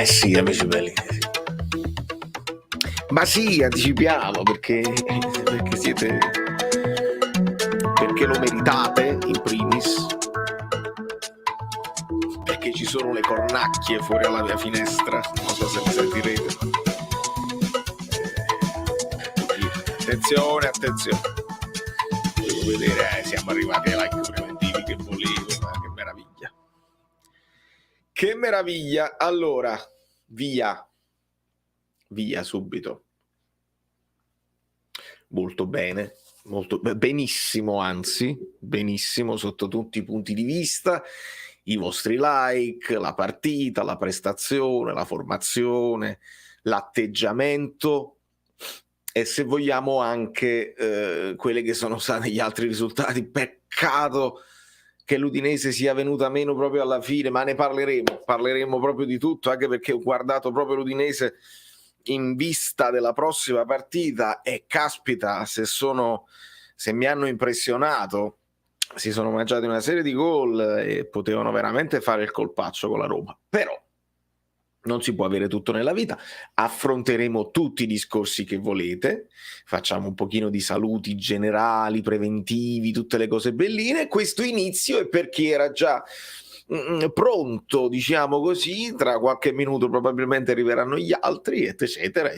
Sì, amici belli. Ma sì, anticipiamo perché siete, perché lo meritate in primis, perché ci sono le cornacchie fuori alla mia finestra, non so se mi sentirete. Attenzione, devo vedere, siamo arrivati ai like preventivi che volevo, ma che meraviglia. Allora, via subito. Molto bene, benissimo, anzi, benissimo sotto tutti i punti di vista. I vostri like, la partita, la prestazione, la formazione, l'atteggiamento e se vogliamo anche quelli che sono stati gli altri risultati. Peccato che l'Udinese sia venuta meno proprio alla fine, ma ne parleremo proprio di tutto, anche perché ho guardato proprio l'Udinese in vista della prossima partita e caspita, se mi hanno impressionato, si sono mangiati una serie di gol e potevano veramente fare il colpaccio con la Roma, però non si può avere tutto nella vita. Affronteremo tutti i discorsi che volete, facciamo un pochino di saluti generali, preventivi, tutte le cose belline. Questo inizio è per chi era già pronto, diciamo così. Tra qualche minuto probabilmente arriveranno gli altri, eccetera.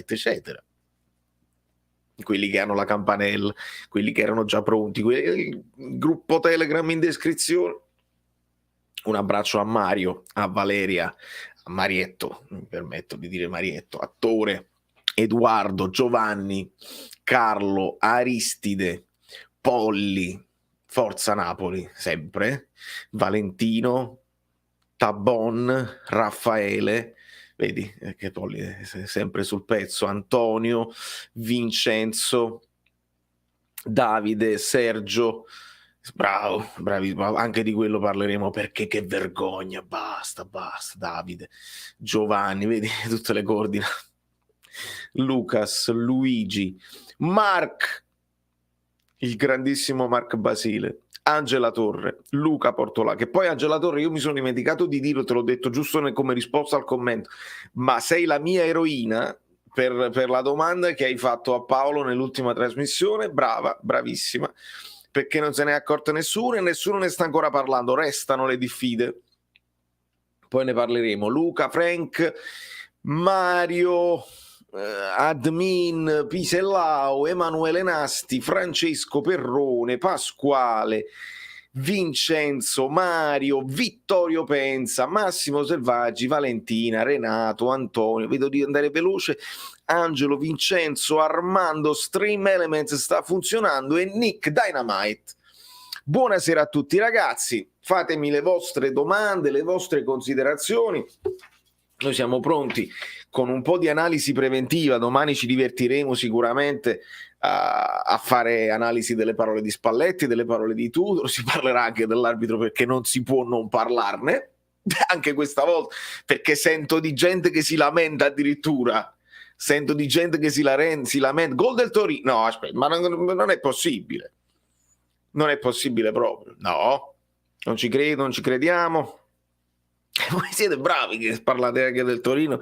Quelli che hanno la campanella, quelli che erano già pronti, il gruppo Telegram in descrizione. Un abbraccio a Mario, a Valeria, a Marietto, mi permetto di dire Marietto, attore, Edoardo, Giovanni, Carlo, Aristide, Polli, Forza Napoli, sempre, Valentino, Tabon, Raffaele, vedi che Polli è sempre sul pezzo, Antonio, Vincenzo, Davide, Sergio, bravo, bravissimo, anche di quello parleremo perché che vergogna, basta Davide, Giovanni, vedi tutte le coordinate, Lucas, Luigi, Mark, il grandissimo Mark Basile, Angela Torre, Luca Portolà, che poi Angela Torre io mi sono dimenticato di dirlo, te l'ho detto giusto come risposta al commento, ma sei la mia eroina per la domanda che hai fatto a Paolo nell'ultima trasmissione, bravissima, perché non se ne è accorto nessuno e nessuno ne sta ancora parlando, restano le diffide, poi ne parleremo. Luca, Frank, Mario, Admin, Pisellao, Emanuele Nasti, Francesco Perrone, Pasquale, Vincenzo, Mario, Vittorio Pensa, Massimo Selvaggi, Valentina, Renato, Antonio, vedo di andare veloce, Angelo, Vincenzo, Armando, Stream Elements sta funzionando e Nick Dynamite. Buonasera a tutti ragazzi, fatemi le vostre domande, le vostre considerazioni, noi siamo pronti con un po' di analisi preventiva, domani ci divertiremo sicuramente a fare analisi delle parole di Spalletti, delle parole di Tudor, si parlerà anche dell'arbitro perché non si può non parlarne, anche questa volta, perché sento di gente che si lamenta addirittura, sento di gente che si lamenta, gol del Torino, no aspetta, ma non è possibile, non è possibile proprio, no, non ci credo, non ci crediamo. Voi siete bravi che parlate anche del Torino,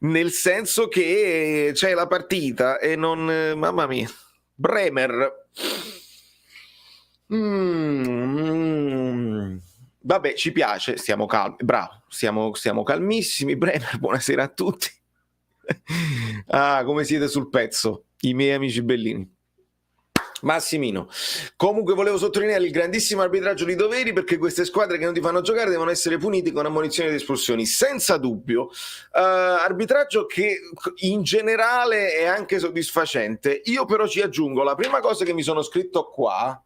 nel senso che c'è la partita e non, mamma mia, Bremer, vabbè, ci piace, stiamo calmi, bravo, stiamo calmissimi. Bremer, buonasera a tutti. Come siete sul pezzo, i miei amici bellini. Massimino, comunque volevo sottolineare il grandissimo arbitraggio di doveri, perché queste squadre che non ti fanno giocare devono essere punite con ammonizioni ed espulsioni, senza dubbio. Arbitraggio che in generale è anche soddisfacente. Io però ci aggiungo la prima cosa che mi sono scritto qua,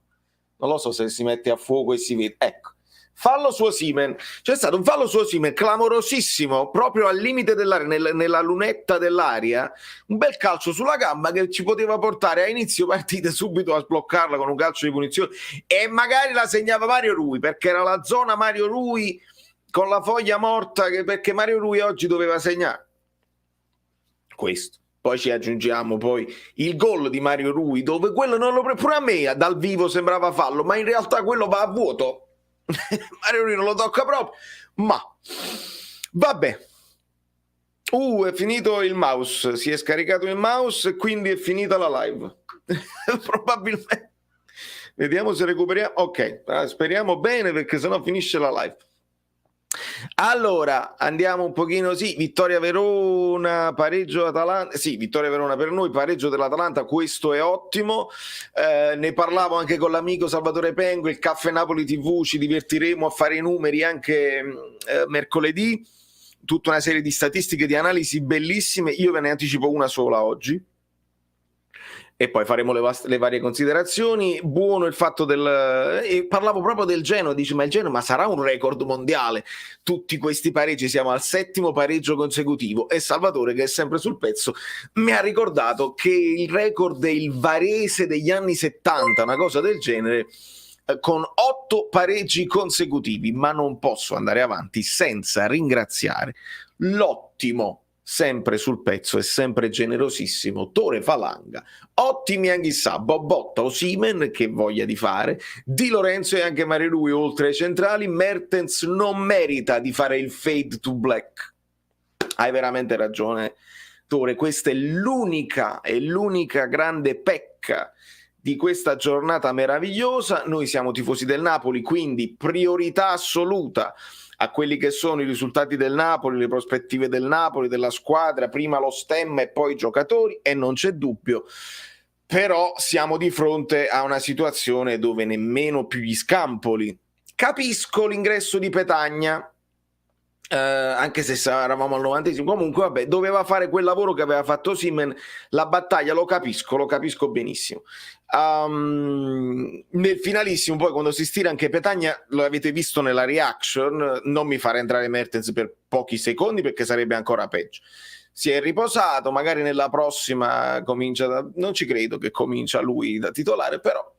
non lo so se si mette a fuoco e si vede, ecco, fallo su Osimhen. C'è stato un fallo su Osimhen clamorosissimo, proprio al limite dell'area, nella lunetta dell'aria, un bel calcio sulla gamba che ci poteva portare a inizio partita subito a sbloccarla con un calcio di punizione e magari la segnava Mario Rui, perché era la zona Mario Rui con la foglia morta, perché Mario Rui oggi doveva segnare questo. Poi ci aggiungiamo poi il gol di Mario Rui, dove quello non lo pure a me dal vivo sembrava fallo, ma in realtà quello va a vuoto. Mario Rui non lo tocca proprio, ma vabbè. È finito il mouse, si è scaricato il mouse e quindi è finita la live. Probabilmente. Vediamo se recuperiamo. Ok, speriamo bene perché sennò finisce la live. Allora, andiamo un pochino, sì, vittoria Verona, pareggio Atalanta, sì, vittoria Verona per noi, pareggio dell'Atalanta, questo è ottimo, ne parlavo anche con l'amico Salvatore Pengo, il Caffè Napoli TV, ci divertiremo a fare i numeri anche mercoledì, tutta una serie di statistiche, di analisi bellissime, io ve ne anticipo una sola oggi, e poi faremo le varie considerazioni. Buono il fatto parlavo proprio del Genoa, dice ma il Genoa sarà un record mondiale, tutti questi pareggi, siamo al 7° pareggio consecutivo, e Salvatore, che è sempre sul pezzo, mi ha ricordato che il record è il Varese degli anni 70, una cosa del genere, con 8 pareggi consecutivi. Ma non posso andare avanti senza ringraziare l'ottimo, sempre sul pezzo e sempre generosissimo, Tore Falanga. Ottimi anche Bobotta, Osimhen, che voglia di fare, Di Lorenzo e anche Mario Rui oltre ai centrali. Mertens non merita di fare il fade to black. Hai veramente ragione, Tore, questa è l'unica grande pecca di questa giornata meravigliosa. Noi siamo tifosi del Napoli, quindi priorità assoluta a quelli che sono i risultati del Napoli, le prospettive del Napoli, della squadra, prima lo stemma e poi i giocatori, e non c'è dubbio. Però siamo di fronte a una situazione dove nemmeno più gli scampoli. Capisco l'ingresso di Petagna, anche se eravamo al 90esimo, comunque vabbè, doveva fare quel lavoro che aveva fatto Osimhen, la battaglia lo capisco benissimo. Nel finalissimo, poi quando si stira anche Petagna, lo avete visto nella reaction, non mi farà entrare Mertens per pochi secondi perché sarebbe ancora peggio. Si è riposato, magari nella prossima comincia non ci credo che comincia lui da titolare, però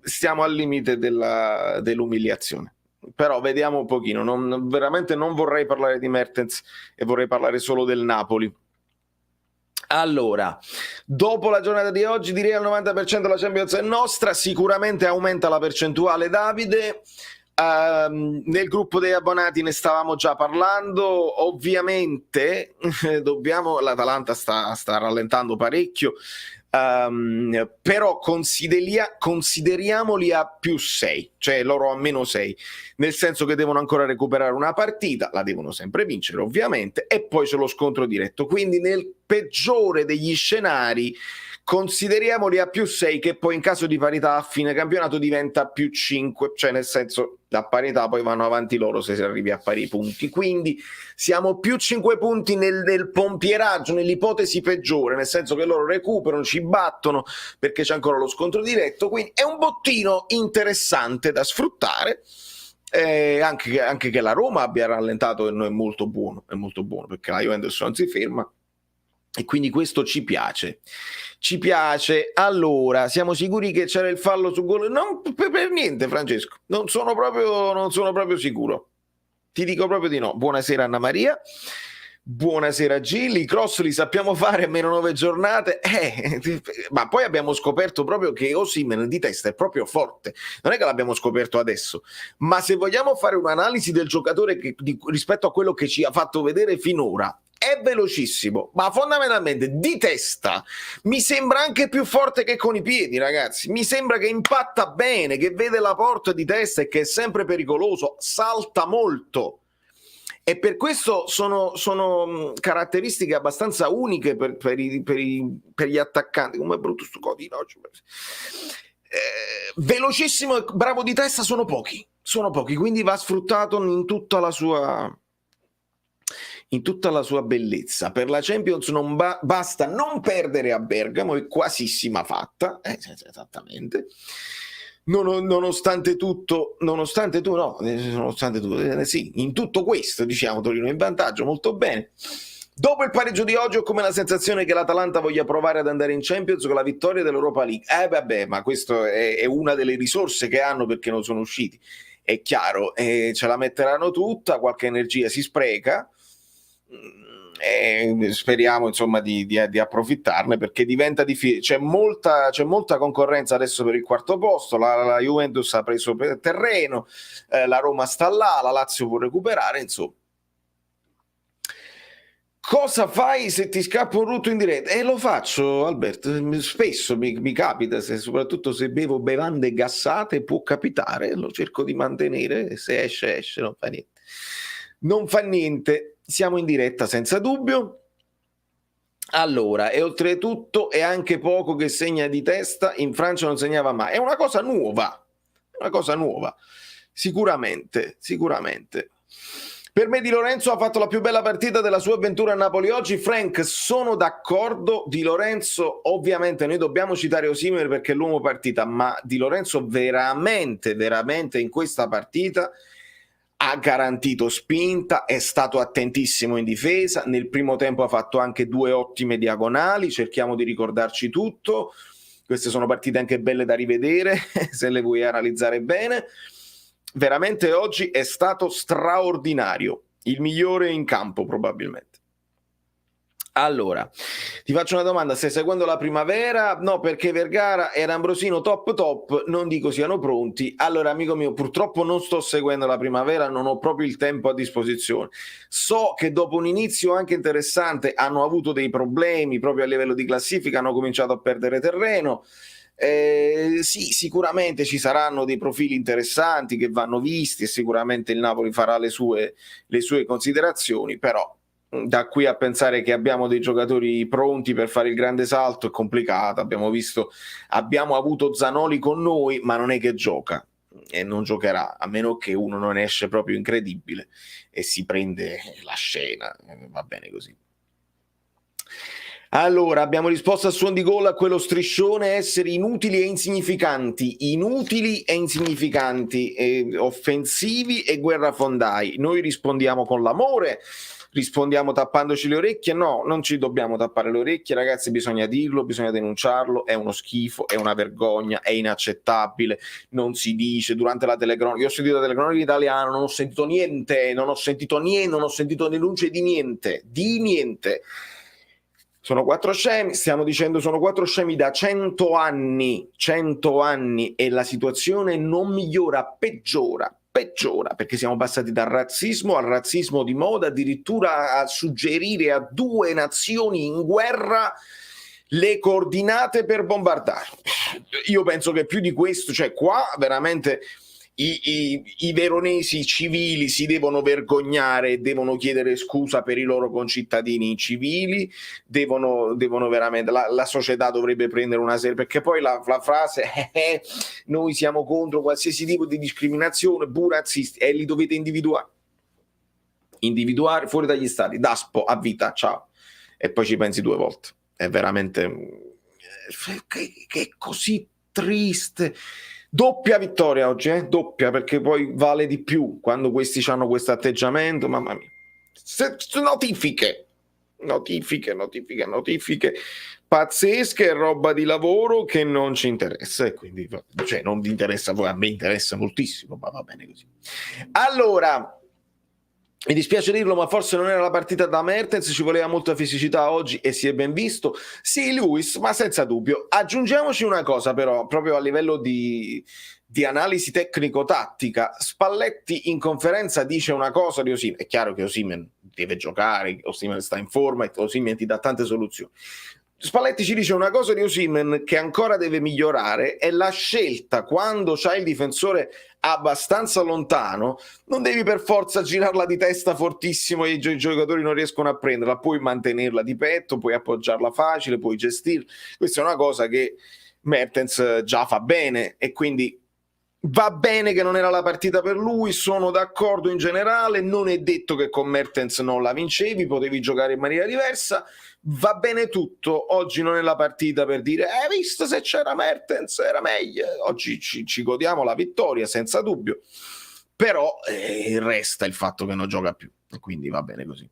stiamo al limite dell'umiliazione. Però vediamo un pochino, veramente non vorrei parlare di Mertens e vorrei parlare solo del Napoli. Allora, dopo la giornata di oggi direi al 90% la Champions è nostra, sicuramente aumenta la percentuale, Davide. Nel gruppo degli abbonati ne stavamo già parlando, ovviamente l'Atalanta sta rallentando parecchio, però consideriamoli a +6, cioè loro a -6, nel senso che devono ancora recuperare una partita, la devono sempre vincere ovviamente, e poi c'è lo scontro diretto, quindi nel peggiore degli scenari consideriamoli a +6, che poi in caso di parità a fine campionato diventa +5, cioè nel senso da parità poi vanno avanti loro se si arrivi a pari punti, quindi siamo +5 punti nel pompieraggio, nell'ipotesi peggiore, nel senso che loro recuperano, ci battono perché c'è ancora lo scontro diretto, quindi è un bottino interessante da sfruttare. Anche che la Roma abbia rallentato è molto buono perché la Juventus non si ferma, e quindi questo ci piace. Allora, siamo sicuri che c'era il fallo su gol? Non per niente, Francesco, non sono proprio sicuro, ti dico proprio di no. Buonasera Anna Maria, buonasera Gilli. I cross li sappiamo fare a -9 giornate, ma poi abbiamo scoperto proprio che Osimhen di testa è proprio forte, non è che l'abbiamo scoperto adesso, ma se vogliamo fare un'analisi del giocatore rispetto a quello che ci ha fatto vedere finora, è velocissimo, ma fondamentalmente di testa mi sembra anche più forte che con i piedi, ragazzi. Mi sembra che impatta bene, che vede la porta di testa e che è sempre pericoloso, salta molto. E per questo sono caratteristiche abbastanza uniche per gli attaccanti. Come è brutto sto codino oggi. Velocissimo e bravo di testa sono pochi, quindi va sfruttato in tutta la sua bellezza. Per la Champions non basta non perdere a Bergamo, è quasissima fatta, esattamente. Nonostante tutto, sì, in tutto questo, diciamo, Torino in vantaggio, molto bene. Dopo il pareggio di oggi ho come la sensazione che l'Atalanta voglia provare ad andare in Champions con la vittoria dell'Europa League. Vabbè, ma questo è una delle risorse che hanno perché non sono usciti. È chiaro, ce la metteranno tutta, qualche energia si spreca. speriamo insomma di approfittarne, perché diventa difficile. C'è molta concorrenza adesso per il quarto posto. La Juventus ha preso terreno, la Roma sta là, la Lazio può recuperare, insomma. Cosa fai se ti scappa un rutto in diretta? Lo faccio, Alberto, spesso mi capita, soprattutto se bevo bevande gassate, può capitare, lo cerco di mantenere, se esce, non fa niente. Non fa niente, siamo in diretta senza dubbio. Allora, e oltretutto è anche poco che segna di testa, in Francia non segnava mai. È una cosa nuova, sicuramente. Per me Di Lorenzo ha fatto la più bella partita della sua avventura a Napoli oggi. Frank, sono d'accordo. Di Lorenzo, ovviamente noi dobbiamo citare Osimhen perché è l'uomo partita, ma Di Lorenzo veramente in questa partita ha garantito spinta, è stato attentissimo in difesa, nel primo tempo ha fatto anche 2 ottime diagonali, cerchiamo di ricordarci tutto. Queste sono partite anche belle da rivedere se le vuoi analizzare bene. Veramente oggi è stato straordinario, il migliore in campo probabilmente. Allora, ti faccio una domanda: stai seguendo la primavera? No, perché Vergara e Ambrosino top, non dico siano pronti. Allora, amico mio, purtroppo non sto seguendo la primavera, non ho proprio il tempo a disposizione. So che dopo un inizio anche interessante hanno avuto dei problemi proprio a livello di classifica, hanno cominciato a perdere terreno. Sì, sicuramente ci saranno dei profili interessanti che vanno visti e sicuramente il Napoli farà le sue considerazioni, però da qui a pensare che abbiamo dei giocatori pronti per fare il grande salto è complicato. Abbiamo avuto Zanoli con noi, ma non è che gioca e non giocherà, a meno che uno non esce proprio incredibile e si prende la scena, va bene così. Allora, abbiamo risposto a suon di gol a quello striscione: essere inutili e insignificanti, offensivi e guerrafondai. Noi rispondiamo con l'amore, rispondiamo tappandoci le orecchie. No, non ci dobbiamo tappare le orecchie, ragazzi, bisogna dirlo, bisogna denunciarlo, è uno schifo, è una vergogna, è inaccettabile, non si dice. Durante la telecronaca, io ho sentito la telecronaca italiana, non ho sentito niente, non ho sentito denunce di niente. Sono 4 scemi, stiamo dicendo sono 4 scemi da 100 anni, e la situazione non migliora, peggiora, perché siamo passati dal razzismo al razzismo di moda, addirittura a suggerire a 2 nazioni in guerra le coordinate per bombardare. Io penso che più di questo, cioè qua veramente i veronesi civili si devono vergognare, devono chiedere scusa per i loro concittadini civili, devono veramente, la società dovrebbe prendere una serie, perché poi la frase noi siamo contro qualsiasi tipo di discriminazione, razzisti, e li dovete individuare fuori dagli stati, Daspo a vita, ciao, e poi ci pensi 2 volte. È veramente che è così triste. Doppia vittoria oggi, doppia, perché poi vale di più quando questi hanno questo atteggiamento, mamma mia. Notifiche pazzesche, roba di lavoro che non ci interessa, e quindi cioè non vi interessa a voi, a me interessa moltissimo, ma va bene così. Allora, mi dispiace dirlo, ma forse non era la partita da Mertens, ci voleva molta fisicità oggi e si è ben visto. Sì, Luis, ma senza dubbio. Aggiungiamoci una cosa però, proprio a livello di analisi tecnico-tattica. Spalletti in conferenza dice una cosa di Osimhen. È chiaro che Osimhen deve giocare, Osimhen sta in forma e Osimhen ti dà tante soluzioni. Spalletti ci dice una cosa di Osimhen che ancora deve migliorare, è la scelta quando c'hai il difensore abbastanza lontano, non devi per forza girarla di testa fortissimo e i giocatori non riescono a prenderla, puoi mantenerla di petto, puoi appoggiarla facile, puoi gestirla. Questa è una cosa che Mertens già fa bene, e quindi va bene che non era la partita per lui, sono d'accordo in generale, non è detto che con Mertens non la vincevi, potevi giocare in maniera diversa, va bene tutto. Oggi non è la partita per dire visto, se c'era Mertens era meglio. Oggi ci godiamo la vittoria senza dubbio, però resta il fatto che non gioca più, e quindi va bene così.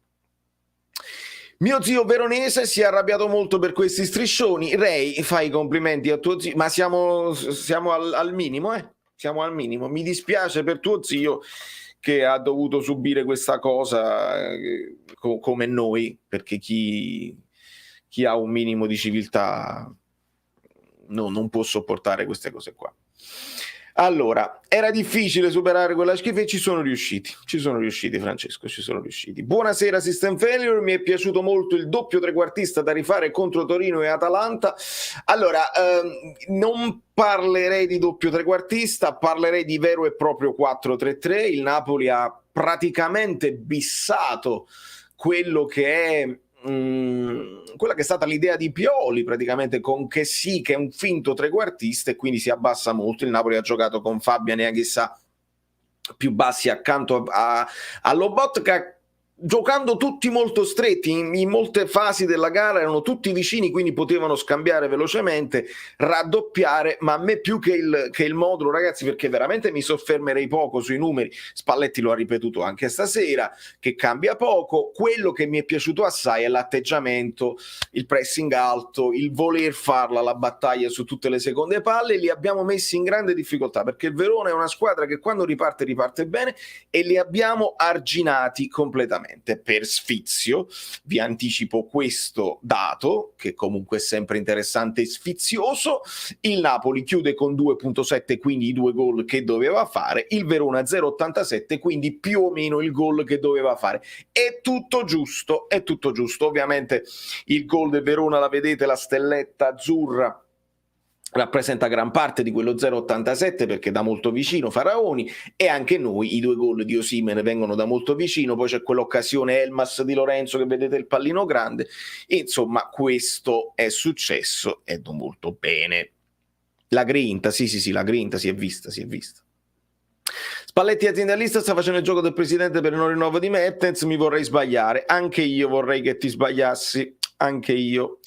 Mio zio veronese si è arrabbiato molto per questi striscioni. Ray, fai i complimenti a tuo zio, ma siamo al minimo, siamo al minimo. Mi dispiace per tuo zio che ha dovuto subire questa cosa come noi, perché chi ha un minimo di civiltà non può sopportare queste cose qua. Allora, era difficile superare quella schifezza e ci sono riusciti, Francesco, ci sono riusciti. Buonasera System Failure, mi è piaciuto molto il doppio trequartista da rifare contro Torino e Atalanta. Allora, non parlerei di doppio trequartista, parlerei di vero e proprio 4-3-3. Il Napoli ha praticamente bissato quello che è quella che è stata l'idea di Pioli, praticamente, con che sì, che è un finto trequartista, e quindi si abbassa molto. Il Napoli ha giocato con Fabian e Anghissà più bassi accanto a Lobotka, giocando tutti molto stretti. In molte fasi della gara erano tutti vicini, quindi potevano scambiare velocemente, raddoppiare. Ma a me più che il modulo, ragazzi, perché veramente mi soffermerei poco sui numeri, Spalletti lo ha ripetuto anche stasera, che cambia poco. Quello che mi è piaciuto assai è l'atteggiamento, il pressing alto, il voler farla la battaglia su tutte le seconde palle. Li abbiamo messi in grande difficoltà, perché il Verona è una squadra che quando riparte bene, e li abbiamo arginati completamente. Per sfizio, vi anticipo questo dato, che comunque è sempre interessante e sfizioso: il Napoli chiude con 2.7, quindi i 2 gol che doveva fare, il Verona 0.87, quindi più o meno il gol che doveva fare. È tutto giusto, è tutto giusto. Ovviamente il gol del Verona, la vedete, la stelletta azzurra rappresenta gran parte di quello 0.87, perché da molto vicino Faraoni, e anche noi i 2 gol di Osimhen vengono da molto vicino. Poi c'è quell'occasione Elmas di Lorenzo, che vedete il pallino grande. Insomma, questo è successo ed molto bene. La grinta, sì, la grinta si è vista. Spalletti aziendalista sta facendo il gioco del presidente per il non rinnovo di Mertens. Mi vorrei sbagliare, anche io vorrei che ti sbagliassi, anche io.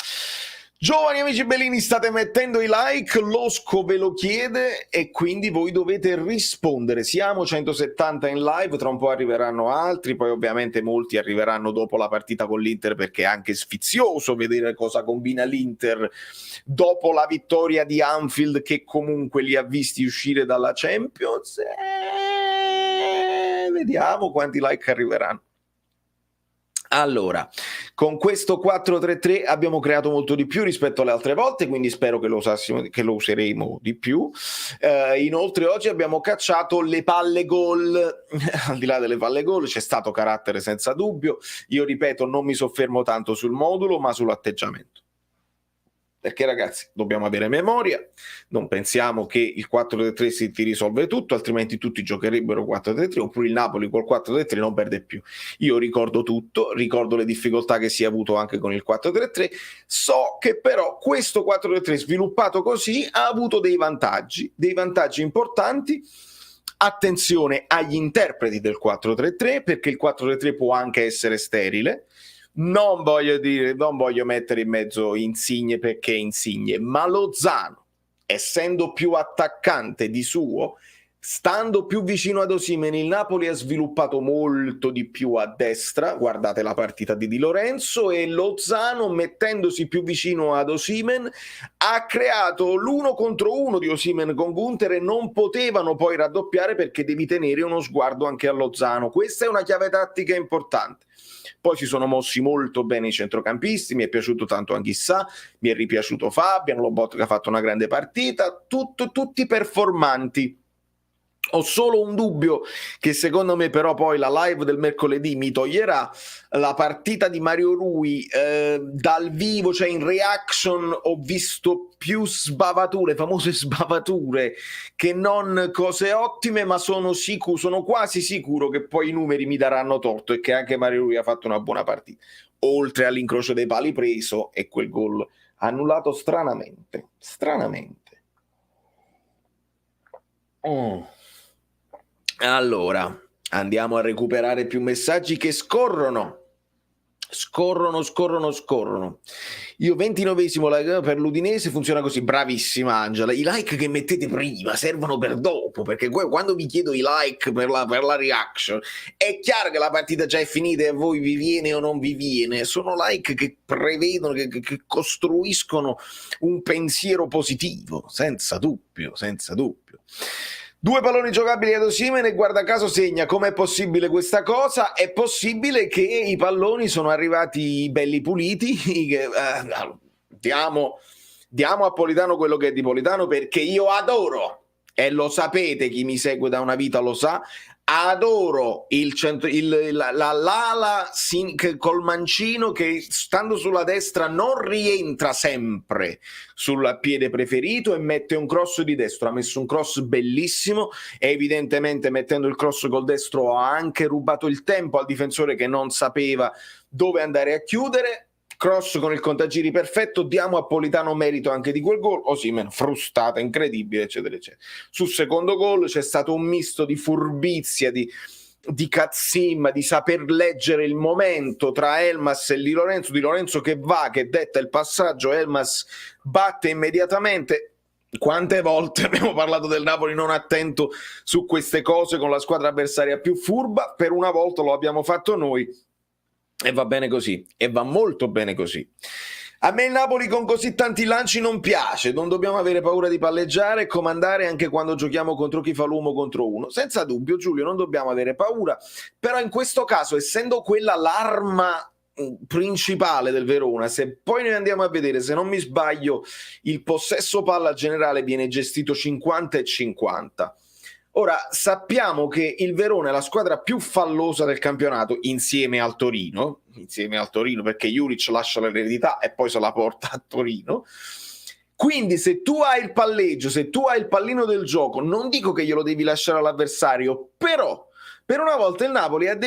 Giovani amici bellini, state mettendo i like, l'Osco ve lo chiede e quindi voi dovete rispondere. Siamo 170 in live, tra un po' arriveranno altri, poi ovviamente molti arriveranno dopo la partita con l'Inter, perché è anche sfizioso vedere cosa combina l'Inter dopo la vittoria di Anfield, che comunque li ha visti uscire dalla Champions. Vediamo quanti like arriveranno. Allora, con questo 4-3-3 abbiamo creato molto di più rispetto alle altre volte, quindi spero che lo useremo di più. Inoltre oggi abbiamo cacciato le palle gol. Al di là delle palle gol c'è stato carattere senza dubbio. Io ripeto, non mi soffermo tanto sul modulo, ma sull'atteggiamento. Perché, ragazzi, dobbiamo avere memoria, non pensiamo che il 4-3 si ti risolve tutto, altrimenti tutti giocherebbero 4-3, oppure il Napoli col 4-3 non perde più. Io ricordo tutto, ricordo le difficoltà che si è avuto anche con il 4-3, so che però questo 4-3 sviluppato così ha avuto dei vantaggi importanti. Attenzione agli interpreti del 4-3-3, perché il 4-3 può anche essere sterile. Non voglio mettere in mezzo Insigne, perché Insigne, ma Lozano, essendo più attaccante di suo, stando più vicino ad Osimhen, il Napoli ha sviluppato molto di più a destra. Guardate la partita di Di Lorenzo, e Lozano, mettendosi più vicino ad Osimhen, ha creato l'1 contro 1 di Osimhen con Gunther, e non potevano poi raddoppiare perché devi tenere uno sguardo anche a Lozano. Questa è una chiave tattica importante. Poi si sono mossi molto bene i centrocampisti, mi è piaciuto tanto Anghissà, mi è ripiaciuto Fabian, Lobotka ha fatto una grande partita, tutti performanti. Ho solo un dubbio, che secondo me però poi la live del mercoledì mi toglierà: la partita di Mario Rui dal vivo, cioè in reaction, ho visto più sbavature, famose sbavature, che non cose ottime, ma sono quasi sicuro che poi i numeri mi daranno torto e che anche Mario Rui ha fatto una buona partita, oltre all'incrocio dei pali preso e quel gol annullato stranamente. Allora, andiamo a recuperare più messaggi che scorrono. Io 29esimo like per l'Udinese, funziona così. Bravissima Angela. I like che mettete prima servono per dopo, perché quando vi chiedo i like per la reaction, è chiaro che la partita già è finita e a voi vi viene o non vi viene. Sono like che prevedono, che costruiscono un pensiero positivo, senza dubbio. 2 palloni giocabili ad Osimhen e guarda caso segna. Com'è possibile questa cosa? È possibile che i palloni sono arrivati belli puliti, diamo a Politano quello che è di Politano, perché io adoro, e lo sapete, chi mi segue da una vita lo sa, adoro l'ala col mancino che stando sulla destra non rientra sempre sul piede preferito e mette un cross di destro. Ha messo un cross bellissimo e evidentemente mettendo il cross col destro ha anche rubato il tempo al difensore che non sapeva dove andare a chiudere. Cross con il contagiri perfetto, diamo a Politano merito anche di quel gol. Osimhen frustata incredibile, eccetera eccetera. Sul secondo gol c'è stato un misto di furbizia, di cazzimma, di saper leggere il momento tra Elmas e Di Lorenzo che va, che detta il passaggio, Elmas batte immediatamente. Quante volte abbiamo parlato del Napoli non attento su queste cose con la squadra avversaria più furba? Per una volta lo abbiamo fatto noi e va bene così, e va molto bene così. A me il Napoli con così tanti lanci non piace, non dobbiamo avere paura di palleggiare e comandare anche quando giochiamo contro chi fa l'uomo contro uno. Senza dubbio, Giulio, non dobbiamo avere paura, però in questo caso, essendo quella l'arma principale del Verona, se poi noi andiamo a vedere, se non mi sbaglio, il possesso palla generale viene gestito 50 e 50. Ora, sappiamo che il Verona è la squadra più fallosa del campionato insieme al Torino, perché Juric lascia l'eredità e poi se la porta a Torino. Quindi se tu hai il palleggio, se tu hai il pallino del gioco, non dico che glielo devi lasciare all'avversario, però per una volta il Napoli ha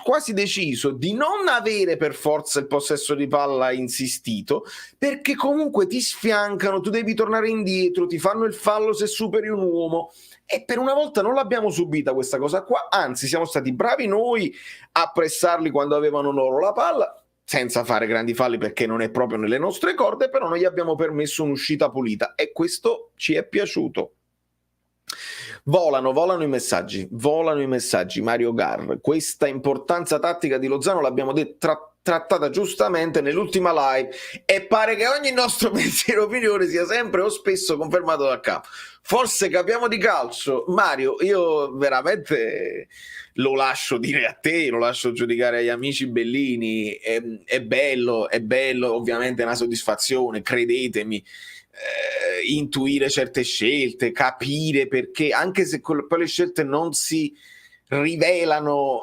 quasi deciso di non avere per forza il possesso di palla insistito, perché comunque ti sfiancano, tu devi tornare indietro, ti fanno il fallo se superi un uomo. E per una volta non l'abbiamo subita questa cosa qua, anzi siamo stati bravi noi a pressarli quando avevano loro la palla, senza fare grandi falli perché non è proprio nelle nostre corde, però noi gli abbiamo permesso un'uscita pulita e questo ci è piaciuto. Volano i messaggi, Mario Gar. Questa importanza tattica di Lozano l'abbiamo trattata giustamente nell'ultima live e pare che ogni nostro pensiero opinione sia sempre o spesso confermato dal capo. Forse capiamo di calcio. Mario, io veramente lo lascio dire a te, lo lascio giudicare agli amici bellini, è bello, ovviamente è una soddisfazione, credetemi. Intuire certe scelte, capire perché, anche se poi le scelte non si rivelano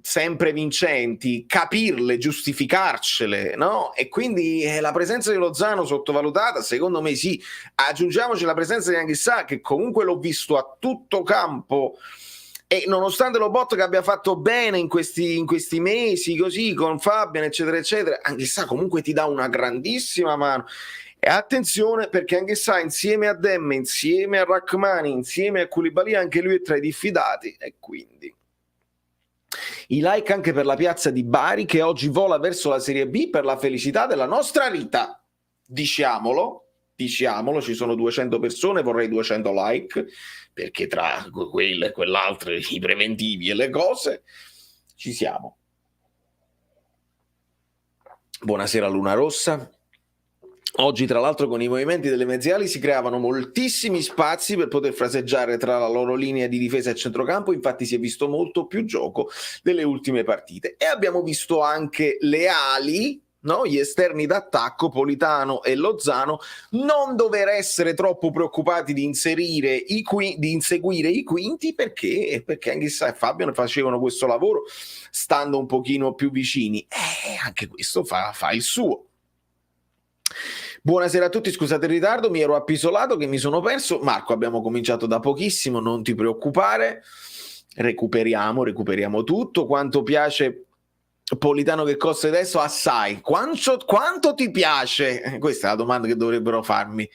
sempre vincenti, capirle, giustificarcele, no? E quindi la presenza di Lozano sottovalutata, secondo me sì. Aggiungiamoci la presenza di Anghissà, che comunque l'ho visto a tutto campo, e nonostante lo bot che abbia fatto bene in questi mesi, così, con Fabian, eccetera, eccetera, Anghissà comunque ti dà una grandissima mano. E attenzione, perché Anghissà insieme a Demme, insieme a Rachmani, insieme a Koulibaly, anche lui è tra i diffidati, e quindi i like anche per la piazza di Bari che oggi vola verso la Serie B per la felicità della nostra Rita. Diciamolo, ci sono 200 persone, vorrei 200 like, perché tra quello e quell'altro, i preventivi e le cose, ci siamo. Buonasera Luna Rossa. Oggi, tra l'altro, con i movimenti delle mezziali si creavano moltissimi spazi per poter fraseggiare tra la loro linea di difesa e centrocampo, infatti si è visto molto più gioco delle ultime partite. E abbiamo visto anche le ali, no? Gli esterni d'attacco, Politano e Lozano, non dover essere troppo preoccupati di inseguire i quinti, perché Anghissà e Fabian facevano questo lavoro stando un pochino più vicini. Anche questo fa il suo. Buonasera a tutti, scusate il ritardo, mi ero appisolato che mi sono perso. Marco, abbiamo cominciato da pochissimo, non ti preoccupare, recuperiamo tutto. Quanto piace Politano che costa adesso? Assai. Quanto ti piace? Questa è la domanda che dovrebbero farmi.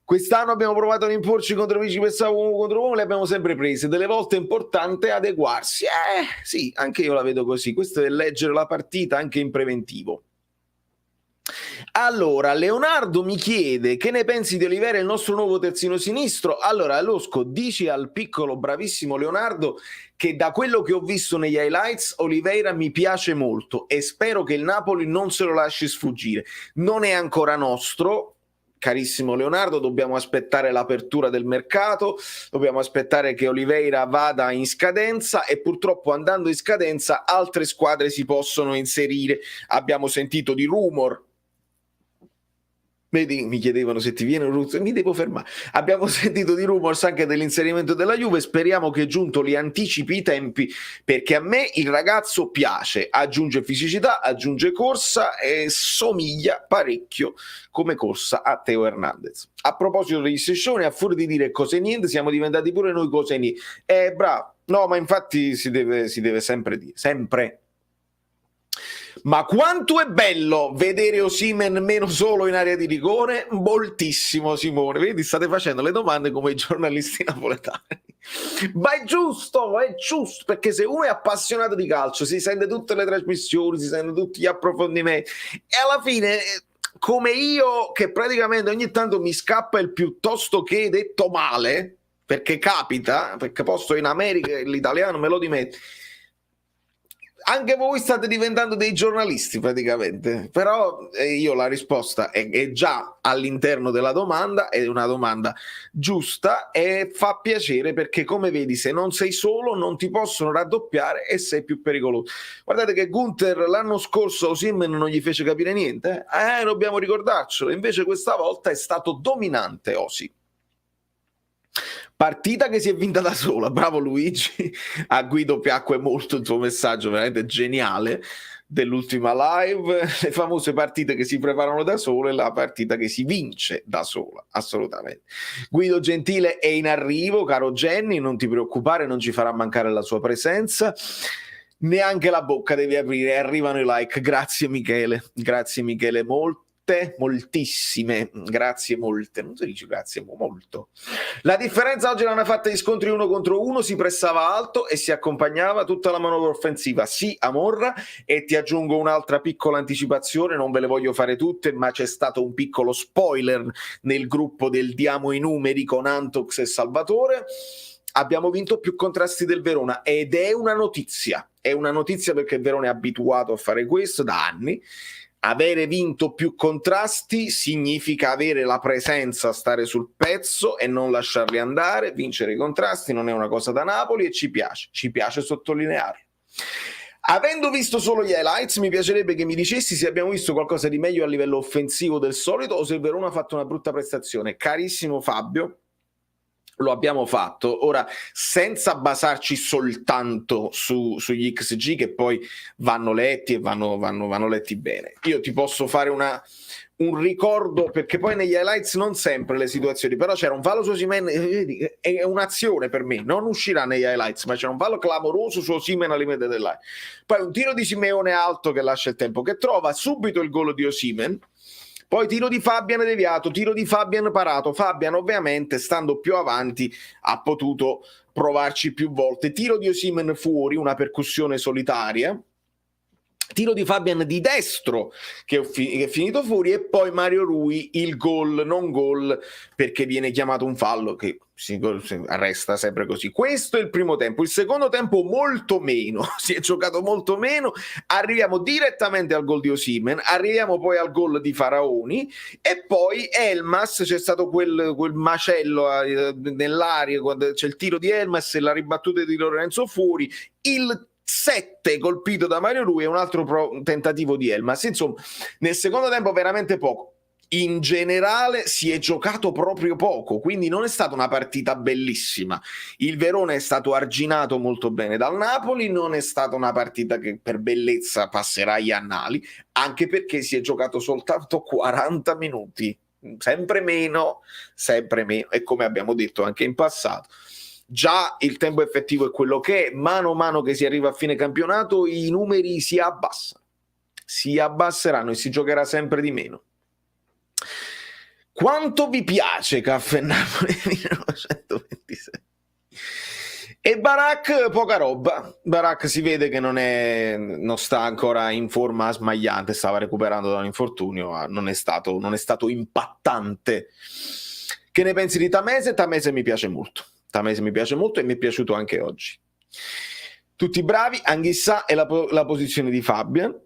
Quest'anno abbiamo provato ad imporci contro amici, pensavo uomo contro uomo, le abbiamo sempre prese. Delle volte è importante adeguarsi. Sì, anche io la vedo così. Questo è leggere la partita anche in preventivo. Allora, Leonardo mi chiede che ne pensi di Oliveira, il nostro nuovo terzino sinistro. Allora, Losco, dici al piccolo bravissimo Leonardo che da quello che ho visto negli highlights Oliveira mi piace molto e spero che il Napoli non se lo lasci sfuggire. Non è ancora nostro, carissimo Leonardo, dobbiamo aspettare l'apertura del mercato, dobbiamo aspettare che Oliveira vada in scadenza e purtroppo andando in scadenza altre squadre si possono inserire. Abbiamo sentito di rumor. Vedi, mi chiedevano se ti viene un ruzzo, mi devo fermare. Abbiamo sentito di rumors anche dell'inserimento della Juve, speriamo che Giunto li anticipi i tempi, perché a me il ragazzo piace, aggiunge fisicità, aggiunge corsa e somiglia parecchio come corsa a Teo Hernandez. A proposito degli striscioni, a furia di dire cose niente, siamo diventati pure noi cose niente. Bravo, no, ma infatti si deve sempre dire, sempre. Ma quanto è bello vedere Osimhen meno solo in area di rigore? Moltissimo, Simone. Vedi, state facendo le domande come i giornalisti napoletani. Ma è giusto, perché se uno è appassionato di calcio, si sente tutte le trasmissioni, si sente tutti gli approfondimenti e alla fine, come io che praticamente ogni tanto mi scappa il piuttosto che detto male, perché capita, perché posto in America l'italiano me lo dimette. Anche voi state diventando dei giornalisti praticamente, però io la risposta è già all'interno della domanda, è una domanda giusta e fa piacere perché come vedi se non sei solo non ti possono raddoppiare e sei più pericoloso. Guardate che Gunther l'anno scorso Osimhen non gli fece capire niente, dobbiamo ricordarcelo, invece questa volta è stato dominante Osi. Partita che si è vinta da sola, bravo Luigi, a Guido piacque molto il tuo messaggio, veramente geniale, dell'ultima live, le famose partite che si preparano da sole e la partita che si vince da sola, assolutamente. Guido Gentile è in arrivo, caro Jenny, non ti preoccupare, non ci farà mancare la sua presenza. Neanche la bocca devi aprire, arrivano i like, grazie Michele, moltissime, grazie molte, non si dice grazie molto. La differenza oggi l'hanno fatta gli scontri 1 contro 1, si pressava alto e si accompagnava tutta la manovra offensiva, sì Amorra, e ti aggiungo un'altra piccola anticipazione, non ve le voglio fare tutte, ma c'è stato un piccolo spoiler nel gruppo del Diamo i numeri con Antox e Salvatore. Abbiamo vinto più contrasti del Verona ed è una notizia perché il Verona è abituato a fare questo da anni. Avere vinto più contrasti significa avere la presenza, stare sul pezzo e non lasciarli andare. Vincere i contrasti non è una cosa da Napoli e ci piace sottolineare. Avendo visto solo gli highlights, mi piacerebbe che mi dicessi se abbiamo visto qualcosa di meglio a livello offensivo del solito o se il Verona ha fatto una brutta prestazione. Carissimo Fabio, lo abbiamo fatto, ora senza basarci soltanto sugli XG che poi vanno letti e vanno letti bene. Io ti posso fare un ricordo, perché poi negli highlights non sempre le situazioni, però c'era un fallo su Osimhen, è un'azione per me, non uscirà negli highlights, ma c'era un fallo clamoroso su Osimhen al limite dell'area. Poi un tiro di Simeone alto che lascia il tempo, che trova subito il gol di Osimhen. Poi tiro di Fabian deviato, tiro di Fabian parato. Fabian ovviamente, stando più avanti, ha potuto provarci più volte. Tiro di Osimhen fuori, una percussione solitaria. Tiro di Fabian di destro che è finito fuori e poi Mario Rui il gol, non gol perché viene chiamato un fallo che resta sempre così. Questo è il primo tempo. Il secondo tempo molto meno, si è giocato molto meno, arriviamo direttamente al gol di Osimhen, arriviamo poi al gol di Faraoni e poi Elmas, c'è stato quel macello nell'aria quando c'è il tiro di Elmas e la ribattuta di Lorenzo fuori, il 7 colpito da Mario Rui e un altro tentativo di Elmas. Insomma, nel secondo tempo veramente poco. In generale si è giocato proprio poco, quindi non è stata una partita bellissima. Il Verona è stato arginato molto bene dal Napoli, non è stata una partita che per bellezza passerà agli annali, anche perché si è giocato soltanto 40 minuti, sempre meno, e come abbiamo detto anche in passato. Già il tempo effettivo è quello che è, mano a mano che si arriva a fine campionato i numeri si abbasseranno e si giocherà sempre di meno. Quanto vi piace Caffè Napoli 1926? E Barak poca roba. Barak si vede che non sta ancora in forma smagliante, stava recuperando da un infortunio, non è stato impattante. Che ne pensi di Tamese? Tamese mi piace molto e mi è piaciuto anche oggi. Tutti bravi, Anghissà e la posizione di Fabian.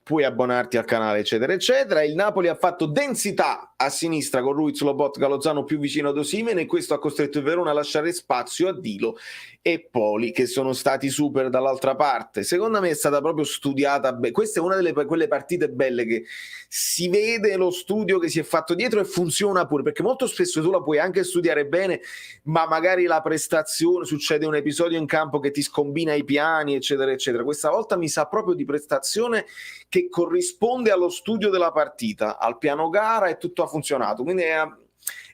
Puoi abbonarti al canale eccetera eccetera. Il Napoli ha fatto densità a sinistra con Ruiz, Lobotka, Lozano più vicino ad Osimhen, e questo ha costretto il Verona a lasciare spazio a Dilo e Poli, che sono stati super dall'altra parte. Secondo me è stata proprio studiata questa è una delle quelle partite belle che si vede lo studio che si è fatto dietro e funziona pure, perché molto spesso tu la puoi anche studiare bene, ma magari la prestazione, succede un episodio in campo che ti scombina i piani, eccetera eccetera. Questa volta mi sa proprio di prestazione che corrisponde allo studio della partita, al piano gara, e tutto ha funzionato, quindi è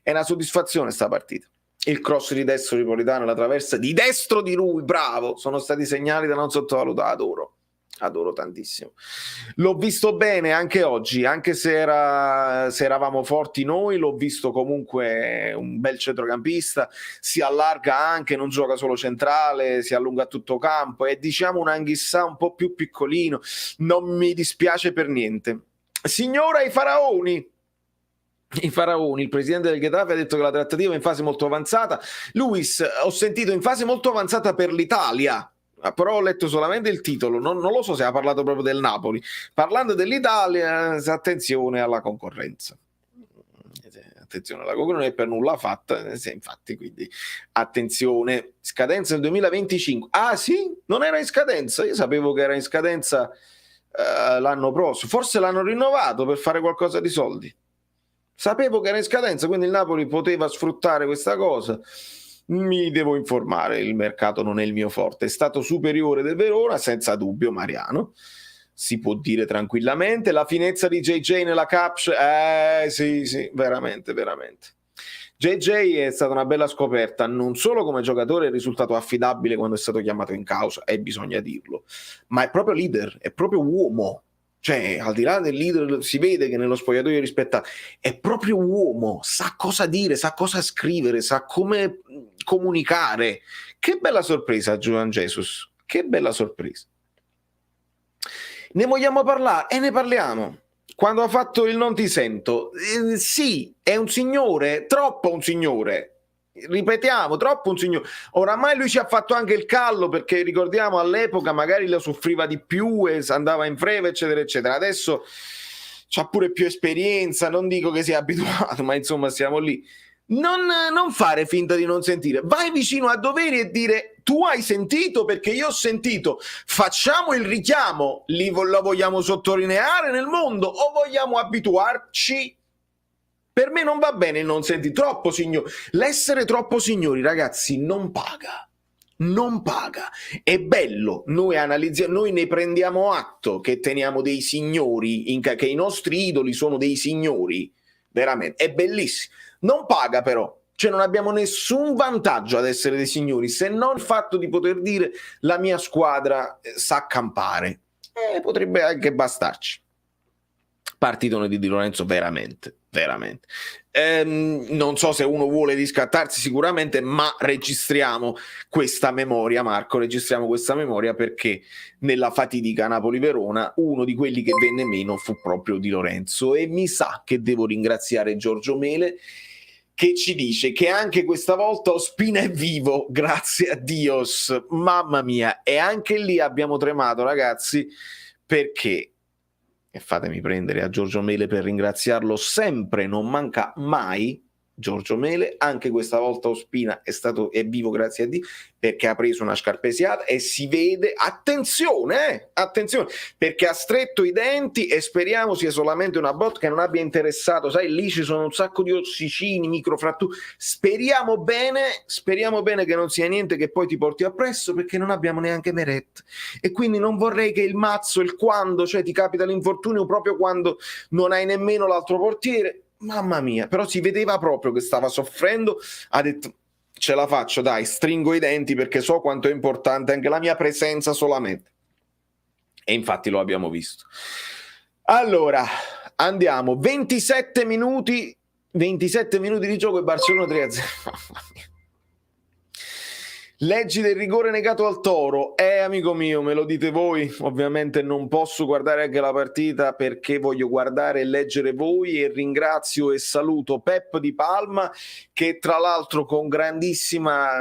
una soddisfazione sta partita. Il cross di destro di Politano, la traversa di destro di lui, bravo, sono stati segnali da non sottovalutare, adoro tantissimo. L'ho visto bene anche oggi, anche se eravamo forti noi, l'ho visto comunque un bel centrocampista, si allarga anche, non gioca solo centrale, si allunga a tutto campo, è diciamo un Anghissà un po' più piccolino, non mi dispiace per niente. Signora i faraoni, il presidente del Getafe ha detto che la trattativa è in fase molto avanzata. Luis, ho sentito in fase molto avanzata per l'Italia, però ho letto solamente il titolo, non lo so se ha parlato proprio del Napoli. Parlando dell'Italia, attenzione alla concorrenza. Attenzione alla concorrenza, non è per nulla fatta, infatti, quindi attenzione. Scadenza nel 2025. Ah sì? Non era in scadenza? Io sapevo che era in scadenza l'anno prossimo. Forse l'hanno rinnovato per fare qualcosa di soldi. Sapevo che era in scadenza, quindi il Napoli poteva sfruttare questa cosa. Mi devo informare, il mercato non è il mio forte. È stato superiore del Verona, senza dubbio, Mariano. Si può dire tranquillamente. La finezza di JJ nella caption, sì, veramente. JJ è stata una bella scoperta, non solo come giocatore è risultato affidabile quando è stato chiamato in causa, e bisogna dirlo, ma è proprio leader, è proprio uomo. Cioè, al di là del leader, si vede che nello spogliatoio rispetta, è proprio uomo, sa cosa dire, sa cosa scrivere, sa come comunicare. Che bella sorpresa, Juan Jesus, che bella sorpresa. Ne vogliamo parlare e ne parliamo. Quando ha fatto il non ti sento, sì, è un signore, troppo un signore. Ripetiamo, troppo un signore. Oramai lui ci ha fatto anche il callo, perché ricordiamo all'epoca magari lo soffriva di più e andava in freva, eccetera eccetera. Adesso c'ha pure più esperienza, non dico che sia abituato, ma insomma siamo lì. Non fare finta di non sentire, vai vicino a Doveri e dire: tu hai sentito, perché io ho sentito, facciamo il richiamo, lo vogliamo sottolineare nel mondo o vogliamo abituarci? Per me non va bene il non sentire, troppo signori. L'essere troppo signori, ragazzi, non paga. È bello, noi analizziamo, noi ne prendiamo atto che teniamo dei signori, che i nostri idoli sono dei signori, veramente, è bellissimo. Non paga però, cioè non abbiamo nessun vantaggio ad essere dei signori, se non il fatto di poter dire la mia squadra sa campare. Potrebbe anche bastarci. Partitone di Di Lorenzo veramente. Non so se uno vuole riscattarsi sicuramente, ma registriamo questa memoria, Marco, perché nella fatidica Napoli-Verona uno di quelli che venne meno fu proprio Di Lorenzo, e mi sa che devo ringraziare Giorgio Mele, che ci dice che anche questa volta Ospina è vivo, grazie a Dios, mamma mia. E anche lì abbiamo tremato, ragazzi, perché, e fatemi prendere a Giorgio Mele per ringraziarlo sempre, non manca mai Giorgio Mele, anche questa volta Ospina è vivo grazie a Dio, perché ha preso una scarpesiata e si vede, attenzione, perché ha stretto i denti, e speriamo sia solamente una botta che non abbia interessato, sai, lì ci sono un sacco di ossicini, microfratture, speriamo bene che non sia niente che poi ti porti appresso, perché non abbiamo neanche Meret, e quindi non vorrei che il mazzo, cioè ti capita l'infortunio proprio quando non hai nemmeno l'altro portiere. Mamma mia, però si vedeva proprio che stava soffrendo, ha detto ce la faccio, dai, stringo i denti perché so quanto è importante anche la mia presenza solamente. E infatti lo abbiamo visto. Allora, andiamo, 27 minuti di gioco e Barcellona 3-0. Mamma mia. Leggi del rigore negato al Toro, amico mio, me lo dite voi, ovviamente non posso guardare anche la partita perché voglio guardare e leggere voi, e ringrazio e saluto Pep Di Palma, che tra l'altro con grandissima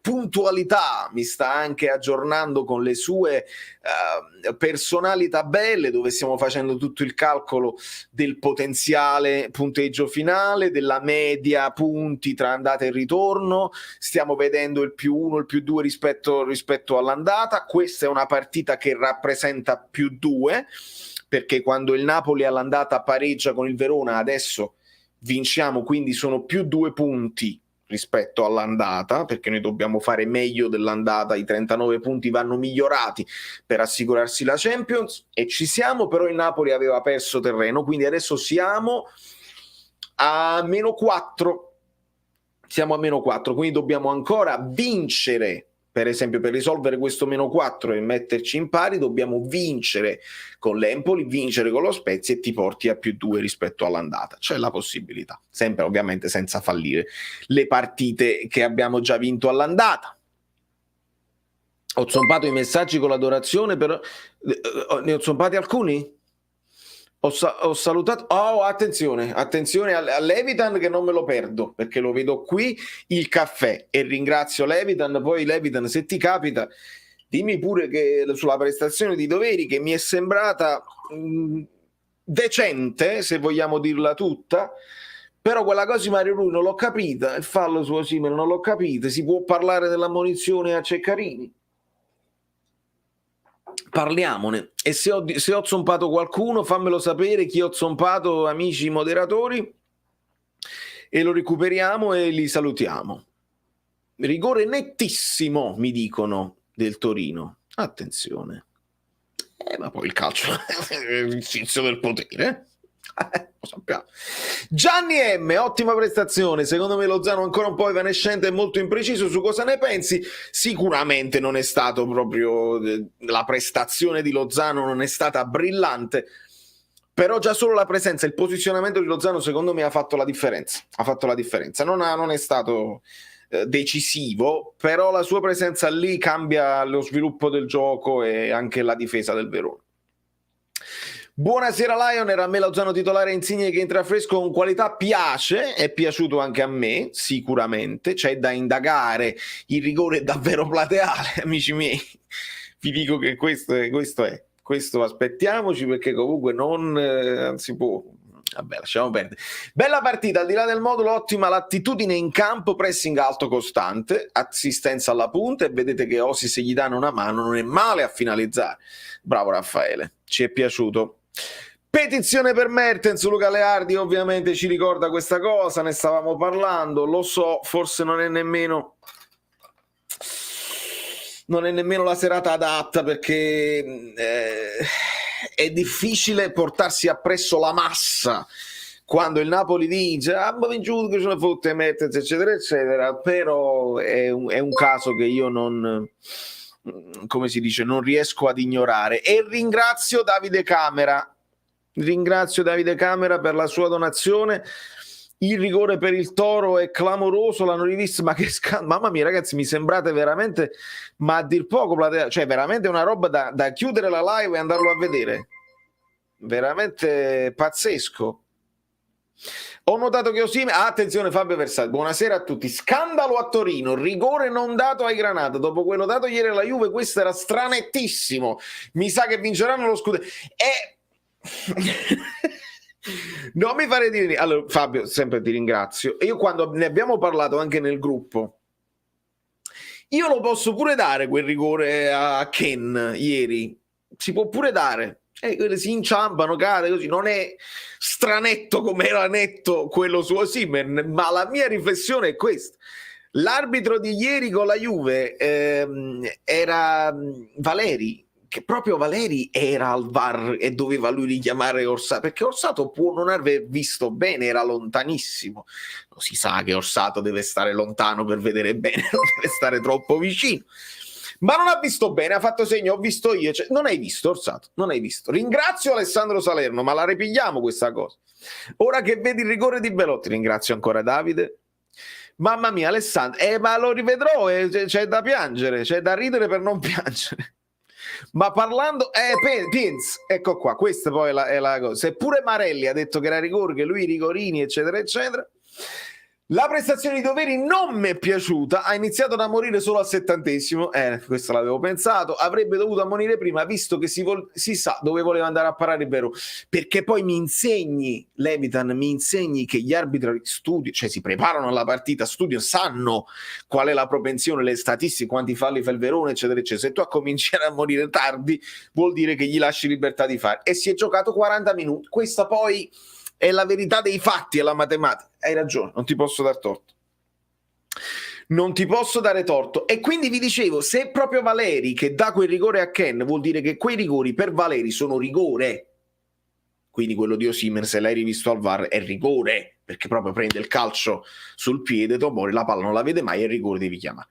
puntualità, mi sta anche aggiornando con le sue personali tabelle, dove stiamo facendo tutto il calcolo del potenziale punteggio finale, della media punti tra andata e ritorno, stiamo vedendo il +1, il +2 rispetto all'andata. Questa è una partita che rappresenta +2, perché quando il Napoli all'andata pareggia con il Verona, adesso vinciamo, quindi sono +2 punti rispetto all'andata, perché noi dobbiamo fare meglio dell'andata, i 39 punti vanno migliorati per assicurarsi la Champions, e ci siamo. Però il Napoli aveva perso terreno, quindi adesso siamo a -4, siamo a -4, quindi dobbiamo ancora vincere. Per esempio, per risolvere questo -4 e metterci in pari, dobbiamo vincere con l'Empoli, vincere con lo Spezia, e ti porti a +2 rispetto all'andata. C'è la possibilità, sempre ovviamente senza fallire le partite che abbiamo già vinto all'andata. Ho zompato i messaggi con l'adorazione, però ne ho zompati alcuni? Ho salutato. Oh, attenzione all'Evitan, che non me lo perdo, perché lo vedo qui, il caffè, e ringrazio l'Evitan. Poi l'Evitan, se ti capita, dimmi pure che sulla prestazione di doveri, che mi è sembrata decente, se vogliamo dirla tutta, però quella cosa di Mario Rui non l'ho capita, il fallo su Osimhen non l'ho capita. Si può parlare dell'ammonizione a Ceccarini? Parliamone. E se ho zompato qualcuno, fammelo sapere, chi ho zompato, amici moderatori, e lo recuperiamo e li salutiamo. Rigore nettissimo, mi dicono, del Torino. Attenzione. Ma poi il calcio è l'esercizio del potere. Lo sappiamo. Gianni M, ottima prestazione. Secondo me Lozano ancora un po' evanescente e molto impreciso. Su cosa ne pensi? Sicuramente non è stato proprio, la prestazione di Lozano non è stata brillante, però già solo la presenza, il posizionamento di Lozano secondo me ha fatto la differenza. Non è stato decisivo, però la sua presenza lì cambia lo sviluppo del gioco e anche la difesa del Verona. Buonasera Lion, era a me Lozano titolare Insigne che entra fresco con qualità, piace, è piaciuto anche a me, sicuramente, c'è da indagare, il rigore è davvero plateale, amici miei, vi dico che questo aspettiamoci, perché comunque non si può. Vabbè, lasciamo perdere. Bella partita, al di là del modulo, ottima l'attitudine in campo, pressing alto costante, assistenza alla punta, e vedete che Osi, se gli danno una mano, non è male a finalizzare. Bravo Raffaele, ci è piaciuto. Petizione per Mertens, Luca Leardi ovviamente ci ricorda questa cosa, ne stavamo parlando, lo so, forse non è nemmeno la serata adatta, perché è difficile portarsi appresso la massa quando il Napoli dice ma vinciuto che ce ne fotte Mertens eccetera eccetera, però è un caso che io non, come si dice, non riesco ad ignorare. E ringrazio Davide Camera per la sua donazione. Il rigore per il Toro è clamoroso, l'hanno rivisto, ma che mamma mia ragazzi, mi sembrate veramente, ma a dir poco, cioè veramente una roba da chiudere la live e andarlo a vedere, veramente pazzesco. Ho notato che Osimhen, attenzione Fabio Versati, buonasera a tutti, scandalo a Torino, rigore non dato ai Granata, dopo quello dato ieri alla Juve, questo era stranettissimo, mi sa che vinceranno lo scudetto. Non mi fare dire. Allora Fabio, sempre ti ringrazio. Io quando ne abbiamo parlato anche nel gruppo, io lo posso pure dare quel rigore a Ken ieri, si può pure dare, si inciampano, cade così, non è stranetto come era netto quello su Osimhen, ma la mia riflessione è questa: l'arbitro di ieri con la Juve era Valeri, che proprio Valeri era al VAR e doveva lui richiamare Orsato, perché Orsato può non aver visto bene, era lontanissimo. Lo si sa che Orsato deve stare lontano per vedere bene, non deve stare troppo vicino, ma non ha visto bene, ha fatto segno, ho visto io, cioè, non hai visto Orsato, non hai visto. Ringrazio Alessandro Salerno, ma la ripigliamo questa cosa. Ora che vedi il rigore di Belotti, ringrazio ancora Davide. Mamma mia Alessandro, ma lo rivedrò, c'è da piangere, c'è da ridere per non piangere. Ma parlando, Pins, ecco qua, questa poi è la cosa. Seppure Marelli ha detto che era rigore, che lui i rigorini eccetera eccetera, La prestazione di Doveri non mi è piaciuta, ha iniziato da morire solo al 70°, questo l'avevo pensato, avrebbe dovuto ammonire prima, visto che si sa dove voleva andare a parare il vero, perché poi mi insegni, Levitan, mi insegni che gli arbitri studiano, cioè si preparano alla partita, studiano, sanno qual è la propensione, le statistiche, quanti falli fa il Verona, eccetera, eccetera. Se tu cominci a morire tardi, vuol dire che gli lasci libertà di fare, e si è giocato 40 minuti, questa poi è la verità dei fatti, è la matematica. Hai ragione, non ti posso dar torto. Non ti posso dare torto. E quindi vi dicevo, se è proprio Valeri che dà quel rigore a Ken, vuol dire che quei rigori per Valeri sono rigore. Quindi quello di Osimhen, se l'hai rivisto al VAR, è rigore, perché proprio prende il calcio sul piede, Tomori, la palla non la vede mai, è rigore, devi chiamare.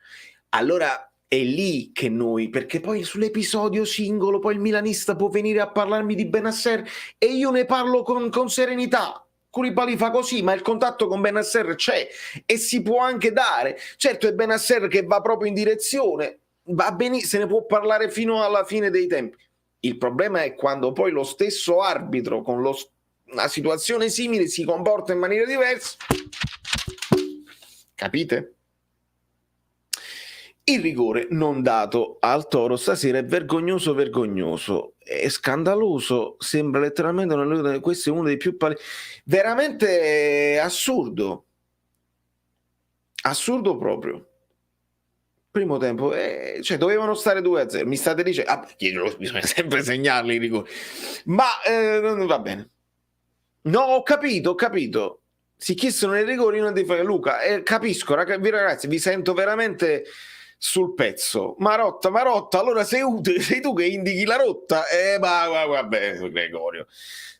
Allora è lì che noi, perché poi sull'episodio singolo poi il milanista può venire a parlarmi di Benasser e io ne parlo con serenità. Koulibaly fa così, ma il contatto con Benasser c'è e si può anche dare. Certo è Benasser che va proprio in direzione, va benissimo, se ne può parlare fino alla fine dei tempi. Il problema è quando poi lo stesso arbitro con una situazione simile si comporta in maniera diversa. Capite? Il rigore non dato al Toro stasera è vergognoso, è scandaloso, sembra letteralmente questo è uno dei più veramente assurdo proprio. Primo tempo, cioè dovevano stare 2-0, mi state dicendo, bisogna sempre segnarli i rigori, ma va bene. No, ho capito, si chiestono i rigori, non devi fare. Luca, capisco, ragazzi, vi sento veramente sul pezzo. Marotta, allora sei tu che indichi la rotta, ma vabbè, Gregorio,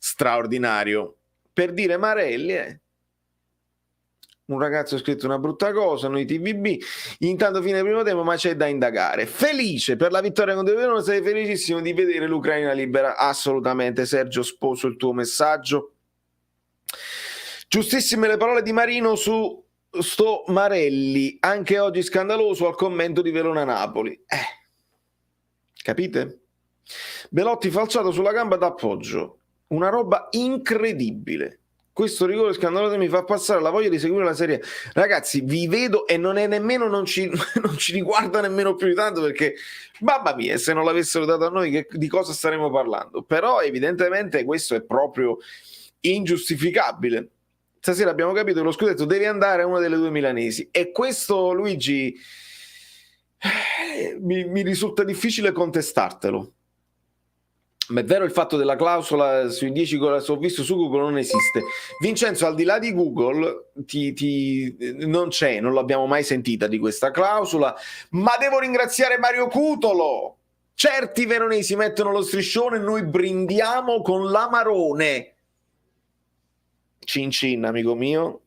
straordinario. Per dire Marelli, un ragazzo ha scritto una brutta cosa, noi TVB, intanto fine primo tempo, ma c'è da indagare. Felice per la vittoria contro il Verona, sei felicissimo di vedere l'Ucraina libera, assolutamente. Sergio, sposo il tuo messaggio. Giustissime le parole di Marino su sto Marelli, anche oggi scandaloso al commento di Verona-Napoli. Capite? Belotti falciato sulla gamba d'appoggio, una roba incredibile. Questo rigore scandaloso mi fa passare la voglia di seguire la serie. Ragazzi, vi vedo e non è nemmeno, non ci riguarda nemmeno più di tanto, perché mamma mia, se non l'avessero dato a noi di cosa staremmo parlando. Però evidentemente questo è proprio ingiustificabile. Stasera abbiamo capito che lo scudetto deve andare a una delle due milanesi, e questo, Luigi, mi risulta difficile contestartelo. Ma è vero il fatto della clausola sui 10 gol, ho visto su Google, non esiste. Vincenzo, al di là di Google, non c'è, non l'abbiamo mai sentita di questa clausola, ma devo ringraziare Mario Cutolo. Certi veronesi mettono lo striscione e noi brindiamo con l'Amarone. Cin cin, amico mio,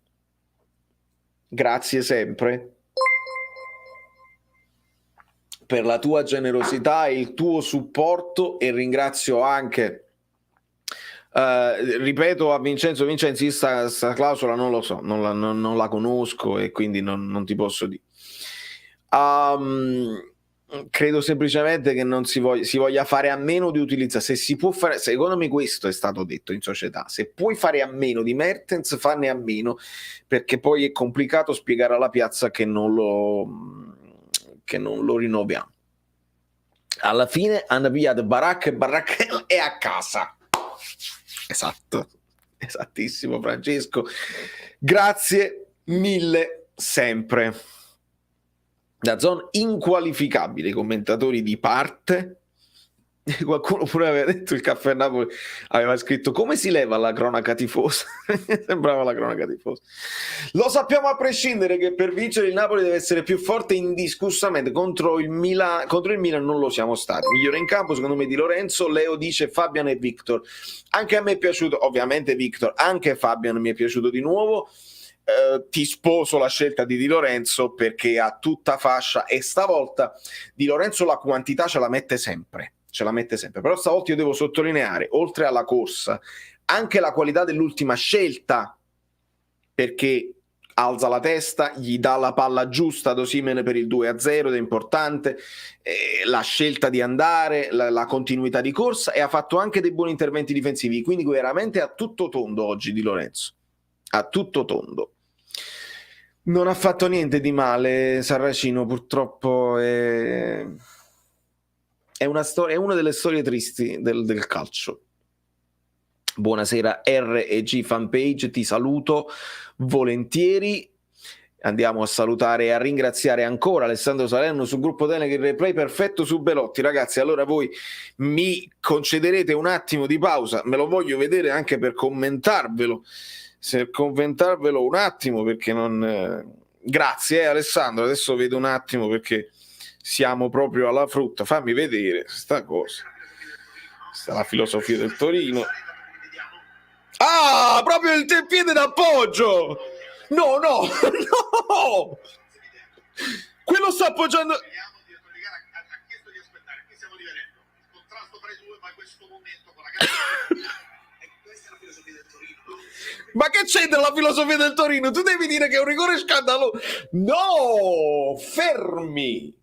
grazie sempre per la tua generosità e il tuo supporto, e ringrazio anche, ripeto a Vincenzo, sta clausola non lo so, non la conosco e quindi non ti posso dire. Credo semplicemente che non si voglia fare a meno di utilizzare, se si può fare, secondo me questo è stato detto in società, se puoi fare a meno di Mertens, fanne a meno, perché poi è complicato spiegare alla piazza che non lo rinnoviamo. Alla fine hanno pigliato Barak e Baracchella e a casa. Esatto, esattissimo Francesco, grazie mille sempre. Da zona inqualificabile, i commentatori di parte. Qualcuno pure aveva detto, il Caffè Napoli aveva scritto: come si leva la cronaca tifosa? Sembrava la cronaca tifosa. Lo sappiamo a prescindere che per vincere il Napoli deve essere più forte indiscussamente. Contro il Milan non lo siamo stati. Migliore in campo secondo me Di Lorenzo. Leo dice Fabian e Victor. Anche a me è piaciuto, ovviamente Victor, anche Fabian mi è piaciuto di nuovo. Ti sposo la scelta di Di Lorenzo perché ha tutta fascia, e stavolta Di Lorenzo la quantità ce la mette sempre, però stavolta io devo sottolineare, oltre alla corsa, anche la qualità dell'ultima scelta, perché alza la testa, gli dà la palla giusta ad Osimhen per il 2-0 ed è importante, la scelta di andare, la continuità di corsa, e ha fatto anche dei buoni interventi difensivi, quindi veramente a tutto tondo oggi Di Lorenzo, a tutto tondo. Non ha fatto niente di male Sarracino, purtroppo è una storia, è una delle storie tristi del calcio. Buonasera R&G fanpage, ti saluto volentieri. Andiamo a salutare e a ringraziare ancora Alessandro Salerno sul gruppo Telegram, il replay perfetto su Belotti. Ragazzi, allora voi mi concederete un attimo di pausa, me lo voglio vedere anche per commentarvelo un attimo, perché non... Grazie Alessandro, adesso vedo un attimo perché siamo proprio alla frutta. Fammi vedere sta cosa. Questa è la filosofia del Torino. Ah, proprio il piede d'appoggio! No, no, no! Quello sta appoggiando... Ha chiesto di aspettare, qui stiamo diverendo. Il contrasto tra i due, ma questo momento con la questa è la filosofia del Torino, no? Ma che c'entra la filosofia del Torino? Tu devi dire che è un rigore scandaloso. No! Fermi!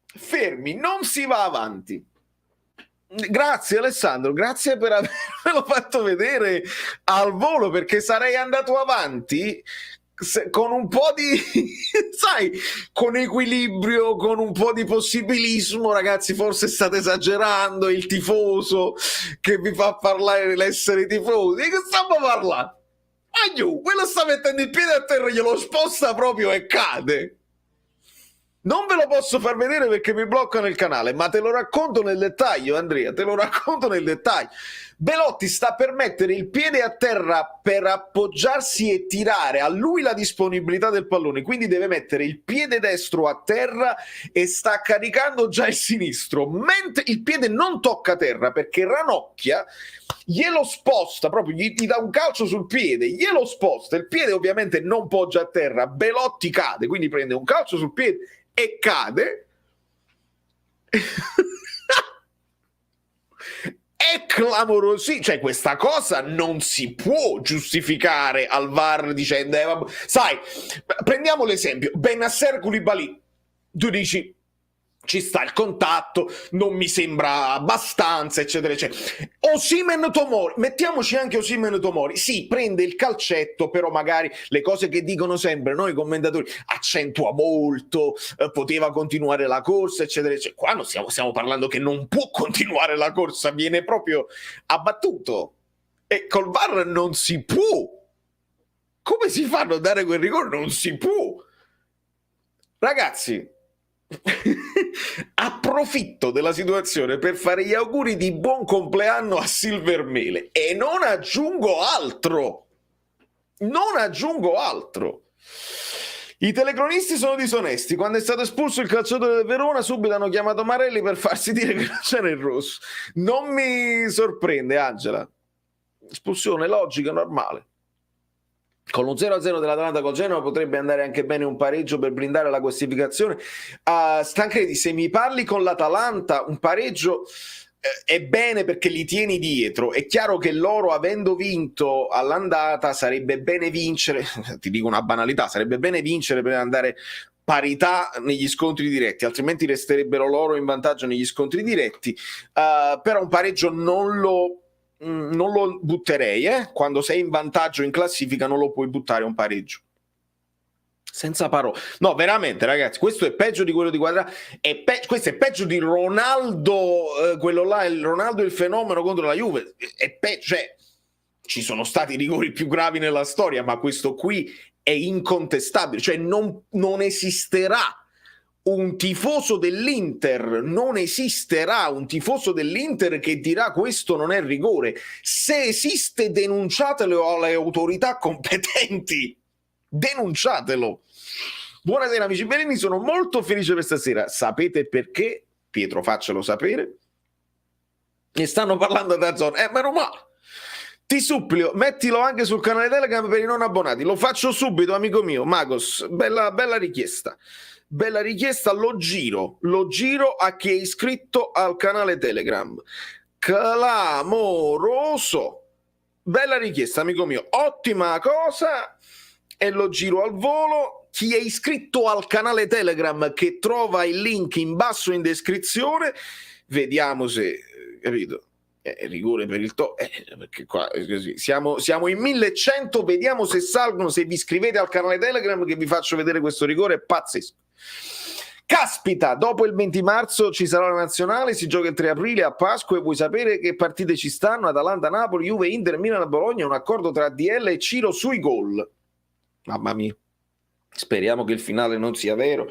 Fermi, non si va avanti. Grazie Alessandro, grazie per avermelo fatto vedere al volo, perché sarei andato avanti con un po' di, sai, con equilibrio, con un po' di possibilismo. Ragazzi, forse state esagerando, il tifoso che vi fa parlare l'essere tifosi. Di che stiamo parlando? Aiù, quello sta mettendo il piede a terra, glielo sposta proprio e cade. Non ve lo posso far vedere perché mi bloccano il canale, ma te lo racconto nel dettaglio, Andrea, te lo racconto nel dettaglio. Belotti sta per mettere il piede a terra per appoggiarsi e tirare, a lui la disponibilità del pallone, quindi deve mettere il piede destro a terra e sta caricando già il sinistro, mentre il piede non tocca terra perché ranocchia, glielo sposta, proprio gli dà un calcio sul piede, glielo sposta, il piede ovviamente non poggia a terra, Belotti cade, quindi prende un calcio sul piede e cade. È clamoroso, cioè questa cosa non si può giustificare al VAR dicendo sai, prendiamo l'esempio Bennacer Koulibaly, tu dici ci sta il contatto, non mi sembra abbastanza, eccetera, eccetera. Osimhen Tomori, mettiamoci anche Osimhen Tomori, sì, prende il calcetto, però magari le cose che dicono sempre noi commentatori, accentua molto, poteva continuare la corsa, eccetera, eccetera. Qua non stiamo parlando che non può continuare la corsa, viene proprio abbattuto. E col VAR non si può. Come si fa a non dare quel rigore? Non si può. Ragazzi, approfitto della situazione per fare gli auguri di buon compleanno a Silvermele e non aggiungo altro. I telecronisti sono disonesti. Quando è stato espulso il calciatore del Verona, subito hanno chiamato Marelli per farsi dire che non c'era il rosso. Non mi sorprende, Angela. Espulsione logica, normale. Con lo 0-0 dell'Atalanta con Genova potrebbe andare anche bene un pareggio per blindare la classificazione. Stancredi, se mi parli con l'Atalanta, un pareggio è bene perché li tieni dietro. È chiaro che loro, avendo vinto all'andata, sarebbe bene vincere, ti dico una banalità, sarebbe bene vincere per andare parità negli scontri diretti, altrimenti resterebbero loro in vantaggio negli scontri diretti. Però un pareggio non lo butterei, quando sei in vantaggio in classifica non lo puoi buttare un pareggio. Senza parole. No, veramente, ragazzi, questo è peggio di quello di Quadrato. Questo è peggio di Ronaldo, quello là, Ronaldo il fenomeno contro la Juve. È peggio, cioè, ci sono stati rigori più gravi nella storia, ma questo qui è incontestabile. Cioè, non esisterà un tifoso dell'Inter, non esisterà un tifoso dell'Inter che dirà questo non è rigore. Se esiste, denunciatelo alle autorità competenti. Denunciatelo. Buonasera amici belini, sono molto felice per stasera. Sapete perché? Pietro, faccelo sapere. Ne stanno parlando da zona. Meno male. Ti supplio, mettilo anche sul canale Telegram per i non abbonati. Lo faccio subito, amico mio. Magos, bella richiesta. Bella richiesta, lo giro a chi è iscritto al canale Telegram. Clamoroso. Bella richiesta, amico mio. Ottima cosa. E lo giro al volo. Chi è iscritto al canale Telegram, che trova il link in basso in descrizione, vediamo se, capito? rigore per il perché qua così. Siamo in 1100, vediamo se salgono, se vi iscrivete al canale Telegram che vi faccio vedere questo rigore, è pazzesco. Caspita, dopo il 20 marzo ci sarà la nazionale, si gioca il 3 aprile a Pasqua e vuoi sapere che partite ci stanno? Atalanta, Napoli, Juve, Inter, Milan, Bologna, un accordo tra DL e Ciro sui gol. Mamma mia, speriamo che il finale non sia vero.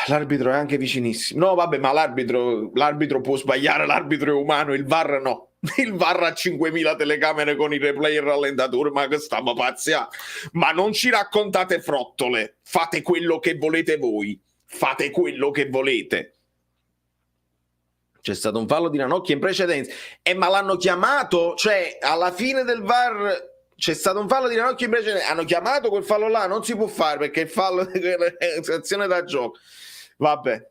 L'arbitro è anche vicinissimo. No, vabbè, ma l'arbitro può sbagliare, l'arbitro è umano, il VAR no. Il VAR ha 5.000 telecamere con i replay e il rallentatore, ma che stiamo pazzia. Ma non ci raccontate frottole, fate quello che volete voi, fate quello che volete. C'è stato un fallo di Ranocchia in precedenza, ma l'hanno chiamato, cioè alla fine del VAR c'è stato un fallo di Ranocchia in precedenza, hanno chiamato quel fallo là, non si può fare perché il fallo è azione da gioco. Vabbè.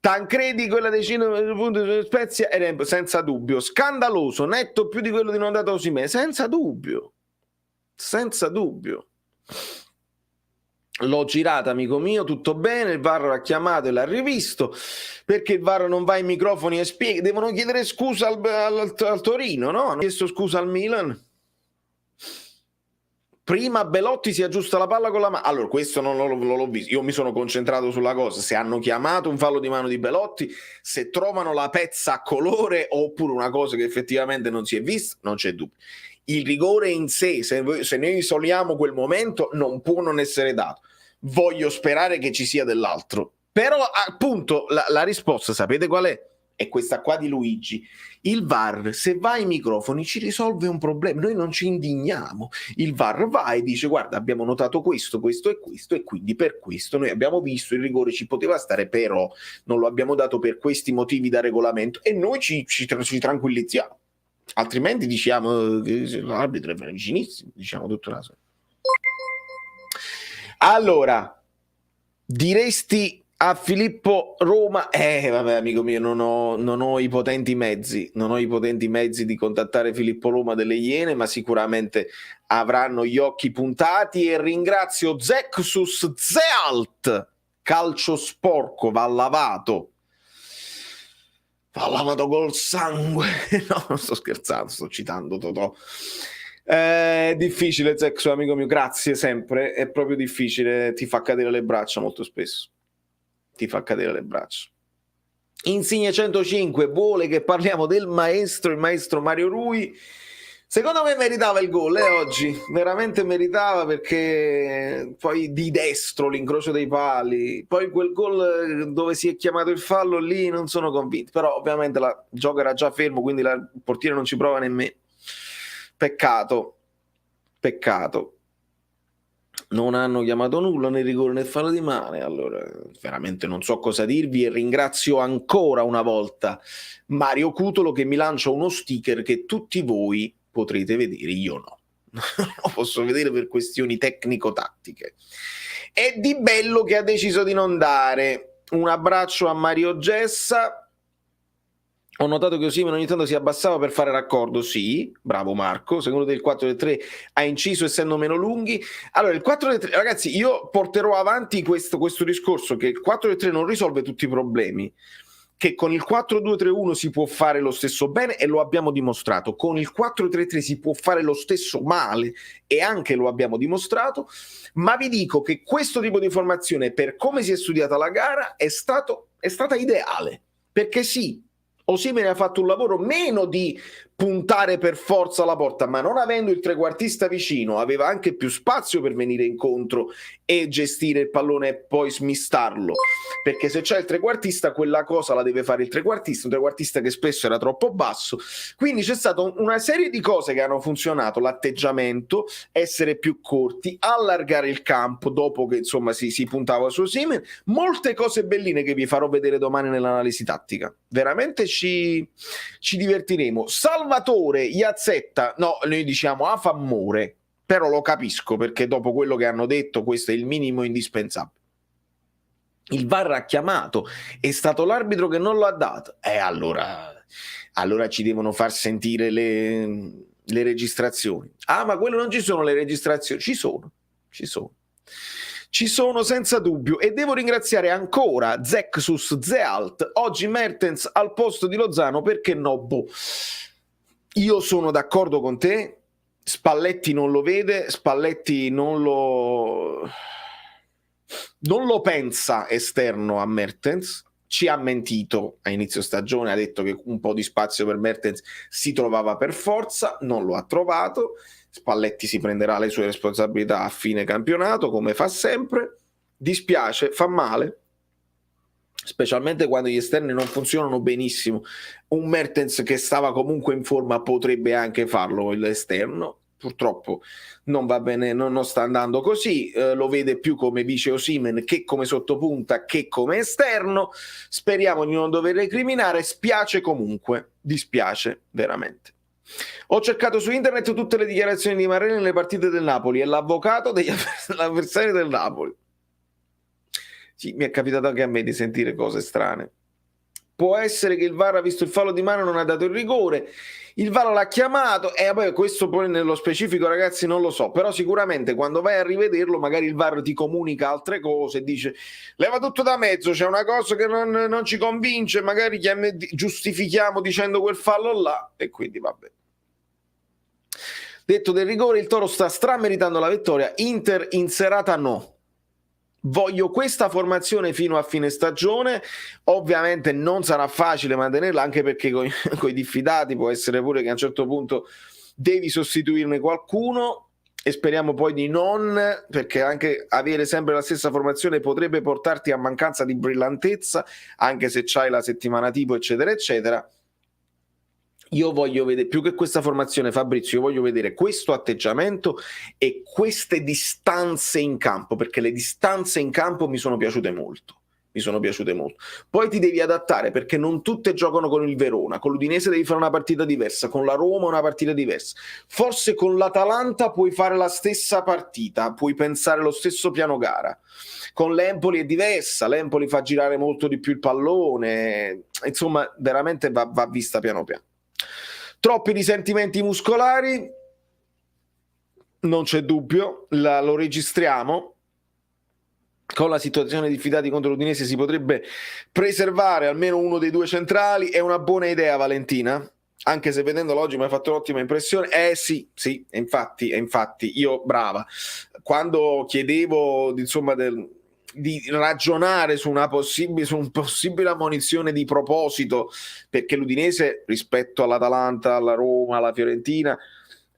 Tancredi, quella decina di punti sulle Spezia, senza dubbio, scandaloso, netto più di quello di non dato Osimhen, senza dubbio. L'ho girata, amico mio, tutto bene, il VAR l'ha chiamato e l'ha rivisto, perché il VAR non va ai microfoni e spiega, devono chiedere scusa al Torino, no? Hanno chiesto scusa al Milan. Prima Belotti si aggiusta la palla con la mano. Allora, questo non l'ho visto. Io mi sono concentrato sulla cosa. Se hanno chiamato un fallo di mano di Belotti, se trovano la pezza a colore oppure una cosa che effettivamente non si è vista, non c'è dubbio. Il rigore in sé, se noi isoliamo quel momento, non può non essere dato. Voglio sperare che ci sia dell'altro. Però, appunto, la risposta, sapete qual è? È questa qua di Luigi. Il VAR, se va ai microfoni, ci risolve un problema. Noi non ci indigniamo. Il VAR va e dice: guarda, abbiamo notato questo e quindi per questo noi abbiamo visto il rigore ci poteva stare, però non lo abbiamo dato per questi motivi da regolamento e noi ci tranquillizziamo. Altrimenti diciamo che l'arbitro è vicinissimo, diciamo tutto naso. Allora, diresti a Filippo Roma, vabbè amico mio, non ho i potenti mezzi, di contattare Filippo Roma delle Iene, ma sicuramente avranno gli occhi puntati e ringrazio Zexus Zealt, calcio sporco, va lavato col sangue. No, non sto scherzando, sto citando Totò. È difficile, Zexus, amico mio, grazie sempre, è proprio difficile, ti fa cadere le braccia molto spesso. Insigne 105 vuole che parliamo del maestro, il maestro Mario Rui. Secondo me meritava il gol oggi, veramente meritava, perché poi di destro l'incrocio dei pali, poi quel gol dove si è chiamato il fallo lì non sono convinto, però ovviamente il gioco era già fermo, quindi il portiere non ci prova nemmeno. Peccato. Non hanno chiamato nulla né rigore né fallo di mano. Allora veramente non so cosa dirvi e ringrazio ancora una volta Mario Cutolo che mi lancia uno sticker che tutti voi potrete vedere, io no. Lo posso vedere per questioni tecnico-tattiche. E di bello che ha deciso di non dare. Un abbraccio a Mario Gessa. Ho notato che Osimhen ogni tanto si abbassava per fare raccordo, sì, bravo Marco, secondo te il 4-3 ha inciso essendo meno lunghi? Allora il 4-3, ragazzi, io porterò avanti questo discorso che il 4-3 non risolve tutti i problemi, che con il 4-2-3-1 si può fare lo stesso bene e lo abbiamo dimostrato, con il 4-3-3 si può fare lo stesso male e anche lo abbiamo dimostrato, ma vi dico che questo tipo di formazione, per come si è studiata la gara, è stata ideale, perché sì, Osimhen ha fatto un lavoro meno di puntare per forza alla porta, ma non avendo il trequartista vicino aveva anche più spazio per venire incontro e gestire il pallone e poi smistarlo, perché se c'è il trequartista quella cosa la deve fare il trequartista, un trequartista che spesso era troppo basso, quindi c'è stata una serie di cose che hanno funzionato, l'atteggiamento, essere più corti, allargare il campo dopo che insomma si puntava su Osimhen, molte cose belline che vi farò vedere domani nell'analisi tattica, veramente ci divertiremo. Salvatore Iazzetta, no, noi diciamo a famore, però lo capisco perché dopo quello che hanno detto questo è il minimo indispensabile. Il VAR ha chiamato, è stato l'arbitro che non l'ha dato, allora ci devono far sentire le registrazioni. Ah, ma quello non ci sono le registrazioni, ci sono. Ci sono senza dubbio, e devo ringraziare ancora Zexus Zealt, oggi Mertens al posto di Lozano, perché no? Boh. Io sono d'accordo con te, Spalletti non lo vede, Spalletti non lo pensa esterno a Mertens, ci ha mentito a inizio stagione, ha detto che un po' di spazio per Mertens si trovava per forza, non lo ha trovato. Spalletti si prenderà le sue responsabilità a fine campionato, come fa sempre. Dispiace, fa male, specialmente quando gli esterni non funzionano benissimo. Un Mertens che stava comunque in forma potrebbe anche farlo l'esterno, purtroppo non va bene, non sta andando così, lo vede più come vice Osimhen che come sottopunta che come esterno. Speriamo di non dover recriminare, spiace comunque, dispiace veramente. Ho cercato su internet tutte le dichiarazioni di Marrone nelle partite del Napoli, è l'avvocato degli avversari del Napoli. Sì, mi è capitato anche a me di sentire cose strane. Può essere che il VAR ha visto il fallo di mano e non ha dato il rigore, il VAR l'ha chiamato, e vabbè, questo poi nello specifico ragazzi non lo so, però sicuramente quando vai a rivederlo magari il VAR ti comunica altre cose, dice leva tutto da mezzo, c'è una cosa che non ci convince, magari giustifichiamo dicendo quel fallo là, e quindi vabbè. Detto del rigore, il Toro sta strameritando la vittoria, Inter in serata no. Voglio questa formazione fino a fine stagione, ovviamente non sarà facile mantenerla, anche perché con i diffidati può essere pure che a un certo punto devi sostituirne qualcuno, e speriamo poi di non, perché anche avere sempre la stessa formazione potrebbe portarti a mancanza di brillantezza, anche se c'hai la settimana tipo eccetera eccetera. Io voglio vedere, più che questa formazione, Fabrizio, io voglio vedere questo atteggiamento e queste distanze in campo, perché le distanze in campo mi sono piaciute molto. Poi ti devi adattare, perché non tutte giocano con il Verona, con l'Udinese devi fare una partita diversa, con la Roma una partita diversa. Forse con l'Atalanta puoi fare la stessa partita, puoi pensare lo stesso piano gara. Con l'Empoli è diversa, l'Empoli fa girare molto di più il pallone, insomma veramente va vista piano piano. Troppi risentimenti muscolari, non c'è dubbio, lo registriamo. Con la situazione di Fidati contro l'Udinese si potrebbe preservare almeno uno dei due centrali, è una buona idea Valentina, anche se vedendolo oggi mi ha fatto un'ottima impressione. Sì, infatti, io brava, quando chiedevo insomma di ragionare su un possibile ammonizione di proposito, perché l'Udinese rispetto all'Atalanta, alla Roma, alla Fiorentina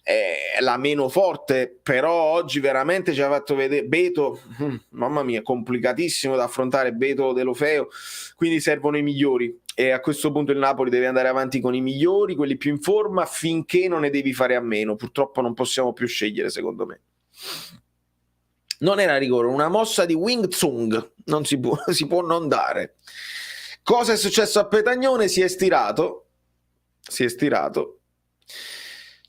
è la meno forte, però oggi veramente ci ha fatto vedere Beto, mamma mia, complicatissimo da affrontare Beto Deulofeu, quindi servono i migliori, e a questo punto il Napoli deve andare avanti con i migliori, quelli più in forma, finché non ne devi fare a meno. Purtroppo non possiamo più scegliere, secondo me. Non era rigore, una mossa di Wing Tsung, non si può non dare. Cosa è successo a Petagnone? Si è stirato,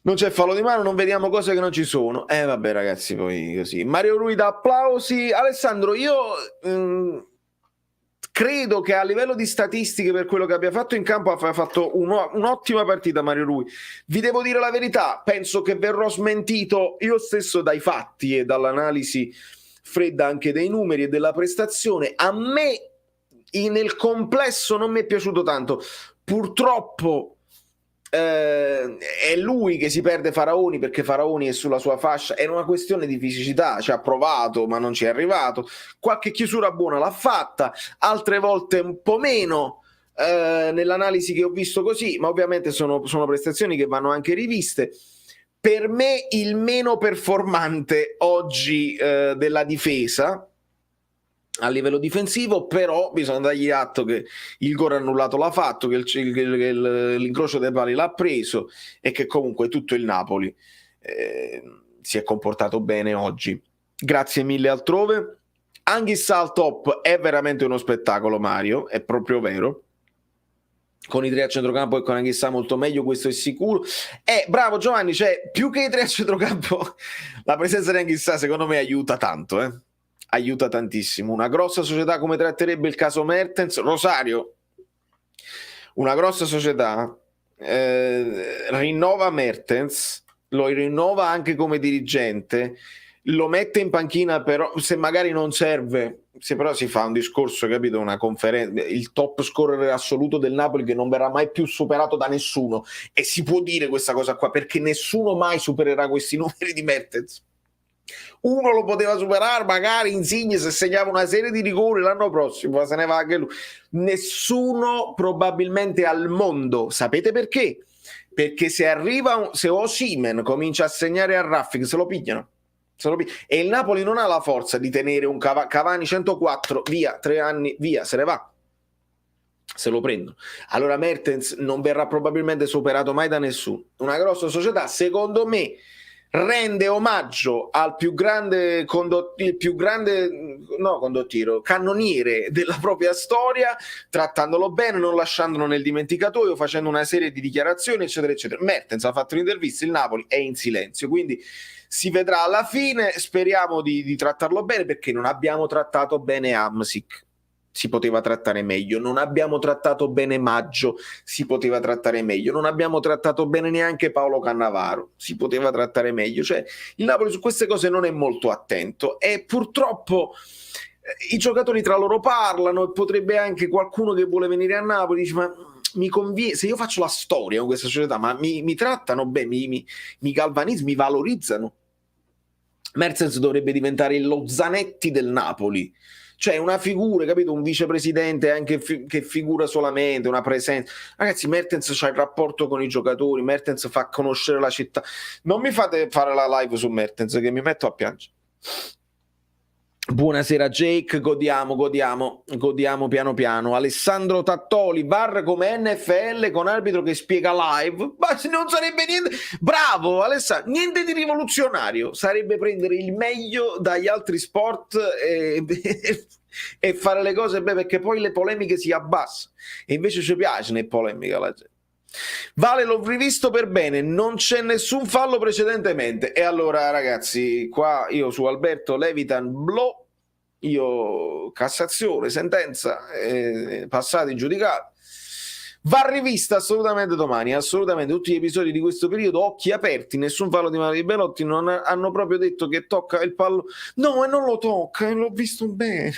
non c'è fallo di mano, non vediamo cose che non ci sono. Vabbè ragazzi, poi così. Mario Rui da applausi. Alessandro, io credo che a livello di statistiche, per quello che abbia fatto in campo, ha fatto un'ottima partita Mario Rui. Vi devo dire la verità, penso che verrò smentito io stesso dai fatti e dall'analisi fredda anche dei numeri e della prestazione. A me nel complesso non mi è piaciuto tanto. Purtroppo è lui che si perde Faraoni, perché Faraoni è sulla sua fascia, è una questione di fisicità, ci ha provato ma non ci è arrivato, qualche chiusura buona l'ha fatta, altre volte un po' meno, nell'analisi che ho visto così, ma ovviamente sono prestazioni che vanno anche riviste. Per me il meno performante oggi della difesa a livello difensivo, però bisogna dargli atto che il gol annullato l'ha fatto, che l'incrocio dei pali l'ha preso, e che comunque tutto il Napoli si è comportato bene oggi. Grazie mille altrove. Anghissà al top è veramente uno spettacolo, Mario, è proprio vero. Con i tre a centrocampo e con Anghissà molto meglio, questo è sicuro. Bravo Giovanni, cioè più che i tre a centrocampo la presenza di Anghissà secondo me aiuta tanto, aiuta tantissimo. Una grossa società come tratterebbe il caso Mertens, Rosario, una grossa società rinnova Mertens, lo rinnova anche come dirigente, lo mette in panchina, però se magari non serve, se però si fa un discorso, capito, una conferenza, il top scorer assoluto del Napoli che non verrà mai più superato da nessuno, e si può dire questa cosa qua perché nessuno mai supererà questi numeri di Mertens. Uno lo poteva superare, magari Insigne, se segnava una serie di rigori l'anno prossimo, se ne va anche lui. Nessuno probabilmente al mondo. Sapete perché? Perché se Osimhen comincia a segnare a raffica, se lo pigliano. E il Napoli non ha la forza di tenere un Cavani 104, via, 3 anni, via, se ne va. Se lo prendono. Allora Mertens non verrà probabilmente superato mai da nessuno. Una grossa società, secondo me, rende omaggio al più grande cannoniere della propria storia, trattandolo bene, non lasciandolo nel dimenticatoio, facendo una serie di dichiarazioni, eccetera, eccetera. Mertens ha fatto un'intervista, il Napoli è in silenzio, quindi si vedrà alla fine. Speriamo di trattarlo bene, perché non abbiamo trattato bene Hamsik, si poteva trattare meglio. Non abbiamo trattato bene Maggio, si poteva trattare meglio. Non abbiamo trattato bene neanche Paolo Cannavaro, si poteva trattare meglio. Cioè, il Napoli su queste cose non è molto attento, e purtroppo i giocatori tra loro parlano, e potrebbe anche qualcuno che vuole venire a Napoli dice: ma mi conviene, se io faccio la storia con questa società, ma mi trattano bene, mi galvanizzano, mi valorizzano. Mertens dovrebbe diventare lo Zanetti del Napoli, cioè una figura, capito? Un vicepresidente anche che figura solamente, una presenza. Ragazzi, Mertens c'ha il rapporto con i giocatori, Mertens fa conoscere la città. Non mi fate fare la live su Mertens, che mi metto a piangere. Buonasera Jake, godiamo piano piano. Alessandro Tattoli, VAR come NFL con arbitro che spiega live, ma non sarebbe niente, bravo Alessandro, niente di rivoluzionario, sarebbe prendere il meglio dagli altri sport e fare le cose bene, perché poi le polemiche si abbassano, e invece ci piace le polemiche alla gente. Vale, l'ho rivisto per bene, non c'è nessun fallo precedentemente. E allora ragazzi, qua io su Alberto Levitan io Cassazione, sentenza, passata in giudicato, va rivista assolutamente domani, assolutamente tutti gli episodi di questo periodo, occhi aperti, nessun fallo di mano di Belotti. Non hanno proprio detto che tocca il pallo, no, e non lo tocca, l'ho visto bene.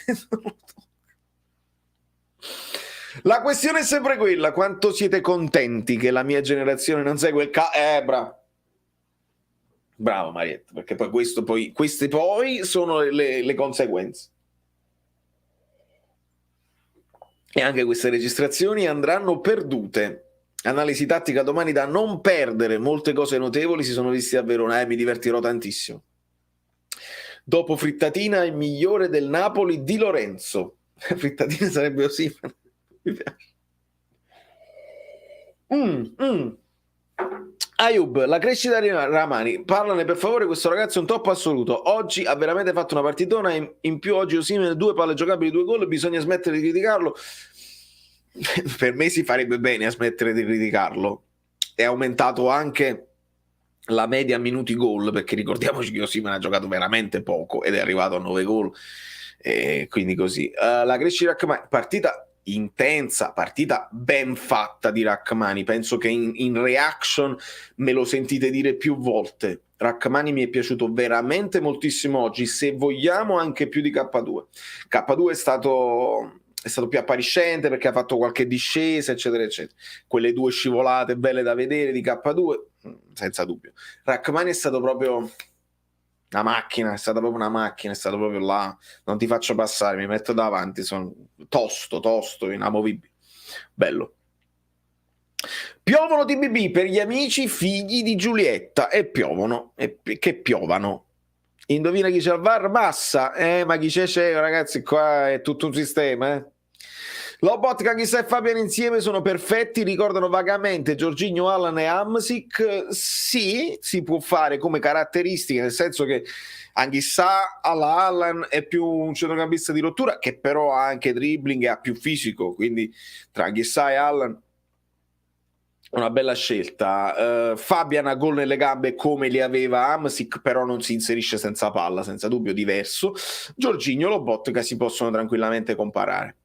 La questione è sempre quella: quanto siete contenti che la mia generazione non segue il bravo Marietta, perché poi queste poi sono le conseguenze. E anche queste registrazioni andranno perdute. Analisi tattica domani da non perdere, molte cose notevoli si sono viste a Verona, e mi divertirò tantissimo. Dopo Frittatina, il migliore del Napoli Di Lorenzo. Frittatina sarebbe così. Mi piace. Ayub, la crescita di Ramani, parlane per favore, questo ragazzo è un top assoluto, oggi ha veramente fatto una partitona, in più oggi Osimhen 2 palle giocabili, 2 gol, bisogna smettere di criticarlo. Per me si farebbe bene a smettere di criticarlo. È aumentato anche la media minuti gol, perché ricordiamoci che Osimhen ha giocato veramente poco ed è arrivato a 9 gol, quindi così. La crescita partita intensa, partita ben fatta di Rachmani, penso che in reaction me lo sentite dire più volte. Rachmani mi è piaciuto veramente moltissimo oggi, se vogliamo anche più di K2. K2 è stato più appariscente perché ha fatto qualche discesa, eccetera eccetera, quelle 2 scivolate belle da vedere di K2 senza dubbio. Rachmani è stato proprio una macchina, è stata proprio una macchina, è stato proprio là, non ti faccio passare, mi metto davanti, sono tosto, inamovibile, bello. Piovono TBB per gli amici figli di Giulietta, e piovono, che piovano. Indovina chi c'è al VAR? Massa, ma chi c'è, ragazzi, qua è tutto un sistema, Lobotka, chissà e Fabian insieme sono perfetti, ricordano vagamente Jorginho, Allan e Hamsik. Sì, si può fare come caratteristiche, nel senso che Anghissà alla Allan è più un centrocampista di rottura, che però ha anche dribbling e ha più fisico, quindi tra Anghissà e Allan una bella scelta. Fabian ha gol nelle gambe come li aveva Hamsik, però non si inserisce senza palla, senza dubbio diverso. Jorginho, Lobotka si possono tranquillamente comparare.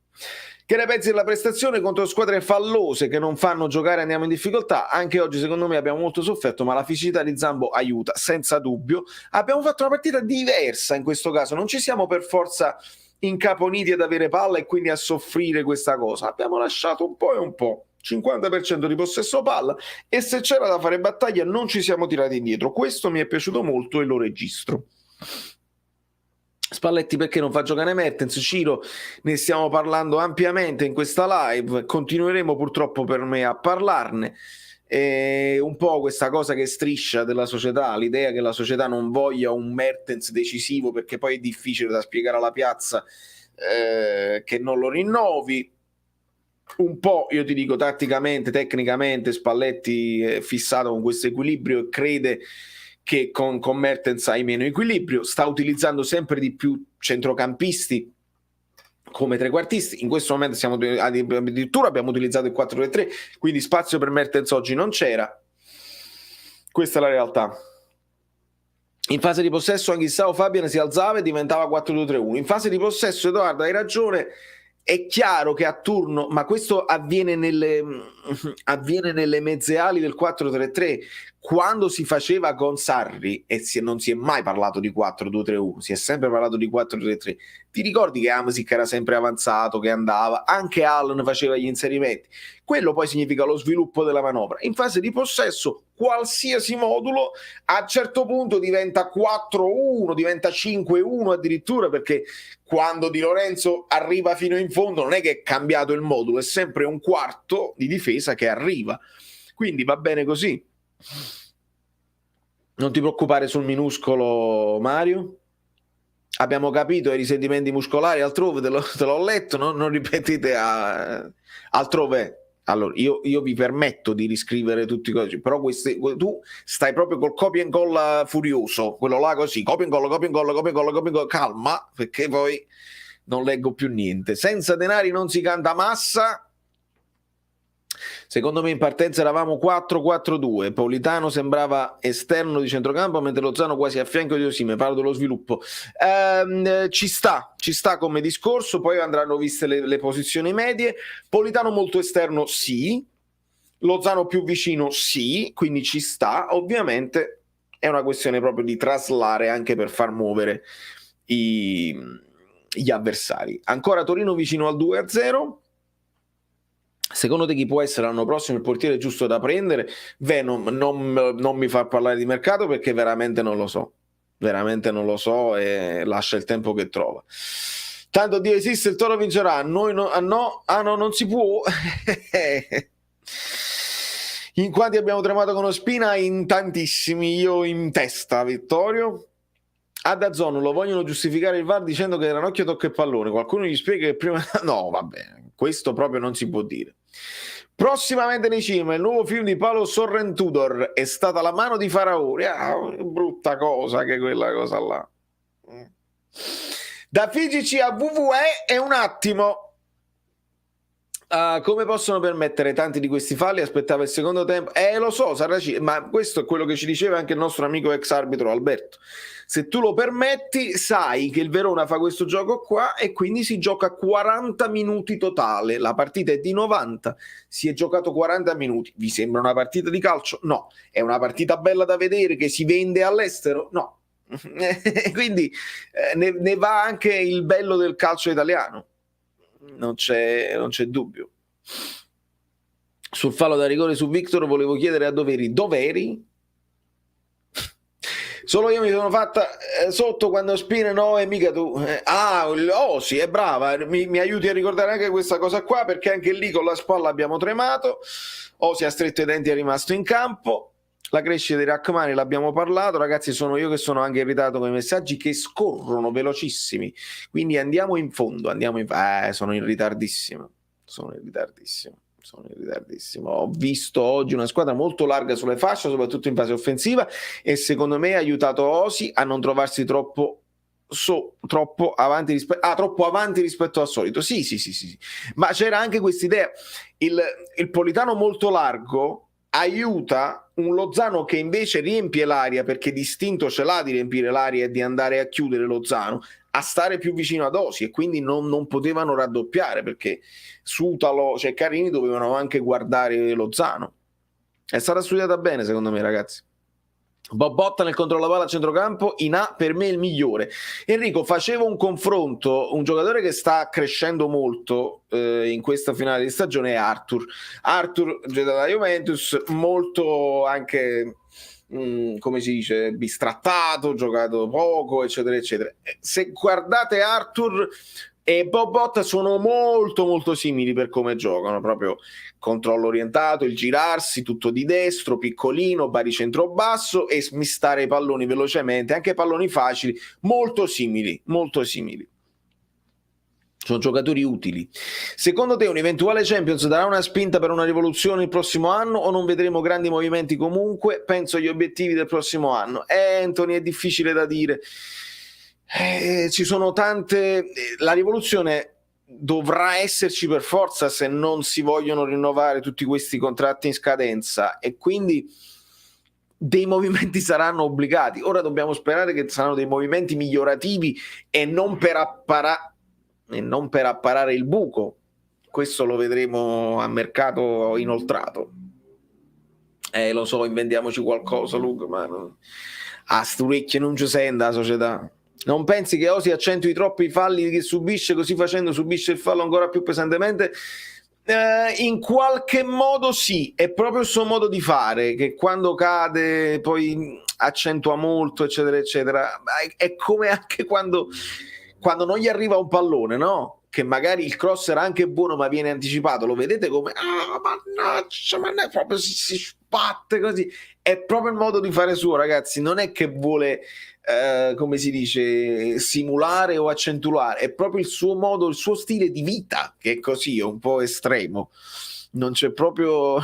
Che ne pensi della prestazione contro squadre fallose che non fanno giocare, andiamo in difficoltà? Anche oggi secondo me abbiamo molto sofferto, ma la fisicità di Zambo aiuta, senza dubbio. Abbiamo fatto una partita diversa in questo caso, non ci siamo per forza incaponiti ad avere palla e quindi a soffrire questa cosa. Abbiamo lasciato un po' e un po'. 50% di possesso palla, e se c'era da fare battaglia non ci siamo tirati indietro. Questo mi è piaciuto molto e lo registro. Spalletti perché non fa giocare Mertens? Ciro, ne stiamo parlando ampiamente in questa live, continueremo purtroppo per me a parlarne. Un po' questa cosa che striscia della società, l'idea che la società non voglia un Mertens decisivo perché poi è difficile da spiegare alla piazza che non lo rinnovi. Un po', io ti dico, tatticamente, tecnicamente Spalletti è fissato con questo equilibrio e crede che con Mertens hai meno equilibrio, sta utilizzando sempre di più centrocampisti come trequartisti. In questo momento addirittura abbiamo utilizzato il 4-3-3, quindi spazio per Mertens oggi non c'era. Questa è la realtà. In fase di possesso anche Sao Fabian si alzava e diventava 4-2-3-1. In fase di possesso, Edoardo, hai ragione, è chiaro che a turno, ma questo avviene nelle mezze ali del 4-3-3. Quando si faceva con Sarri e non si è mai parlato di 4-2-3-1, si è sempre parlato di 4-3-3. Ti ricordi che Hamsik era sempre avanzato, che andava, anche Allen faceva gli inserimenti. Quello poi significa lo sviluppo della manovra. In fase di possesso, qualsiasi modulo a un certo punto diventa 4-1, diventa 5-1 addirittura, perché quando Di Lorenzo arriva fino in fondo non è che è cambiato il modulo, è sempre un quarto di difesa che arriva. Quindi va bene così. Non ti preoccupare sul minuscolo, Mario. Abbiamo capito i risentimenti muscolari altrove, te l'ho letto, no? Non ripetete altrove. Allora, io vi permetto di riscrivere tutti i cose, però tu stai proprio col copia e incolla furioso, quello là così, copia e incolla, calma, perché poi non leggo più niente. Senza denari non si canta massa. Secondo me in partenza eravamo 4-4-2, Politano sembrava esterno di centrocampo mentre Lozano quasi a fianco di Osimhen. Parlo dello sviluppo. Ci sta come discorso, poi andranno viste le posizioni medie. Politano molto esterno, sì. Lozano più vicino, sì, quindi ci sta. Ovviamente è una questione proprio di traslare anche per far muovere gli avversari. Ancora Torino vicino al 2-0. Secondo te chi può essere l'anno prossimo il portiere giusto da prendere? Venom non mi fa parlare di mercato perché veramente non lo so e lascia il tempo che trova. Tanto Dio esiste, il Toro vincerà. Noi no, non si può. In quanti abbiamo tremato con Ospina? In tantissimi, io in testa, Vittorio. A DAZN lo vogliono giustificare il VAR dicendo che Ranocchio tocca il pallone. Qualcuno gli spiega che prima... No, va bene, questo proprio non si può dire. Prossimamente nei cinema il nuovo film di Paolo Sorrentudor, È stata la mano di Faraone. Brutta cosa che quella cosa là. Da FIGC a WWE è un attimo. Come possono permettere tanti di questi falli? Aspettava il secondo tempo. Lo so, Sarraci, ma questo è quello che ci diceva anche il nostro amico ex arbitro Alberto. Se tu lo permetti, sai che il Verona fa questo gioco qua e quindi si gioca 40 minuti totale. La partita è di 90, si è giocato 40 minuti. Vi sembra una partita di calcio? No. È una partita bella da vedere che si vende all'estero? No. Quindi ne va anche il bello del calcio italiano. Non c'è dubbio. Sul fallo da rigore su Victor volevo chiedere a Doveri. Solo io mi sono fatta sotto quando Spina no e mica tu. Sì, è brava. Mi aiuti a ricordare anche questa cosa qua, perché anche lì con la spalla abbiamo tremato. Osi ha stretto i denti e è rimasto in campo. La crescita di Rachmani l'abbiamo parlato. Ragazzi, sono io che sono anche in ritardo con i messaggi che scorrono velocissimi, quindi andiamo in fondo. Sono in ritardissimo. Ho visto oggi una squadra molto larga sulle fasce, soprattutto in fase offensiva, e secondo me ha aiutato Osi a non trovarsi troppo avanti rispetto al solito. Sì. Ma c'era anche questa idea, il Politano molto largo aiuta un Lozano che invece riempie l'area, perché distinto ce l'ha di riempire l'area e di andare a chiudere Lozano, a stare più vicino ad Osi, e quindi non potevano raddoppiare, perché Sutalo, cioè Carini, dovevano anche guardare Lozano. È stata studiata bene, secondo me, ragazzi. Bobotta nel controllo palla a centrocampo, in A per me il migliore. Enrico, facevo un confronto, un giocatore che sta crescendo molto in questa finale di stagione è Arthur, giocato da Juventus, molto anche come si dice, bistrattato, giocato poco, eccetera eccetera. Se guardate Arthur e Bobotta sono molto molto simili per come giocano, proprio controllo orientato, il girarsi, tutto di destro, piccolino, baricentro basso e smistare i palloni velocemente, anche palloni facili, molto simili, molto simili. Sono giocatori utili. Secondo te un eventuale Champions darà una spinta per una rivoluzione il prossimo anno o non vedremo grandi movimenti comunque? Penso agli obiettivi del prossimo anno. Anthony, è difficile da dire. Ci sono tante... La rivoluzione dovrà esserci per forza se non si vogliono rinnovare tutti questi contratti in scadenza, e quindi dei movimenti saranno obbligati. Ora dobbiamo sperare che saranno dei movimenti migliorativi e non per apparare il buco. Questo lo vedremo a mercato inoltrato. Lo so, inventiamoci qualcosa, Luca, ma a Sturicchio non ci senta la società. Non pensi che Osi accentui troppo i falli che subisce, così facendo subisce il fallo ancora più pesantemente? In qualche modo sì, è proprio il suo modo di fare, che quando cade poi accentua molto, eccetera eccetera. È come anche quando non gli arriva un pallone, no? Che magari il cross era anche buono ma viene anticipato, lo vedete come mannaggia, proprio si sbatte così. È proprio il modo di fare suo, ragazzi, non è che vuole come si dice, simulare o accentuare, è proprio il suo modo, il suo stile di vita che è così, è un po' estremo, non c'è proprio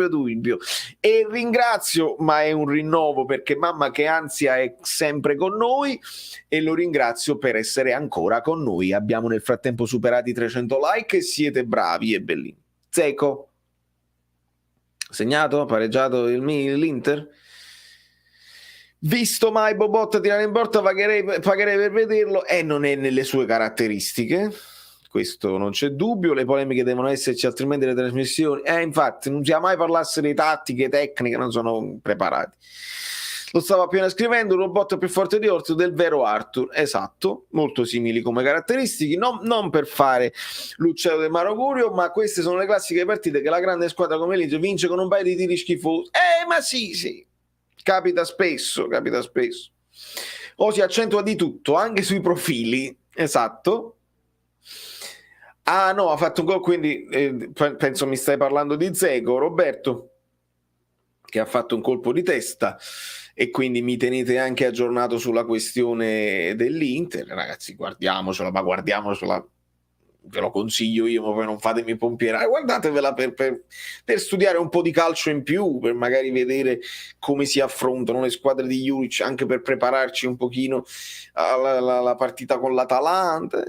dubbio. E ringrazio, ma è un rinnovo perché mamma che ansia, è sempre con noi, e lo ringrazio per essere ancora con noi. Abbiamo nel frattempo superato i 300 like e siete bravi e bellini. Zeco segnato, pareggiato l'Inter. Visto mai Bobotta tirare in porta, pagherei per vederlo, e non è nelle sue caratteristiche, questo non c'è dubbio. Le polemiche devono esserci, altrimenti le trasmissioni, infatti non sia mai parlasse di tattiche, tecniche, non sono preparati. Lo stavo appena scrivendo, un robot più forte di Orto del vero Arthur, esatto, molto simili come caratteristiche, non per fare l'uccello del Marocurio, ma queste sono le classiche partite che la grande squadra come l'Inter vince con un paio di tiri schifosi. Ma sì, capita spesso. O si accentua di tutto, anche sui profili, esatto. No, ha fatto un gol, quindi penso mi stai parlando di Zeco, Roberto, che ha fatto un colpo di testa, e quindi mi tenete anche aggiornato sulla questione dell'Inter. Ragazzi, guardiamocela, ve lo consiglio io, ma poi non fatemi pompiere, guardatevela per studiare un po' di calcio in più, per magari vedere come si affrontano le squadre di Juric, anche per prepararci un pochino alla partita con l'Atalanta.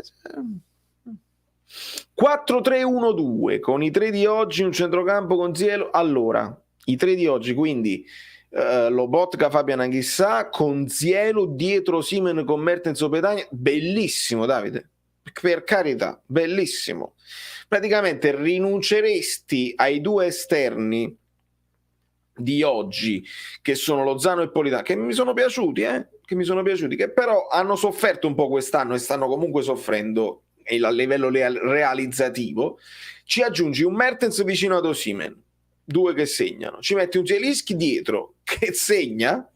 4-3-1-2 con i tre di oggi, un centrocampo con Zielo. Allora, i tre di oggi, quindi Lobotka, Fabian Anghissà, con Zielo dietro Osimhen con Mertens o Petagna. Bellissimo, Davide, per carità, bellissimo. Praticamente rinunceresti ai due esterni di oggi, che sono Lozano e Politano, che mi sono piaciuti, che però hanno sofferto un po' quest'anno e stanno comunque soffrendo a livello realizzativo. Ci aggiungi un Mertens vicino ad Osimhen, due che segnano, ci metti un Zielinski dietro che segna.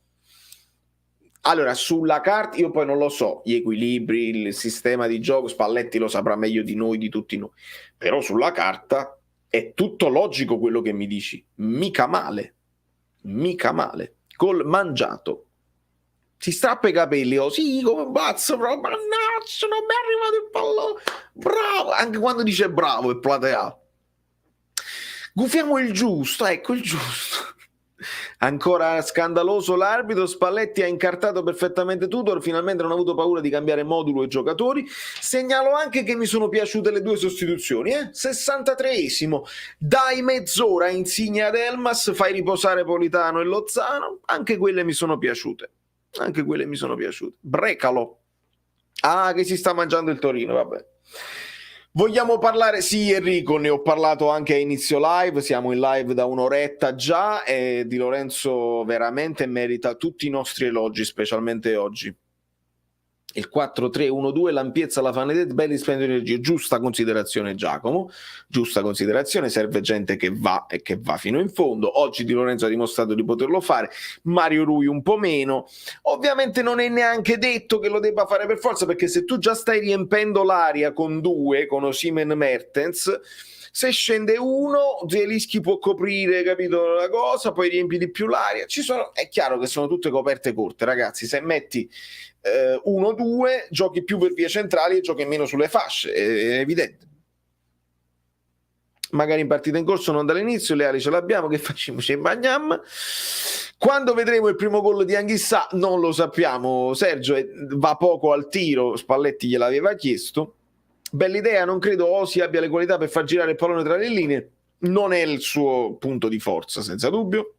Allora, sulla carta, io poi non lo so, gli equilibri, il sistema di gioco, Spalletti lo saprà meglio di noi, di tutti noi, però sulla carta è tutto logico quello che mi dici, mica male, gol mangiato. Si strappa i capelli, sì, come un pazzo, però mannaggia, non mi è arrivato il pallone, bravo, anche quando dice bravo è plateato. Gufiamo il giusto, ecco il giusto. Ancora scandaloso l'arbitro, Spalletti ha incartato perfettamente Tudor, finalmente non ha avuto paura di cambiare modulo e giocatori. Segnalo anche che mi sono piaciute le 2 sostituzioni, 63esimo, dai mezz'ora Insigne ad Elmas, fai riposare Politano e Lozano, anche quelle mi sono piaciute. Brecalo. Ah, che si sta mangiando il Torino, vabbè. Vogliamo parlare? Sì, Enrico, ne ho parlato anche a inizio live, siamo in live da un'oretta già e Di Lorenzo veramente merita tutti i nostri elogi, specialmente oggi. Il 4-3-1-2, l'ampiezza, la fanalità, belli spendere energie, giusta considerazione Giacomo, giusta considerazione, serve gente che va e che va fino in fondo. Oggi Di Lorenzo ha dimostrato di poterlo fare, Mario Rui un po' meno. Ovviamente non è neanche detto che lo debba fare per forza, perché se tu già stai riempendo l'aria con 2, con Osimhen Mertens, se scende uno, Zielinski può coprire, capito la cosa, poi riempi di più l'aria. È chiaro che sono tutte coperte corte, ragazzi. Se metti 1-2, giochi più per vie centrali e giochi meno sulle fasce, è evidente. Magari in partita in corso, non dall'inizio, Leali ce l'abbiamo, che facciamo? Ci bagniamo. Quando vedremo il primo gol di Anghissà non lo sappiamo, Sergio va poco al tiro, Spalletti gliel'aveva chiesto. Bella idea, non credo Osi abbia le qualità per far girare il pallone tra le linee, non è il suo punto di forza, senza dubbio.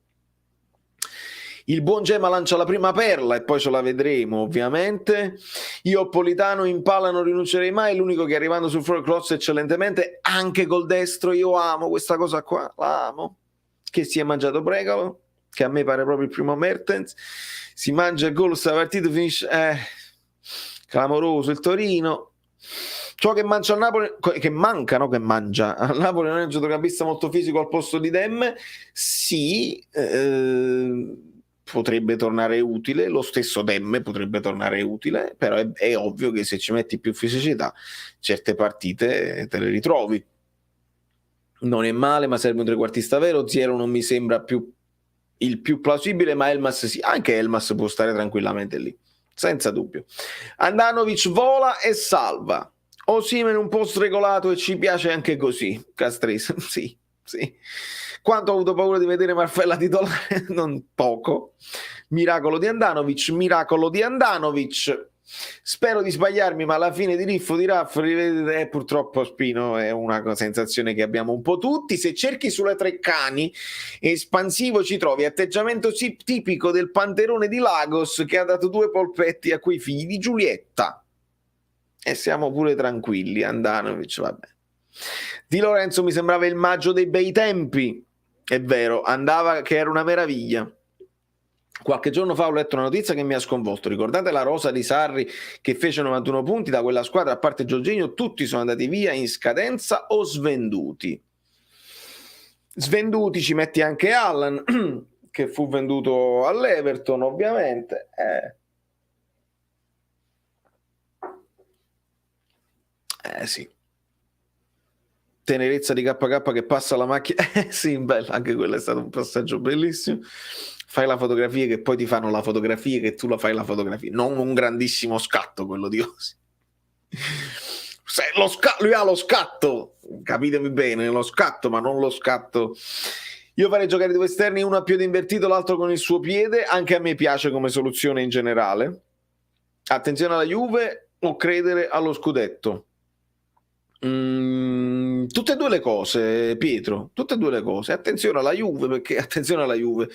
Il buon Gema lancia la prima perla e poi ce la vedremo, ovviamente. Io Politano in palla non rinuncerei mai, l'unico che arrivando sul floor cross eccellentemente, anche col destro. Io amo questa cosa qua, la amo. Che si è mangiato Brecalo, che a me pare proprio il primo Mertens. Si mangia il gol, sta partita finisce clamoroso il Torino. Ciò che mangia al Napoli, che manca, no? Che mangia al Napoli non è un centrocampista molto fisico al posto di Dem. Sì, potrebbe tornare utile, lo stesso Dem potrebbe tornare utile, però è ovvio che se ci metti più fisicità certe partite te le ritrovi. Non è male, ma serve un trequartista vero. Ziero non mi sembra più il più plausibile, ma Elmas sì, anche Elmas può stare tranquillamente lì, senza dubbio. Andanovic vola e salva. Osimhen un po' stregolato e ci piace anche così. Castrese, sì. Quanto ho avuto paura di vedere Marfella titolare? Non poco. Miracolo di Andanovic. Spero di sbagliarmi, ma alla fine di Riffo, di Raff, purtroppo Spino è una sensazione che abbiamo un po' tutti. Se cerchi sulle Treccani, espansivo ci trovi atteggiamento tipico del panterone di Lagos che ha dato 2 polpetti a quei figli di Giulietta. E siamo pure tranquilli. Andanovic, vabbè. Di Lorenzo mi sembrava il maggio dei bei tempi, è vero, andava che era una meraviglia. Qualche giorno fa ho letto una notizia che mi ha sconvolto. Ricordate la rosa di Sarri che fece 91 punti da quella squadra, a parte Jorginho, tutti sono andati via in scadenza o svenduti. Svenduti ci metti anche Allan che fu venduto all'Everton, ovviamente. Sì. Tenerezza di KK che passa la macchina. Sì, bello, anche quello è stato un passaggio bellissimo. Fai la fotografia che poi ti fanno la fotografia che tu la fai la fotografia. Non un grandissimo scatto quello di Osi. Lui ha lo scatto, capitemi bene, lo scatto, ma non lo scatto. Io farei giocare 2 esterni, uno a piede invertito, l'altro con il suo piede. Anche a me piace come soluzione in generale. Attenzione alla Juve o credere allo scudetto? Tutte e 2 le cose, Pietro, tutte e 2 le cose. Attenzione alla Juve, perché attenzione alla Juve,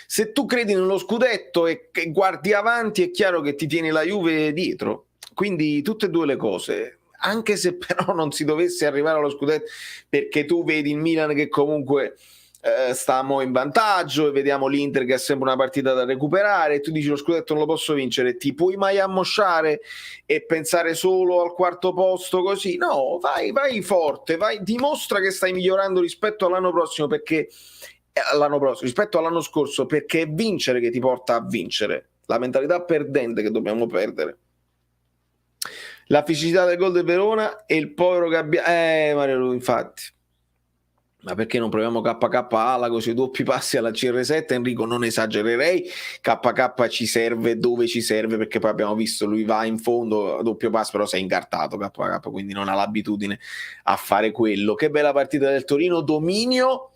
se tu credi nello scudetto e guardi avanti è chiaro che ti tieni la Juve dietro, quindi tutte e 2 le cose. Anche se però non si dovesse arrivare allo scudetto, perché tu vedi il Milan che comunque stiamo in vantaggio e vediamo l'Inter che ha sempre una partita da recuperare e tu dici lo scudetto non lo posso vincere, ti puoi mai ammosciare e pensare solo al 4º posto così? No, vai forte, dimostra che stai migliorando rispetto all'anno prossimo, perché rispetto all'anno scorso, perché è vincere che ti porta a vincere, la mentalità perdente che dobbiamo perdere. La fisicità del gol del Verona e il povero Gabbiani, Mario, infatti. Ma perché non proviamo KK ala così doppi passi alla CR7? Enrico, non esagererei. KK ci serve dove ci serve, perché poi abbiamo visto lui va in fondo a doppio passo, però si è incartato KK, quindi non ha l'abitudine a fare quello. Che bella partita del Torino, dominio.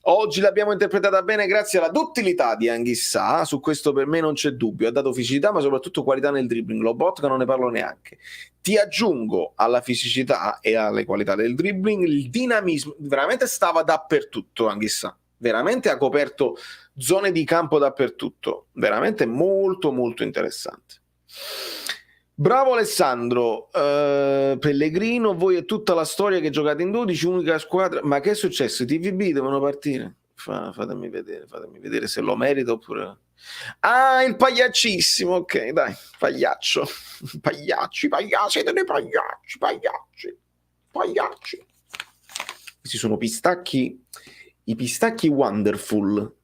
Oggi l'abbiamo interpretata bene grazie alla duttilità di Anghissà, su questo per me non c'è dubbio, ha dato fisicità ma soprattutto qualità nel dribbling, Lobotka non ne parlo neanche. Ti aggiungo alla fisicità e alle qualità del dribbling il dinamismo, veramente stava dappertutto Anghissà, veramente ha coperto zone di campo dappertutto, veramente molto molto interessante. Bravo Alessandro, Pellegrino, voi e tutta la storia che giocate in 12, unica squadra, ma che è successo? I TVB devono partire? Fatemi vedere se lo merito oppure... Ah, il pagliaccissimo, ok, dai, pagliaccio, pagliacci, siete dei pagliacci. Questi sono pistacchi, i pistacchi Wonderful,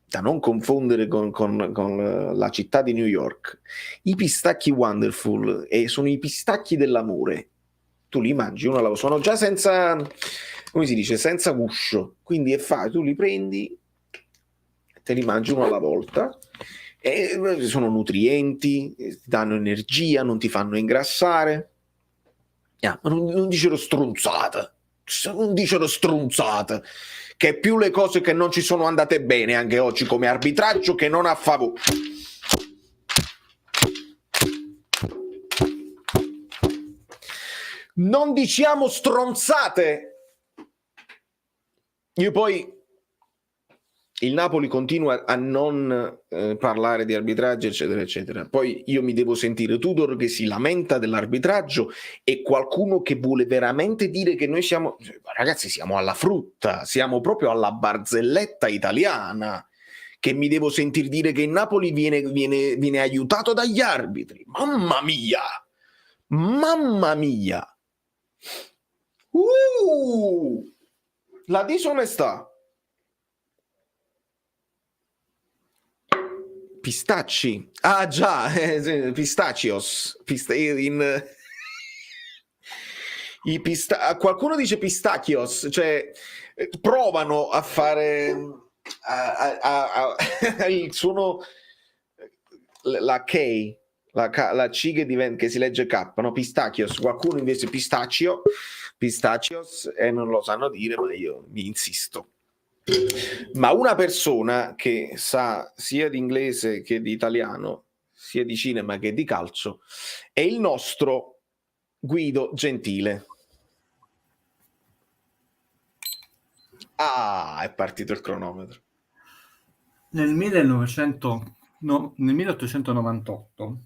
da non confondere con la città di New York. I pistacchi Wonderful sono i pistacchi dell'amore. Tu li mangi uno alla volta, sono già senza, come si dice, senza guscio. Quindi tu li prendi, te li mangi uno alla volta e sono nutrienti, ti danno energia, non ti fanno ingrassare. Ma non dicero strunzate, che più le cose che non ci sono andate bene anche oggi come arbitraggio che non a favore. Non diciamo stronzate. Io poi il Napoli continua a non parlare di arbitraggio, eccetera, eccetera. Poi io mi devo sentire Tudor che si lamenta dell'arbitraggio e qualcuno che vuole veramente dire che noi siamo... Ragazzi, siamo alla frutta, siamo proprio alla barzelletta italiana, che mi devo sentir dire che il Napoli viene aiutato dagli arbitri. Mamma mia! Mamma mia! La disonestà. Pistacci. Ah già, pistachios. Qualcuno dice pistacchios, cioè provano a fare il suono, la K, la C che si legge K, no? Pistacchios. Qualcuno invece pistachios e non lo sanno dire, ma io mi insisto. Ma una persona che sa sia di inglese che di italiano, sia di cinema che di calcio, è il nostro Guido Gentile. Ah, è partito il cronometro. Nel 1898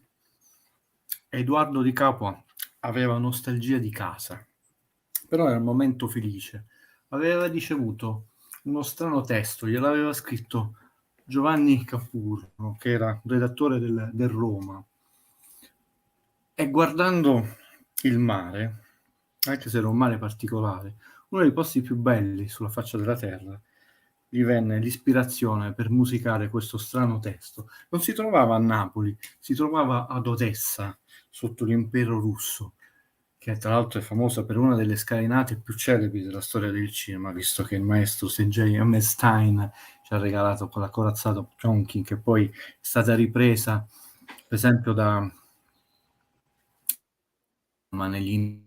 Edoardo Di Capua aveva nostalgia di casa, però era un momento felice. Aveva ricevuto uno strano testo, gliel'aveva scritto Giovanni Capurro, che era redattore del Roma, e guardando il mare, anche se era un mare particolare, uno dei posti più belli sulla faccia della terra, gli venne l'ispirazione per musicare questo strano testo. Non si trovava a Napoli, si trovava ad Odessa, sotto l'impero russo, che tra l'altro è famosa per una delle scalinate più celebri della storia del cinema, visto che il maestro Sergei Hammerstein ci ha regalato quella corazzata Potemkin, che poi è stata ripresa, per esempio, negli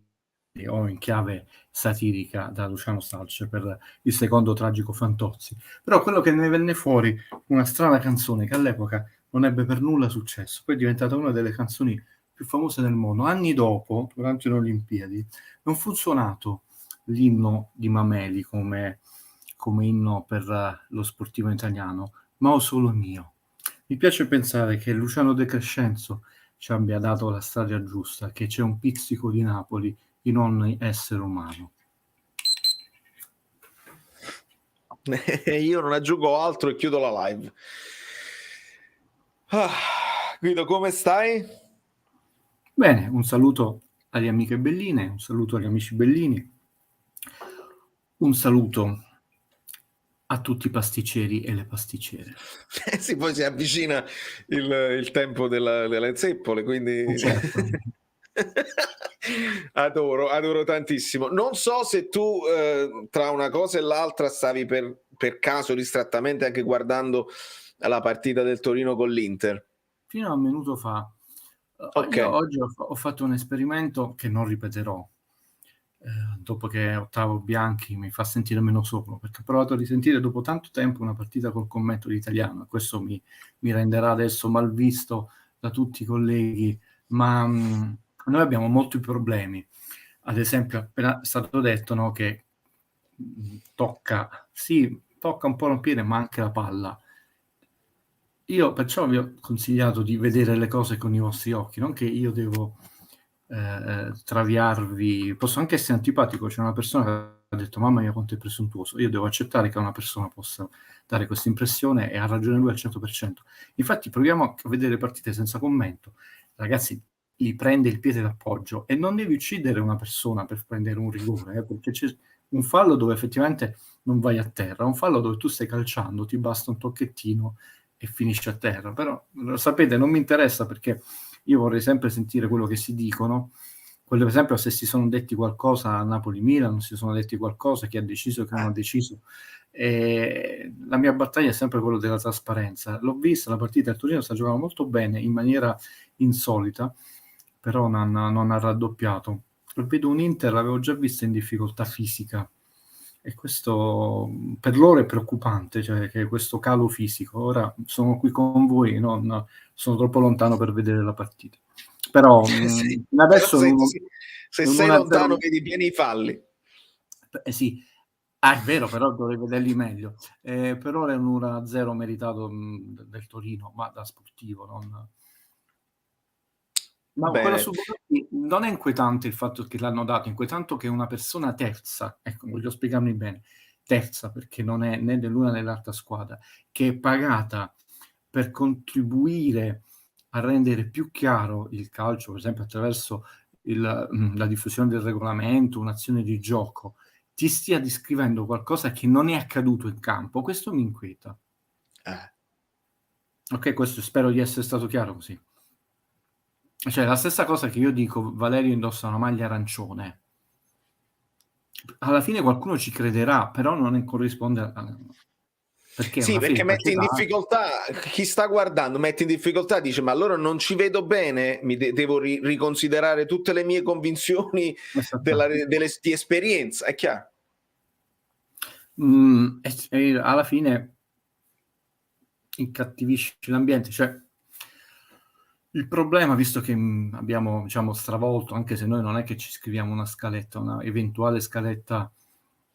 o in chiave satirica da Luciano Salce per il secondo tragico Fantozzi. Però quello che ne venne fuori, una strana canzone che all'epoca non ebbe per nulla successo, poi è diventata una delle canzoni più famose del mondo. Anni dopo, durante le Olimpiadi, non fu suonato l'inno di Mameli come inno per lo sportivo italiano, ma O Solo Mio. Mi piace pensare che Luciano De Crescenzo ci abbia dato la strada giusta, che c'è un pizzico di Napoli in ogni essere umano. Io non aggiungo altro e chiudo la live. Guido, come stai? Bene, un saluto alle amiche belline, un saluto agli amici bellini, un saluto a tutti i pasticceri e le pasticcere. Sì, poi si avvicina il tempo delle zeppole, quindi... Certo. adoro tantissimo. Non so se tu tra una cosa e l'altra stavi per caso distrattamente anche guardando la partita del Torino con l'Inter. Fino a un minuto fa. Okay. Io oggi ho fatto un esperimento che non ripeterò. dopo che Ottavo Bianchi mi fa sentire meno solo, perché ho provato a risentire dopo tanto tempo una partita col commento di italiano, e questo mi renderà adesso malvisto da tutti i colleghi, ma noi abbiamo molti problemi. Ad esempio, appena è stato detto, no, che tocca un po' il piede, ma anche la palla. Io perciò vi ho consigliato di vedere le cose con i vostri occhi, non che io devo traviarvi. Posso anche essere antipatico, c'è una persona che ha detto mamma mia quanto è presuntuoso, io devo accettare che una persona possa dare questa impressione, e ha ragione lui al 100%. Infatti proviamo a vedere le partite senza commento, ragazzi, gli prende il piede d'appoggio, e non devi uccidere una persona per prendere un rigore, perché c'è un fallo dove effettivamente non vai a terra, un fallo dove tu stai calciando, ti basta un tocchettino e finisce a terra. Però lo sapete, non mi interessa, perché io vorrei sempre sentire quello che si dicono. Quello, per esempio, se si sono detti qualcosa a Napoli-Milan, si sono detti qualcosa, chi ha deciso, chi non ha deciso. La mia battaglia è sempre quella della trasparenza. L'ho vista la partita, il Torino sta giocando molto bene in maniera insolita, però non ha raddoppiato. Vedo un Inter, l'avevo già vista in difficoltà fisica, e questo per loro è preoccupante, cioè che questo calo fisico. Ora sono qui con voi, sono troppo lontano per vedere la partita, però Sì, adesso se sei lontano vedi pieni i falli. Sì, è vero, però dovrei vederli meglio. Per ora è un 1-0 meritato del Torino, ma da sportivo, non... Ma quello su Bonucci non è inquietante il fatto che l'hanno dato, inquietante che una persona terza, ecco, voglio spiegarmi bene, terza, perché non è né dell'una né dell'altra squadra, che è pagata per contribuire a rendere più chiaro il calcio, per esempio attraverso la diffusione del regolamento, un'azione di gioco, ti stia descrivendo qualcosa che non è accaduto in campo. Questo mi inquieta. Ok, questo spero di essere stato chiaro così. Cioè, la stessa cosa che io dico, Valerio indossa una maglia arancione. Alla fine qualcuno ci crederà, però non corrisponde a... Perché Sì, una perché mette in società... difficoltà chi sta guardando, mette in difficoltà, dice ma allora non ci vedo bene, devo riconsiderare tutte le mie convinzioni di esperienza, è chiaro? Alla fine incattivisci l'ambiente, cioè il problema, visto che abbiamo, diciamo, stravolto, anche se noi non è che ci scriviamo una scaletta, una eventuale scaletta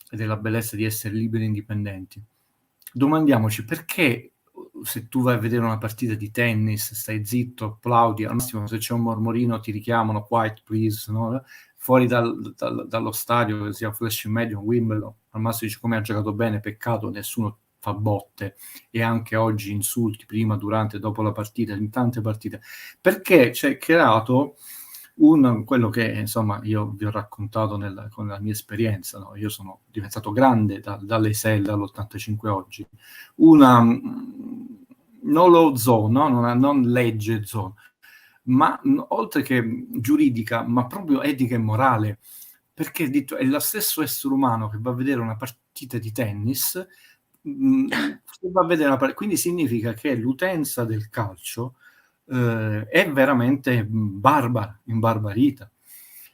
della bellezza di essere liberi e indipendenti, domandiamoci perché se tu vai a vedere una partita di tennis, stai zitto, applaudi, al massimo se c'è un mormorino ti richiamano, quiet please, no? Fuori dallo stadio, che sia Flash Medium, Wimbledon, al massimo dici come ha giocato bene, peccato, nessuno fa botte, e anche oggi insulti prima, durante e dopo la partita, in tante partite, perché c'è creato quello che insomma io vi ho raccontato con la mia esperienza, no? Io sono diventato grande dall'Eisel, dall'85 oggi, una non lo zone, no? non legge zone, ma oltre che giuridica, ma proprio etica e morale, perché è lo stesso essere umano che va a vedere una partita di tennis, va a vedere quindi significa che l'utenza del calcio è veramente barbara, imbarbarita,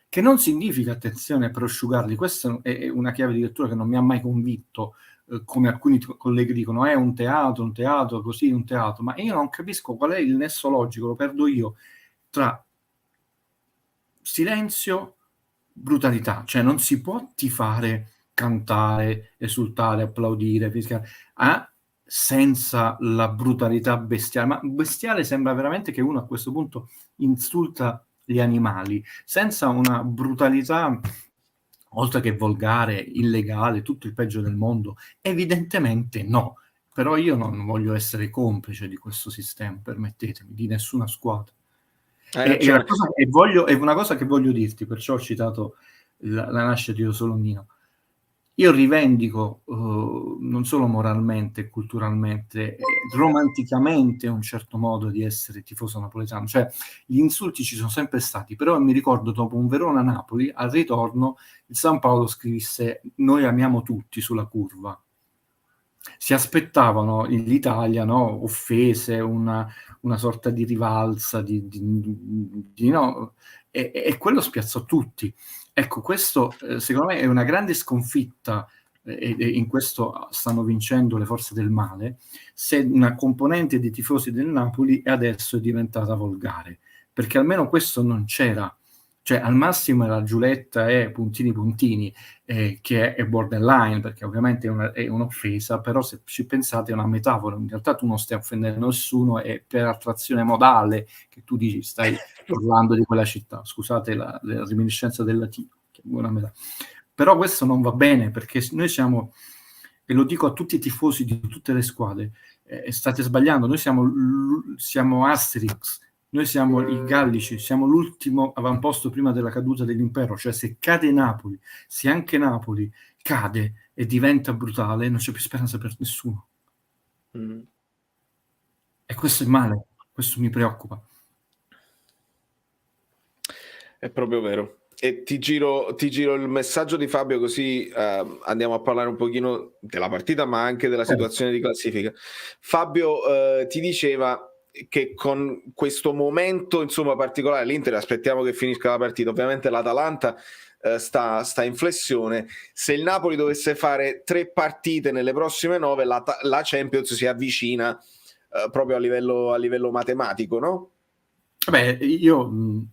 che non significa, attenzione, prosciugarli. Questa è una chiave di lettura che non mi ha mai convinto, come alcuni colleghi dicono, è un teatro, così un teatro, ma io non capisco qual è il nesso logico, lo perdo io, tra silenzio, brutalità, cioè non si può tifare, cantare, esultare, applaudire, fischiare, senza la brutalità bestiale. Ma bestiale sembra veramente che uno a questo punto insulta gli animali, senza una brutalità, oltre che volgare, illegale, tutto il peggio del mondo. Evidentemente no, però io non voglio essere complice di questo sistema, permettetemi, di nessuna squadra. E una cosa che voglio dirti, perciò ho citato la nascita di Solonnino. Io rivendico non solo moralmente, culturalmente, romanticamente, un certo modo di essere tifoso napoletano. Cioè, gli insulti ci sono sempre stati, però mi ricordo dopo un Verona-Napoli, al ritorno, il San Paolo scrisse: noi amiamo tutti sulla curva. si aspettavano l'Italia, no, offese, una sorta di rivalsa, no, e quello spiazzò tutti. Ecco, questo secondo me è una grande sconfitta, e in questo stanno vincendo le forze del male, se una componente dei tifosi del Napoli adesso è diventata volgare, perché almeno questo non c'era. Cioè, al massimo era Giuletta e puntini puntini, che è borderline, perché ovviamente è un'offesa, però se ci pensate è una metafora, in realtà tu non stai offendendo nessuno, è per attrazione modale che tu dici stai parlando di quella città, scusate la reminiscenza del latino, che è buona metafora. Però questo non va bene, perché noi siamo, e lo dico a tutti i tifosi di tutte le squadre, state sbagliando, noi siamo Asterix, noi siamo i Gallici, siamo l'ultimo avamposto prima della caduta dell'impero, cioè se cade Napoli, se anche Napoli cade e diventa brutale, non c'è più speranza per nessuno. E questo è male, questo mi preoccupa. È proprio vero. E ti giro il messaggio di Fabio, così andiamo a parlare un pochino della partita, ma anche della situazione di classifica. Fabio ti diceva che con questo momento, insomma, particolare, l'Inter, aspettiamo che finisca la partita, ovviamente l'Atalanta sta in flessione. Se il Napoli dovesse fare 3 partite nelle prossime 9, la Champions si avvicina proprio a livello matematico, no? Beh, io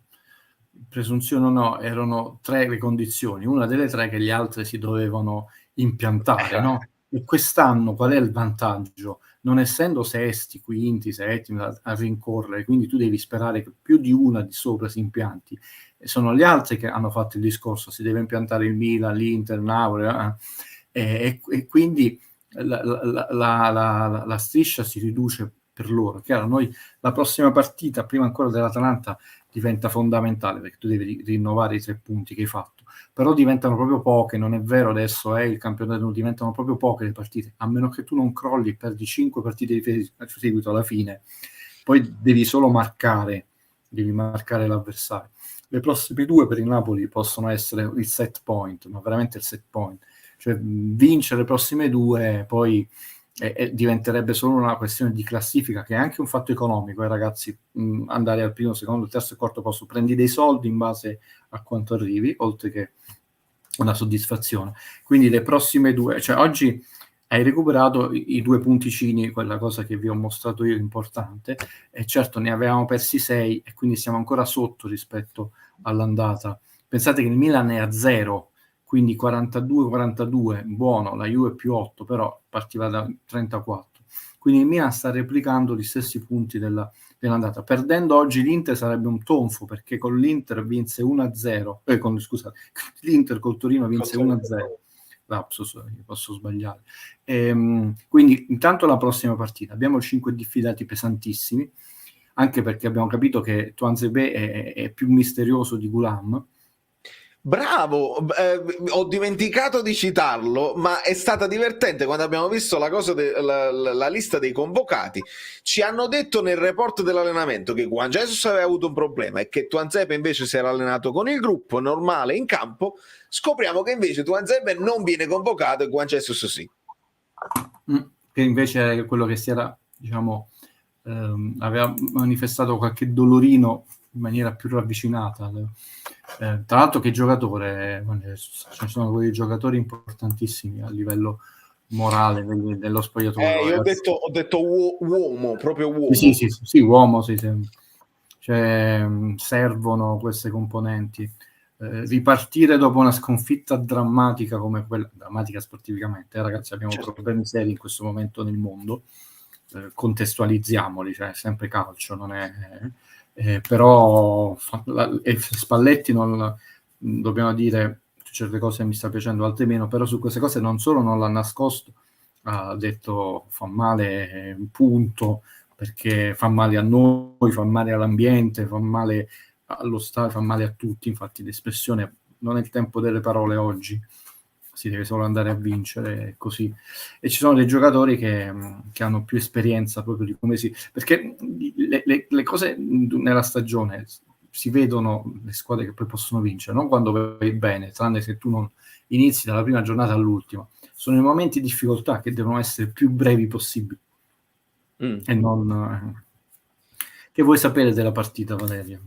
presunziono no, erano 3 le condizioni, una delle 3 che gli altri si dovevano impiantare, no? E quest'anno qual è il vantaggio? Non essendo sesti, quinti, settimi a rincorrere, quindi tu devi sperare che più di una di sopra si impianti. E sono gli altri che hanno fatto il discorso, si deve impiantare il Milan, l'Inter, Napoli, e quindi la striscia si riduce per loro. Chiaro, noi la prossima partita, prima ancora dell'Atalanta, diventa fondamentale, perché tu devi rinnovare i 3 punti che hai fatto, però diventano proprio poche, non è vero, adesso è il campionato, diventano proprio poche le partite, a meno che tu non crolli e perdi 5 partite di seguito alla fine, poi devi solo marcare l'avversario. Le prossime 2 per il Napoli possono essere il set point, ma veramente il set point, cioè vincere le prossime 2, poi diventerebbe solo una questione di classifica, che è anche un fatto economico, ragazzi. Andare al primo, secondo, terzo e quarto posto, prendi dei soldi in base a quanto arrivi, oltre che una soddisfazione. Quindi le prossime 2, cioè oggi hai recuperato i 2 punticini, quella cosa che vi ho mostrato io importante, e certo ne avevamo persi 6 e quindi siamo ancora sotto rispetto all'andata. Pensate che il Milan è a 0, quindi 42-42, buono, la Juve più 8, però partiva da 34. Quindi il Milan sta replicando gli stessi punti dell'andata. Perdendo oggi l'Inter sarebbe un tonfo, perché con l'Inter vinse 1-0, scusate, l'Inter col Torino vinse 1-0. Lapsus, posso sbagliare. Quindi intanto la prossima partita, abbiamo 5 diffidati pesantissimi, anche perché abbiamo capito che Tuanzebe è più misterioso di Gulam. Bravo, ho dimenticato di citarlo, ma è stata divertente quando abbiamo visto la cosa la lista dei convocati. Ci hanno detto nel report dell'allenamento che Juan Jesus aveva avuto un problema e che Tuanzebe invece si era allenato con il gruppo normale in campo. Scopriamo che invece Tuanzebe non viene convocato e Juan Jesus sì. Che invece è quello che si era, diciamo, aveva manifestato qualche dolorino in maniera più ravvicinata. Tra l'altro che giocatore, ci sono quei giocatori importantissimi a livello morale dello spogliatoio. Io ho detto uomo, proprio uomo. Sì, uomo, sì. Cioè, servono queste componenti. Ripartire dopo una sconfitta drammatica come quella, drammatica sportivamente, ragazzi, abbiamo problemi seri in questo momento nel mondo, contestualizziamoli, cioè è sempre calcio, non è... però Spalletti non dobbiamo dire certe cose mi sta piacendo, altre meno, però su queste cose non solo non l'ha nascosto, ha detto fa male un punto, perché fa male a noi, fa male all'ambiente, fa male allo Stato, fa male a tutti. Infatti l'espressione non è il tempo delle parole oggi, si deve solo andare a vincere, così. E ci sono dei giocatori che hanno più esperienza proprio di come si... Perché le cose nella stagione si vedono le squadre che poi possono vincere, non quando vai bene, tranne se tu non inizi dalla prima giornata all'ultima. Sono i momenti di difficoltà che devono essere più brevi possibili. E non... Che vuoi sapere della partita, Valeria?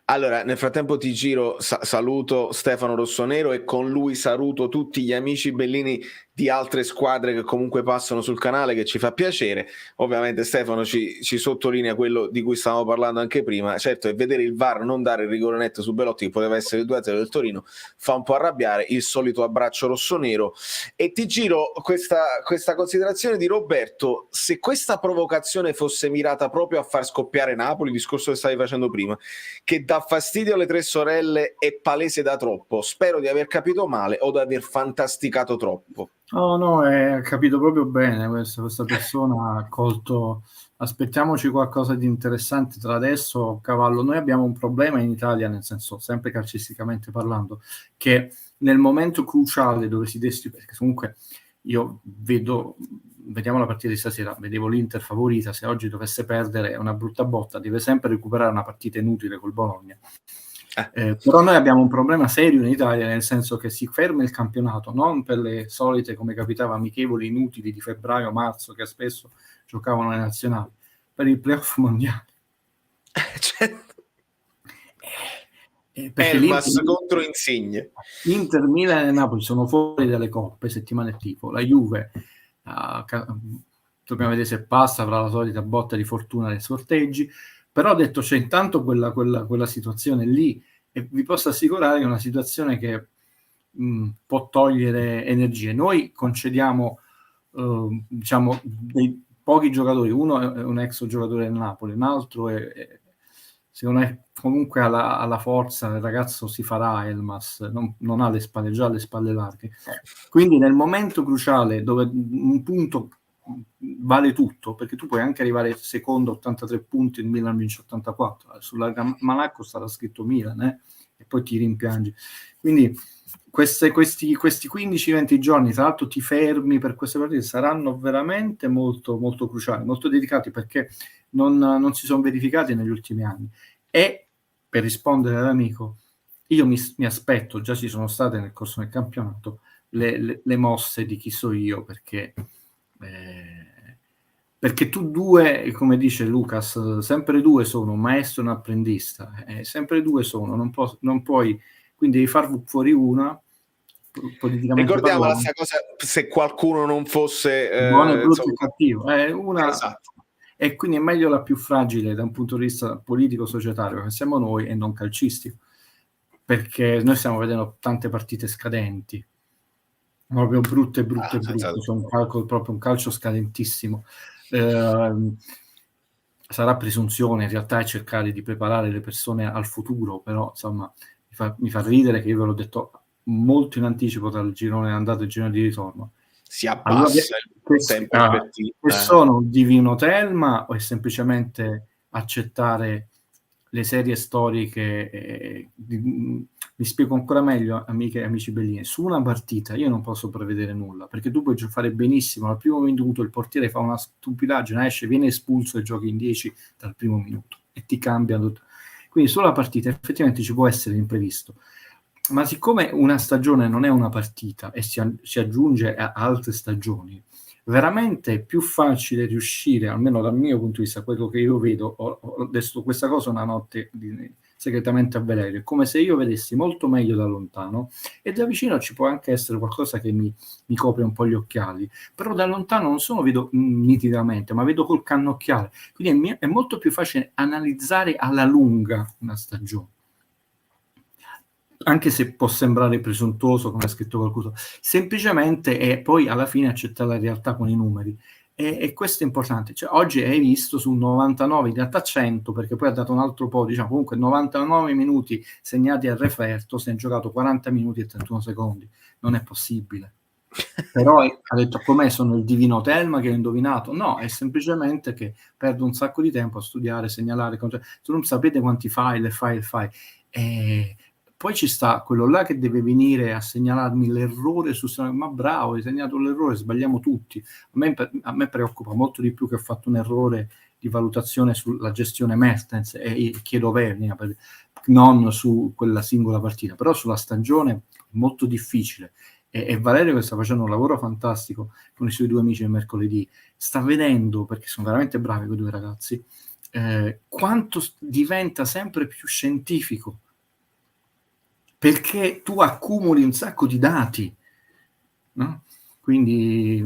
Allora, nel frattempo ti giro, saluto Stefano Rossonero e con lui saluto tutti gli amici bellini di altre squadre che comunque passano sul canale, che ci fa piacere. Ovviamente Stefano ci sottolinea quello di cui stavamo parlando anche prima, certo, e vedere il VAR non dare il rigore netto su Belotti, che poteva essere il 2-0 del Torino, fa un po' arrabbiare. Il solito abbraccio rossonero. E ti giro questa considerazione di Roberto: se questa provocazione fosse mirata proprio a far scoppiare Napoli, il discorso che stavi facendo prima, che dà fastidio alle tre sorelle, è palese da troppo. Spero di aver capito male o di aver fantasticato troppo. No, ha capito proprio bene questa persona, ha colto. Aspettiamoci qualcosa di interessante tra adesso, cavallo. Noi abbiamo un problema in Italia, nel senso, sempre calcisticamente parlando, che nel momento cruciale dove si destina, perché comunque io vediamo la partita di stasera, vedevo l'Inter favorita, se oggi dovesse perdere è una brutta botta, deve sempre recuperare una partita inutile col Bologna. Però noi abbiamo un problema serio in Italia, nel senso che si ferma il campionato, non per le solite, come capitava, amichevoli inutili di febbraio-marzo che spesso giocavano le nazionali, per il playoff mondiale. Perché Elmas contro Insigne. Inter, Milan e Napoli sono fuori dalle coppe, settimane tipo. La Juve dobbiamo vedere se passa, avrà la solita botta di fortuna nei sorteggi, però ho detto c'è intanto quella situazione lì, e vi posso assicurare che è una situazione che può togliere energie. Noi concediamo diciamo dei pochi giocatori, uno è un ex giocatore del Napoli, un altro è secondo me comunque alla forza, il ragazzo si farà. Elmas non ha le spalle, già le spalle larghe, quindi nel momento cruciale dove un punto vale tutto, perché tu puoi anche arrivare secondo 83 punti, il Milan vince 84, sulla Malacco sarà scritto Milan e poi ti rimpiangi. Quindi questi 15-20 giorni, tra l'altro ti fermi per queste partite, saranno veramente molto, molto cruciali, molto dedicati, perché non si sono verificati negli ultimi anni. E per rispondere all'amico, io mi aspetto, già ci sono state nel corso del campionato, le mosse di chi so io, perché tu due, come dice Lucas, sempre due sono, un maestro e un apprendista, sempre due sono, non puoi, quindi devi far fuori una, politicamente ricordiamo parlando. questa cosa, se qualcuno non fosse buono e brutto e cattivo, esatto. E quindi è meglio la più fragile da un punto di vista politico-societario, che siamo noi e non calcistico, perché noi stiamo vedendo tante partite scadenti, proprio brutte, sono proprio un calcio scadentissimo. Sarà presunzione, in realtà è cercare di preparare le persone al futuro, però insomma mi fa ridere che io ve l'ho detto molto in anticipo dal girone andato e il girone di ritorno. Si abbassa allora, sono divino Telma o è semplicemente accettare le serie storiche? Mi spiego ancora meglio, amiche e amici bellini. Su una partita io non posso prevedere nulla, perché tu puoi fare benissimo al primo minuto, il portiere fa una stupidaggine, esce, viene espulso e giochi in 10 dal primo minuto e ti cambia tutto. Quindi sulla partita effettivamente ci può essere l'imprevisto, ma siccome una stagione non è una partita e si aggiunge a altre stagioni, veramente è più facile riuscire, almeno dal mio punto di vista, quello che io vedo, ho detto questa cosa una notte segretamente a Valerio, è come se io vedessi molto meglio da lontano, e da vicino ci può anche essere qualcosa che mi copre un po' gli occhiali, però da lontano non solo vedo nitidamente, ma vedo col cannocchiale, quindi è molto più facile analizzare alla lunga una stagione, anche se può sembrare presuntuoso, come ha scritto qualcuno, semplicemente è poi alla fine accettare la realtà con i numeri, e questo è importante. Cioè, oggi hai visto su 99, in realtà 100, perché poi ha dato un altro po', diciamo, comunque 99 minuti segnati al referto, si è giocato 40 minuti e 31 secondi, non è possibile. Però ha detto, com'è, sono il divino Telma che ha indovinato? No, è semplicemente che perdo un sacco di tempo a studiare, segnalare, tu non sapete quanti file, poi ci sta quello là che deve venire a segnalarmi l'errore ma bravo, hai segnato l'errore, sbagliamo tutti. A me preoccupa molto di più che ho fatto un errore di valutazione sulla gestione Mertens e chiedo vernia, non su quella singola partita, però sulla stagione è molto difficile. E Valerio, che sta facendo un lavoro fantastico con i suoi due amici del mercoledì, sta vedendo, perché sono veramente bravi quei due ragazzi, quanto diventa sempre più scientifico, perché tu accumuli un sacco di dati, no? Quindi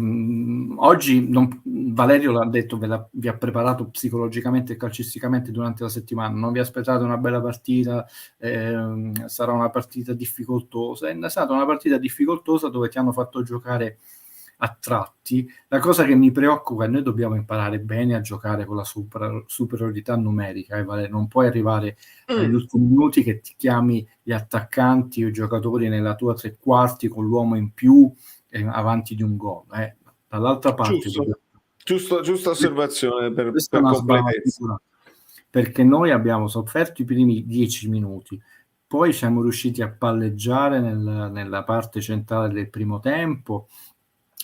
oggi Valerio l'ha detto, vi ha preparato psicologicamente e calcisticamente durante la settimana, non vi aspettate una bella partita, sarà una partita difficoltosa. È stata una partita difficoltosa dove ti hanno fatto giocare a tratti. La cosa che mi preoccupa è che noi dobbiamo imparare bene a giocare con la superiorità numerica, Valerio. Non puoi arrivare agli ultimi minuti che ti chiami gli attaccanti o i giocatori nella tua tre quarti con l'uomo in più avanti di un gol. Dall'altra parte giusta osservazione per una completezza, perché noi abbiamo sofferto i primi 10 minuti, poi siamo riusciti a palleggiare nella parte centrale del primo tempo,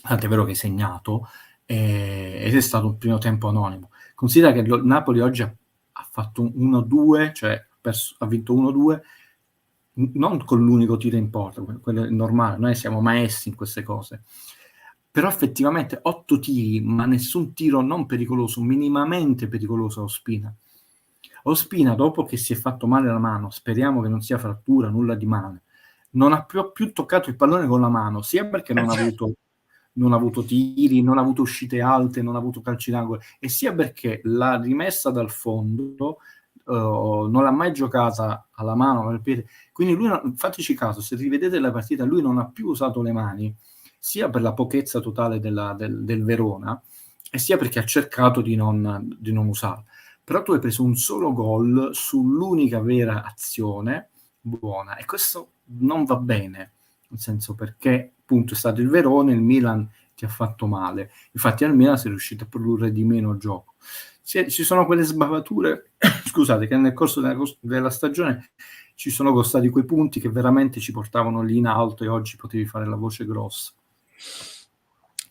tant'è vero che hai segnato, ed è stato un primo tempo anonimo. Considera che il Napoli oggi ha fatto un 1-2, cioè ha vinto 1-2, non con l'unico tiro in porta, quello è normale, noi siamo maestri in queste cose, però effettivamente 8 tiri, ma nessun tiro non pericoloso, minimamente pericoloso a Ospina. Ospina, dopo che si è fatto male la mano, speriamo che non sia frattura, nulla di male, non ha più toccato il pallone con la mano, sia perché non ha avuto tiri, non ha avuto uscite alte, non ha avuto calci d'angolo, e sia perché l'ha rimessa dal fondo, non l'ha mai giocata alla mano, al piede. Quindi lui, fateci caso, se rivedete la partita, lui non ha più usato le mani, sia per la pochezza totale del Verona, e sia perché ha cercato di non usarlo. Però tu hai preso un solo gol sull'unica vera azione buona, e questo non va bene, nel senso, perché appunto è stato il Verona, il Milan ti ha fatto male, infatti al Milan sei riuscito a produrre di meno gioco. Ci sono quelle sbavature, scusate, che nel corso della stagione ci sono costati quei punti che veramente ci portavano lì in alto, e oggi potevi fare la voce grossa.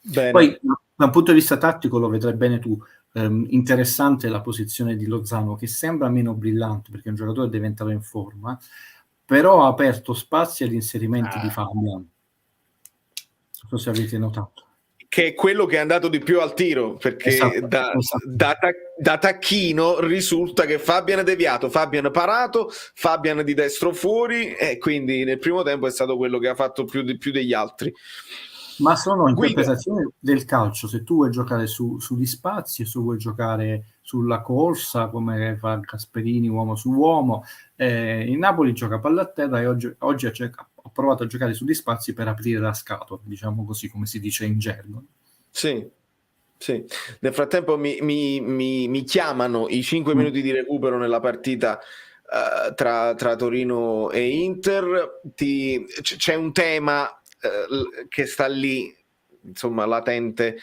Bene. Poi da un punto di vista tattico lo vedrai bene tu, interessante la posizione di Lozano, che sembra meno brillante perché un giocatore deve entrare in forma, però ha aperto spazi agli inserimenti di Fabian. Non so se avete notato. Che è quello che è andato di più al tiro, perché da tacchino risulta che Fabian è deviato, Fabian parato, Fabian di destro fuori, e quindi nel primo tempo è stato quello che ha fatto più degli altri. Ma sono interpretazioni del calcio. Se tu vuoi giocare sugli spazi, se vuoi giocare sulla corsa come fa Gasperini uomo su uomo, il Napoli gioca palla a terra, e oggi ha provato a giocare sugli spazi per aprire la scatola, diciamo così, come si dice in gergo. Sì. Nel frattempo mi chiamano i 5 minuti di recupero nella partita tra Torino e Inter. C'è un tema che sta lì, insomma, latente,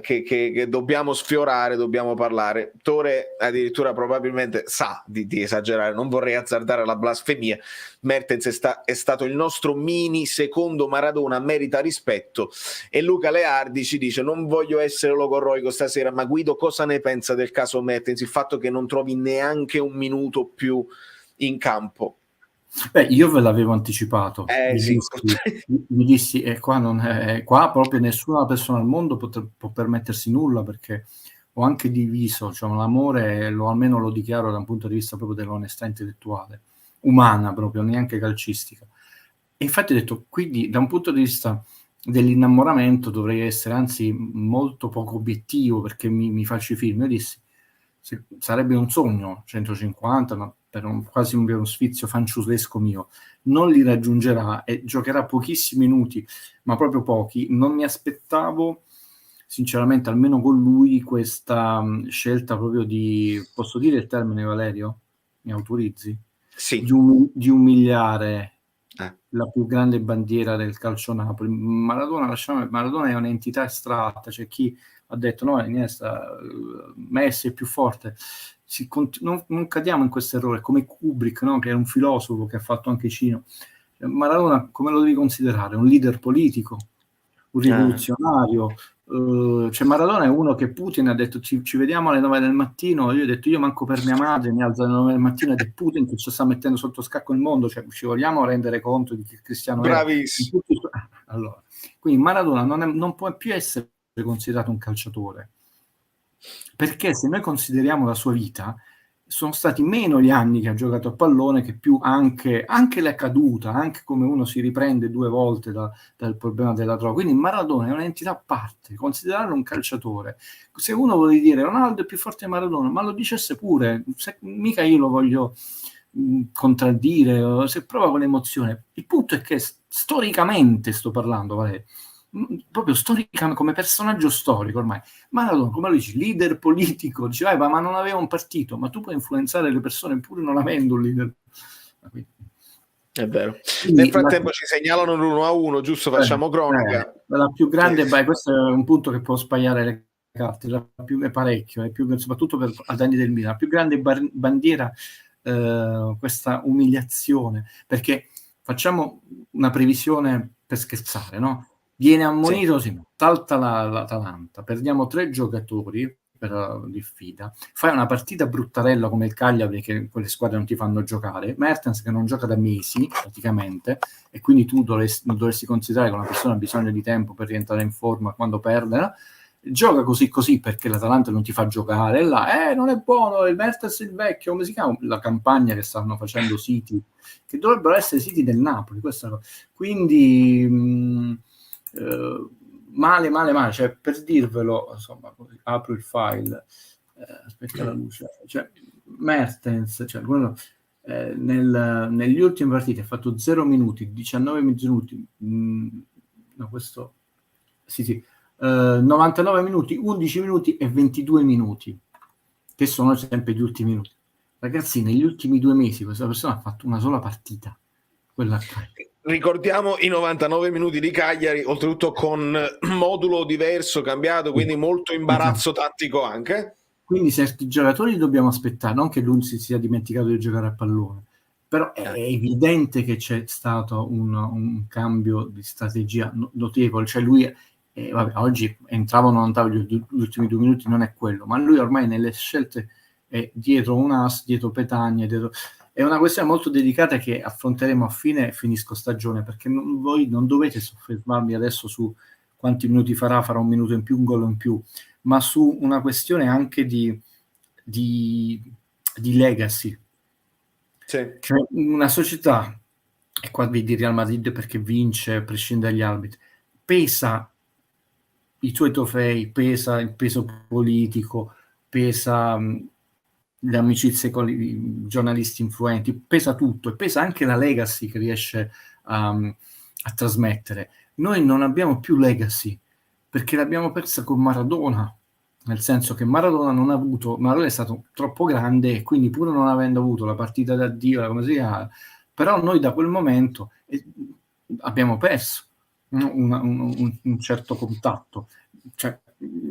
che dobbiamo sfiorare, dobbiamo parlare. Tore addirittura probabilmente sa di esagerare, non vorrei azzardare la blasfemia. Mertens è stato il nostro mini secondo Maradona, merita rispetto, e Luca Leardi ci dice: non voglio essere logorroico stasera, ma Guido cosa ne pensa del caso Mertens, il fatto che non trovi neanche un minuto più in campo? Beh, io ve l'avevo anticipato, mi dissi qua proprio nessuna persona al mondo può permettersi nulla, perché ho anche diviso, diciamo, l'amore, almeno lo dichiaro da un punto di vista proprio dell'onestà intellettuale, umana proprio, neanche calcistica. E infatti ho detto, quindi da un punto di vista dell'innamoramento dovrei essere anzi molto poco obiettivo, perché mi faccio i film. Io dissi, sarebbe un sogno 150, ma per quasi uno sfizio fanciullesco mio, non li raggiungerà e giocherà pochissimi minuti, ma proprio pochi. Non mi aspettavo sinceramente, almeno con lui, questa scelta proprio di, posso dire il termine, Valerio? Mi autorizzi? Sì. Di umiliare la più grande bandiera del calcio Napoli. Maradona è un'entità astratta, c'è chi ha detto no, Iniesta, Messi è più forte. Non cadiamo in questo errore, come Kubrick, no? Che è un filosofo che ha fatto anche Cino. Maradona come lo devi considerare? Un leader politico, un rivoluzionario. Cioè Maradona è uno che Putin ha detto ci vediamo alle 9 del mattino, io ho detto io manco per mia madre mi alzo alle 9 del mattino, ed è Putin che ci sta mettendo sotto scacco il mondo, cioè ci vogliamo rendere conto di che Cristiano è. Bravissimo. Allora, quindi Maradona non può più essere considerato un calciatore, perché se noi consideriamo la sua vita, sono stati meno gli anni che ha giocato a pallone che più anche la caduta, anche come uno si riprende 2 volte dal problema della droga. Quindi Maradona è un'entità a parte, considerarlo un calciatore. Se uno vuole dire Ronaldo è più forte di Maradona, ma lo dicesse pure, mica io lo voglio contraddire, se prova con l'emozione. Il punto è che storicamente sto parlando, vale, proprio storicamente, come personaggio storico ormai, Maradona, come lo dici, leader politico, diceva ma non aveva un partito, ma tu puoi influenzare le persone pure non avendo un leader. È vero. Nel frattempo ci segnalano l'1-1, giusto? Facciamo cronaca. La più grande, questo è un punto che può sbagliare le carte, è parecchio, soprattutto ad anni del Milan, la più grande bandiera, questa umiliazione, perché facciamo una previsione per scherzare, no? Viene ammonito, sì, salta l'Atalanta, perdiamo 3 giocatori per diffida, fai una partita bruttarella come il Cagliari, che quelle squadre non ti fanno giocare, Mertens che non gioca da mesi praticamente, e quindi tu dovresti considerare che una persona ha bisogno di tempo per rientrare in forma quando perde, no? Gioca così perché l'Atalanta non ti fa giocare, là, non è buono, il Mertens il vecchio, come si chiama? La campagna che stanno facendo siti, che dovrebbero essere siti del Napoli, questa. Quindi male, cioè per dirvelo, insomma, apro il file, aspetta la luce, cioè Mertens, cioè quello, negli ultimi partiti ha fatto 0 minuti, 19 minuti, no questo, sì, 99 minuti, 11 minuti e 22 minuti, che sono sempre gli ultimi minuti. Ragazzi, negli ultimi 2 mesi questa persona ha fatto una sola partita, quella Ricordiamo i 99 minuti di Cagliari, oltretutto con modulo diverso, cambiato, quindi molto imbarazzo tattico anche. Quindi certi giocatori dobbiamo aspettare, non che lui si sia dimenticato di giocare a pallone, però è evidente che c'è stato un cambio di strategia notevole, cioè lui oggi entravano o non entrava gli ultimi 2 minuti, non è quello, ma lui ormai nelle scelte è dietro un as, dietro Petagna, è una questione molto delicata che affronteremo a finisco stagione, perché voi non dovete soffermarmi adesso su quanti minuti farà 1 minuto in più, un gol in più, ma su una questione anche di legacy. Sì. Cioè una società, e qua vedi Real Madrid perché vince, prescinde dagli arbitri, pesa i tuoi trofei, pesa il peso politico, pesa le amicizie con i giornalisti influenti, pesa tutto, e pesa anche la legacy che riesce a trasmettere. Noi non abbiamo più legacy perché l'abbiamo persa con Maradona, nel senso che Maradona è stato troppo grande, e quindi pur non avendo avuto la partita d'addio, come si chiama, però noi da quel momento abbiamo perso un certo contatto, cioè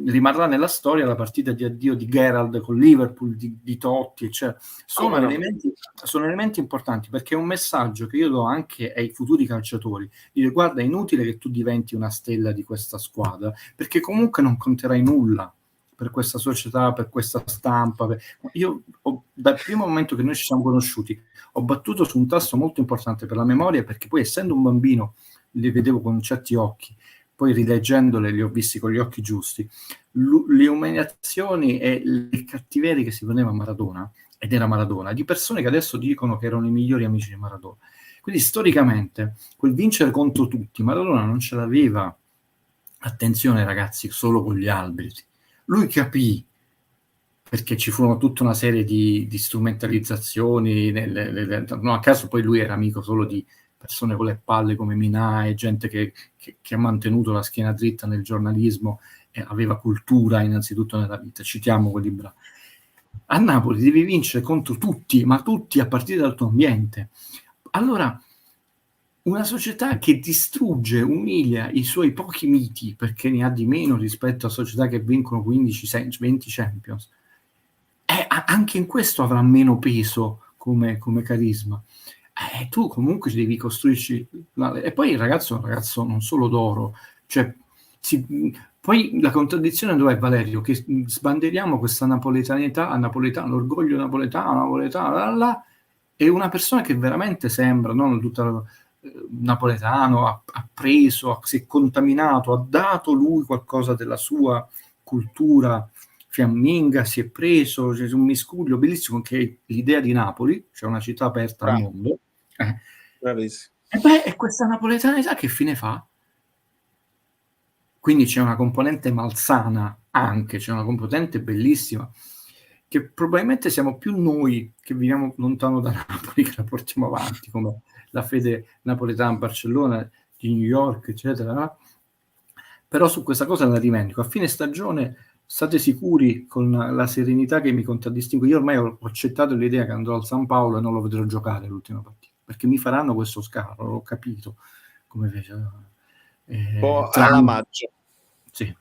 rimarrà nella storia la partita di addio di Gerrard con Liverpool, di Totti, cioè, sono elementi importanti, perché è un messaggio che io do anche ai futuri calciatori, dire guarda, è inutile che tu diventi una stella di questa squadra, perché comunque non conterai nulla per questa società, per questa stampa. Io dal primo momento che noi ci siamo conosciuti ho battuto su un tasto molto importante per la memoria, perché poi essendo un bambino li vedevo con certi occhi, poi rileggendole li ho visti con gli occhi giusti, le umiliazioni e le cattiverie che si poneva a Maradona, ed era Maradona, di persone che adesso dicono che erano i migliori amici di Maradona. Quindi storicamente quel vincere contro tutti, Maradona non ce l'aveva, attenzione ragazzi, solo con gli arbitri. Lui capì, perché ci furono tutta una serie di strumentalizzazioni, non a caso poi lui era amico solo di persone con le palle come Minà, e gente che ha mantenuto la schiena dritta nel giornalismo e aveva cultura innanzitutto nella vita. Citiamo quelli bravi. A Napoli devi vincere contro tutti, ma tutti a partire dal tuo ambiente. Allora, una società che distrugge, umilia i suoi pochi miti, perché ne ha di meno rispetto a società che vincono 15, 20 Champions, anche in questo avrà meno peso come carisma. Tu comunque devi costruirci e poi il ragazzo è un ragazzo non solo d'oro, cioè Poi la contraddizione dov'è, Valerio? Che sbandieriamo questa napoletanità, l'orgoglio napoletano, e una persona che veramente sembra, non tutta napoletano, ha preso, si è contaminato, ha dato lui qualcosa della sua cultura fiamminga, si è preso, c'è un miscuglio bellissimo che è l'idea di Napoli, cioè una città aperta al mondo. Bravissimo. E questa napoletanità che fine fa? Quindi c'è una componente malsana anche, c'è una componente bellissima, che probabilmente siamo più noi che viviamo lontano da Napoli che la portiamo avanti, come la fede napoletana a Barcellona, di New York, eccetera. Però su questa cosa la rivendico. A fine stagione state sicuri, con la serenità che mi contraddistingue. Io ormai ho accettato l'idea che andrò al San Paolo e non lo vedrò giocare l'ultima partita, perché mi faranno questo scarro, l'ho capito, come fece un po' alla maggio. Sì.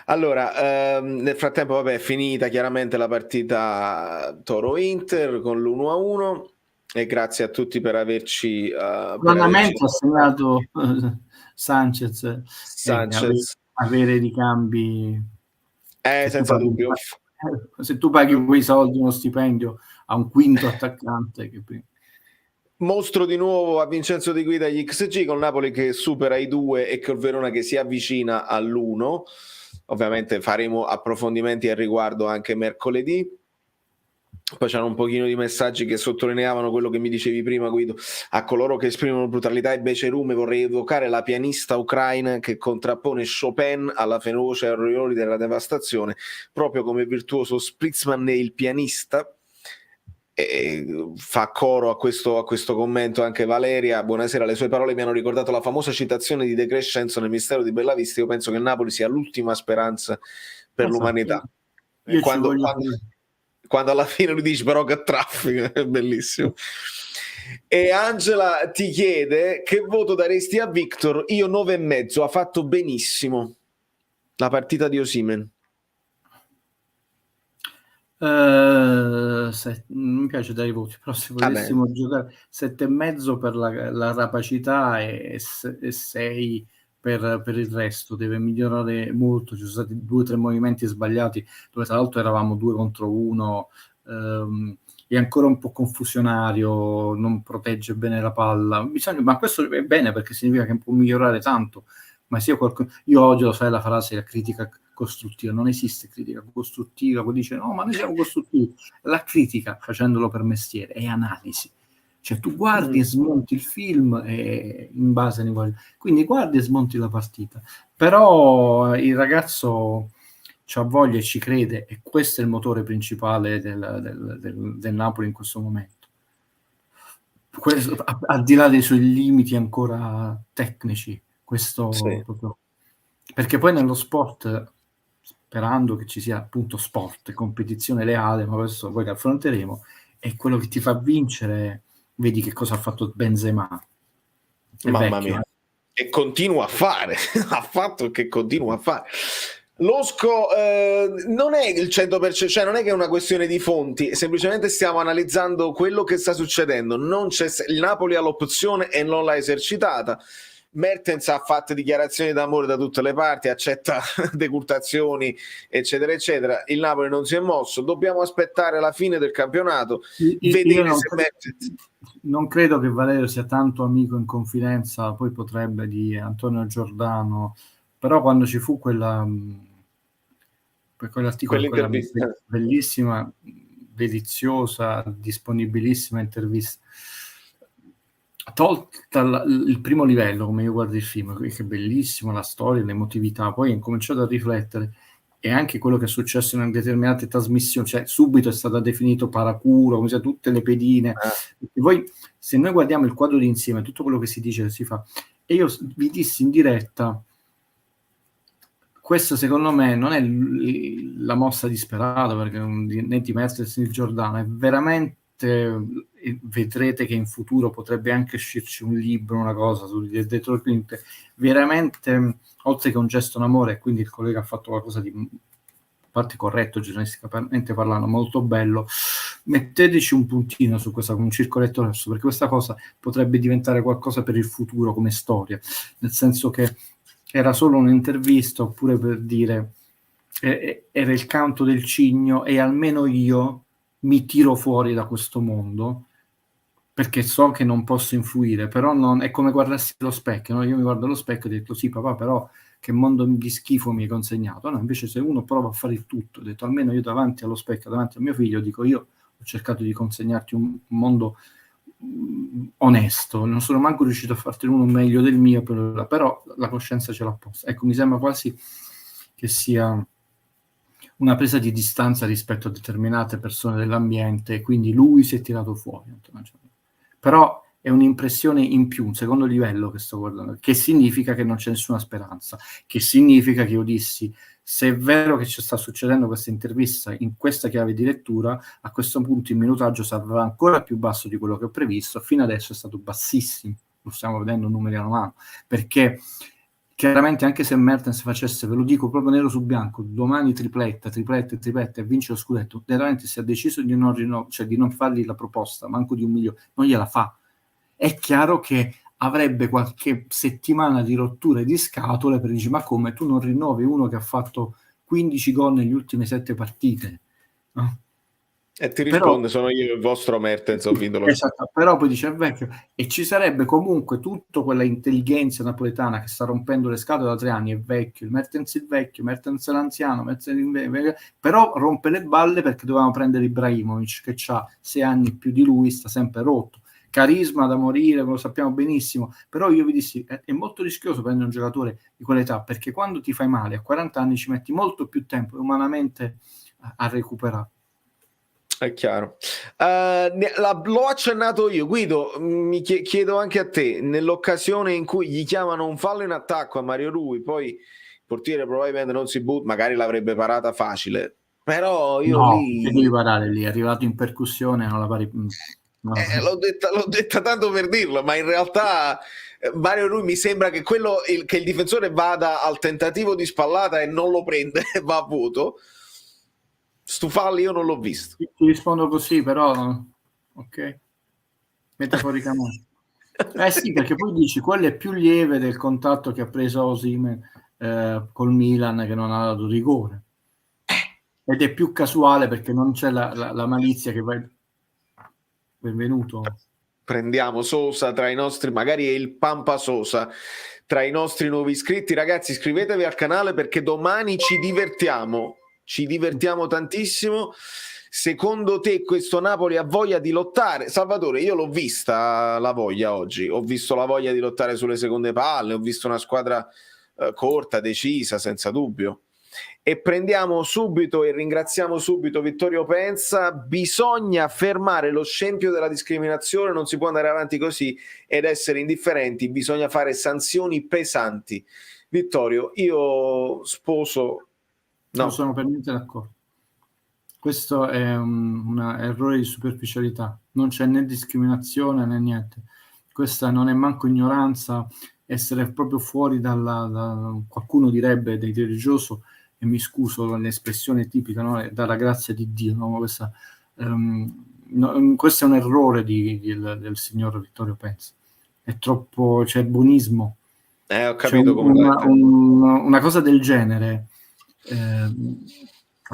Allora, nel frattempo, vabbè, è finita chiaramente la partita Toro-Inter con l'1-1 e grazie a tutti per averci L'ornamento ha segnato Sanchez. Avere ricambi senza dubbio. Se tu paghi quei soldi uno stipendio a un quinto attaccante che mostro di nuovo a Vincenzo Di Guida gli XG con Napoli che supera i 2 e col Verona che si avvicina all'1. Ovviamente faremo approfondimenti al riguardo anche mercoledì. Poi c'erano un pochino di messaggi che sottolineavano quello che mi dicevi prima, Guido. A coloro che esprimono brutalità e becerume vorrei evocare la pianista ucraina che contrappone Chopin alla feroce aureoli della devastazione, proprio come virtuoso Spritzman e il pianista. E fa coro a questo commento anche Valeria. Buonasera, le sue parole mi hanno ricordato la famosa citazione di De Crescenzo nel Mistero di Bellavista. Io penso che Napoli sia l'ultima speranza per l'umanità. Quando alla fine lui dice però che traffico, è bellissimo. E Angela ti chiede che voto daresti a Victor. Io 9,5, ha fatto benissimo la partita di Osimhen. Non mi piace dare i voti, però se volessimo giocare 7,5 per la rapacità e 6 per il resto. Deve migliorare molto, ci sono stati 2 o 3 movimenti sbagliati dove tra l'altro eravamo 2 contro 1, è ancora un po' confusionario, non protegge bene la palla, ma questo è bene perché significa che può migliorare tanto. Ma io odio, sai, la frase, la critica costruttiva. Non esiste critica costruttiva, poi dice no, ma noi siamo costruttivi. La critica, facendolo per mestiere, è analisi. Cioè tu guardi e smonti il film in base a quindi guardi e smonti la partita. Però il ragazzo c'ha voglia e ci crede, e questo è il motore principale del Napoli in questo momento. Al di là dei suoi limiti ancora tecnici, questo proprio, perché poi nello sport, sperando che ci sia appunto sport, competizione leale, ma questo poi che affronteremo, è quello che ti fa vincere. Vedi che cosa ha fatto Benzema, mamma mia, e continua a fare ha fatto che continua a fare. Losco non è il 100%, cioè non è che è una questione di fonti, semplicemente stiamo analizzando quello che sta succedendo. Il Napoli ha l'opzione e non l'ha esercitata. Mertens ha fatto dichiarazioni d'amore da tutte le parti, accetta decurtazioni, eccetera eccetera. Il Napoli non si è mosso, dobbiamo aspettare la fine del campionato, vedere se Mertens... Non credo che Valerio sia tanto amico in confidenza, poi potrebbe, di Antonio Giordano, però quando ci fu quell'articolo, quella bellissima, deliziosa, disponibilissima intervista, tolta il primo livello, come io guardo il film, che è bellissimo, la storia, l'emotività, poi ho incominciato a riflettere, e anche quello che è successo in determinate trasmissioni, cioè subito è stato definito paraculo, come sia tutte le pedine. E poi se noi guardiamo il quadro d'insieme, tutto quello che si dice, che si fa, e io vi dissi in diretta, questo secondo me non è la mossa disperata, perché né di Mertens né di Giordano, è veramente, vedrete che in futuro potrebbe anche uscirci un libro, una cosa dietro il quinte, veramente, oltre che un gesto d'amore, quindi il collega ha fatto qualcosa di parte corretto, giornalisticamente parlando, molto bello. metteteci un puntino su questa, con un circoletto rosso, perché questa cosa potrebbe diventare qualcosa per il futuro come storia, nel senso che era solo un'intervista, oppure per dire era il canto del cigno e almeno io mi tiro fuori da questo mondo perché so che non posso influire, però non, è come guardarsi allo specchio, no? Io mi guardo allo specchio e ho detto sì papà, però che mondo di schifo mi hai consegnato. No, invece se uno prova a fare il tutto, ho detto almeno io davanti allo specchio, davanti a mio figlio, dico io ho cercato di consegnarti un mondo onesto, non sono manco riuscito a fartene uno meglio del mio, però la coscienza ce l'ha posta. Ecco, mi sembra quasi che sia una presa di distanza rispetto a determinate persone dell'ambiente, e quindi lui si è tirato fuori. Però è un'impressione in più, un secondo livello che sto guardando, che significa che non c'è nessuna speranza, che significa che io dissi, se è vero che ci sta succedendo questa intervista in questa chiave di lettura, a questo punto il minutaggio sarà ancora più basso di quello che ho previsto, fino adesso è stato bassissimo, lo stiamo vedendo numeri alla mano, perché chiaramente anche se Mertens facesse, ve lo dico proprio nero su bianco, domani tripletta e vince lo scudetto, veramente si è deciso di cioè di non fargli la proposta, manco di 1 milione, non gliela fa. È chiaro che avrebbe qualche settimana di rotture di scatole per dire, ma come, tu non rinnovi uno che ha fatto 15 gol negli ultime 7 partite? No? E ti Però, risponde, sono io il vostro Mertens, ho vinto lo esatto, però poi dice è vecchio, e ci sarebbe comunque tutta quella intelligenza napoletana che sta rompendo le scatole da 3 anni, è vecchio, il Mertens l'anziano, però rompe le balle perché dovevamo prendere Ibrahimovic che ha 6 anni più di lui, sta sempre rotto, carisma da morire, lo sappiamo benissimo, però io vi dissi è molto rischioso prendere un giocatore di quell'età, perché quando ti fai male a 40 anni ci metti molto più tempo umanamente a recuperare. È chiaro. L'ho accennato io. Guido, mi chiedo anche a te, nell'occasione in cui gli chiamano un fallo in attacco a Mario Rui, poi il portiere probabilmente non si butta, magari l'avrebbe parata facile, però io No, che devi lì... parare lì? È arrivato in percussione, non la pari... No. L'ho detta tanto per dirlo, ma in realtà Mario Rui mi sembra che che il difensore vada al tentativo di spallata e non lo prende, va a vuoto. Stufalli io non l'ho visto. Ti rispondo così, però... Ok, metaforicamente. Sì, perché poi dici, quello è più lieve del contatto che ha preso Osimhen col Milan, che non ha dato rigore. Ed è più casuale perché non c'è la malizia che vai... Benvenuto. Prendiamo Sosa tra i nostri, magari è il Pampa Sosa tra i nostri nuovi iscritti. Ragazzi, iscrivetevi al canale perché domani ci divertiamo tantissimo. Secondo te questo Napoli ha voglia di lottare? Salvatore, io l'ho vista la voglia oggi, ho visto la voglia di lottare sulle seconde palle, ho visto una squadra corta, decisa, senza dubbio. E prendiamo subito e ringraziamo subito Vittorio Pensa. Bisogna fermare lo scempio della discriminazione, non si può andare avanti così ed essere indifferenti, bisogna fare sanzioni pesanti. Vittorio, io sposo... No. Non sono per niente d'accordo. Questo è un errore di superficialità, non c'è né discriminazione né niente. Questa non è manco ignoranza, essere proprio fuori qualcuno direbbe del religioso, e mi scuso l'espressione tipica, no? Dalla grazia di Dio. No? Questo è un errore del signor Vittorio Pensa. È troppo, c'è buonismo. Ho capito come una cosa del genere. Tra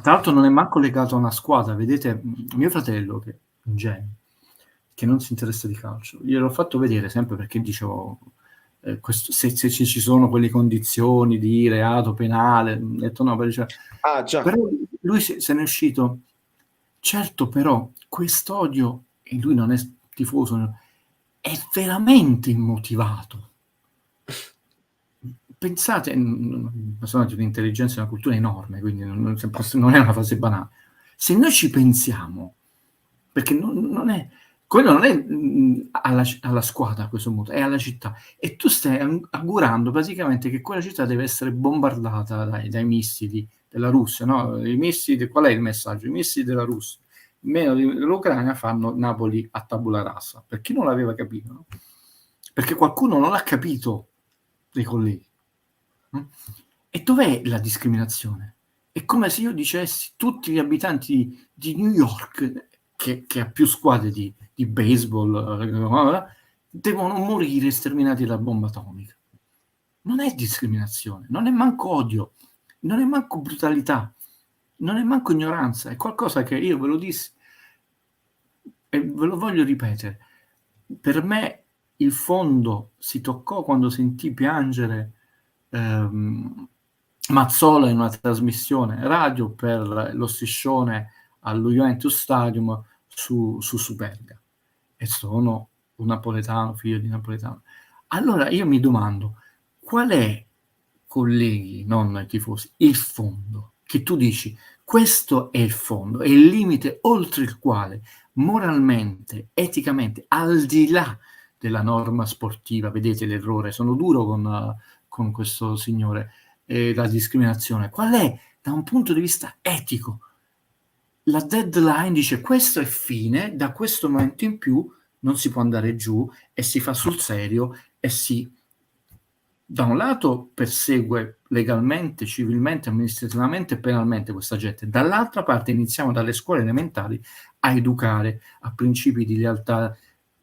l'altro non è manco legato a una squadra. Vedete, mio fratello, che è un genio, che non si interessa di calcio, gliel'ho fatto vedere sempre perché dicevo se ci sono quelle condizioni di reato penale, ho detto no, già. Però lui se ne è uscito. Certo, però quest'odio, e lui non è tifoso, è veramente immotivato. Pensate, una persona di un'intelligenza e una cultura enorme, quindi non è una frase banale. Se noi ci pensiamo, perché non è quello, non è alla squadra a questo punto, è alla città, e tu stai augurando praticamente che quella città deve essere bombardata dai missili della Russia, no? I missili, qual è il messaggio? I missili della Russia, meno dell'Ucraina, fanno Napoli a tabula rasa. Per chi non l'aveva capito, no? Perché qualcuno non l'ha capito dei colleghi. E dov'è la discriminazione? È come se io dicessi tutti gli abitanti di New York che ha più squadre di baseball, devono morire sterminati dalla bomba atomica. Non è discriminazione, non è manco odio, non è manco brutalità, non è manco ignoranza, è qualcosa che io ve lo dissi e ve lo voglio ripetere. Per me il fondo si toccò quando sentì piangere Mazzola in una trasmissione radio per lo striscione allo Juventus Stadium su Superga, e sono un napoletano, figlio di napoletano. Allora io mi domando, qual è, colleghi, non tifosi, il fondo che tu dici questo è il fondo, è il limite oltre il quale moralmente, eticamente, al di là della norma sportiva, vedete l'errore, sono duro con questo signore, la discriminazione, qual è da un punto di vista etico? La deadline dice questo è fine, da questo momento in più non si può andare giù e si fa sul serio e si, da un lato, persegue legalmente, civilmente, amministrativamente, penalmente questa gente, dall'altra parte iniziamo dalle scuole elementari a educare a principi di lealtà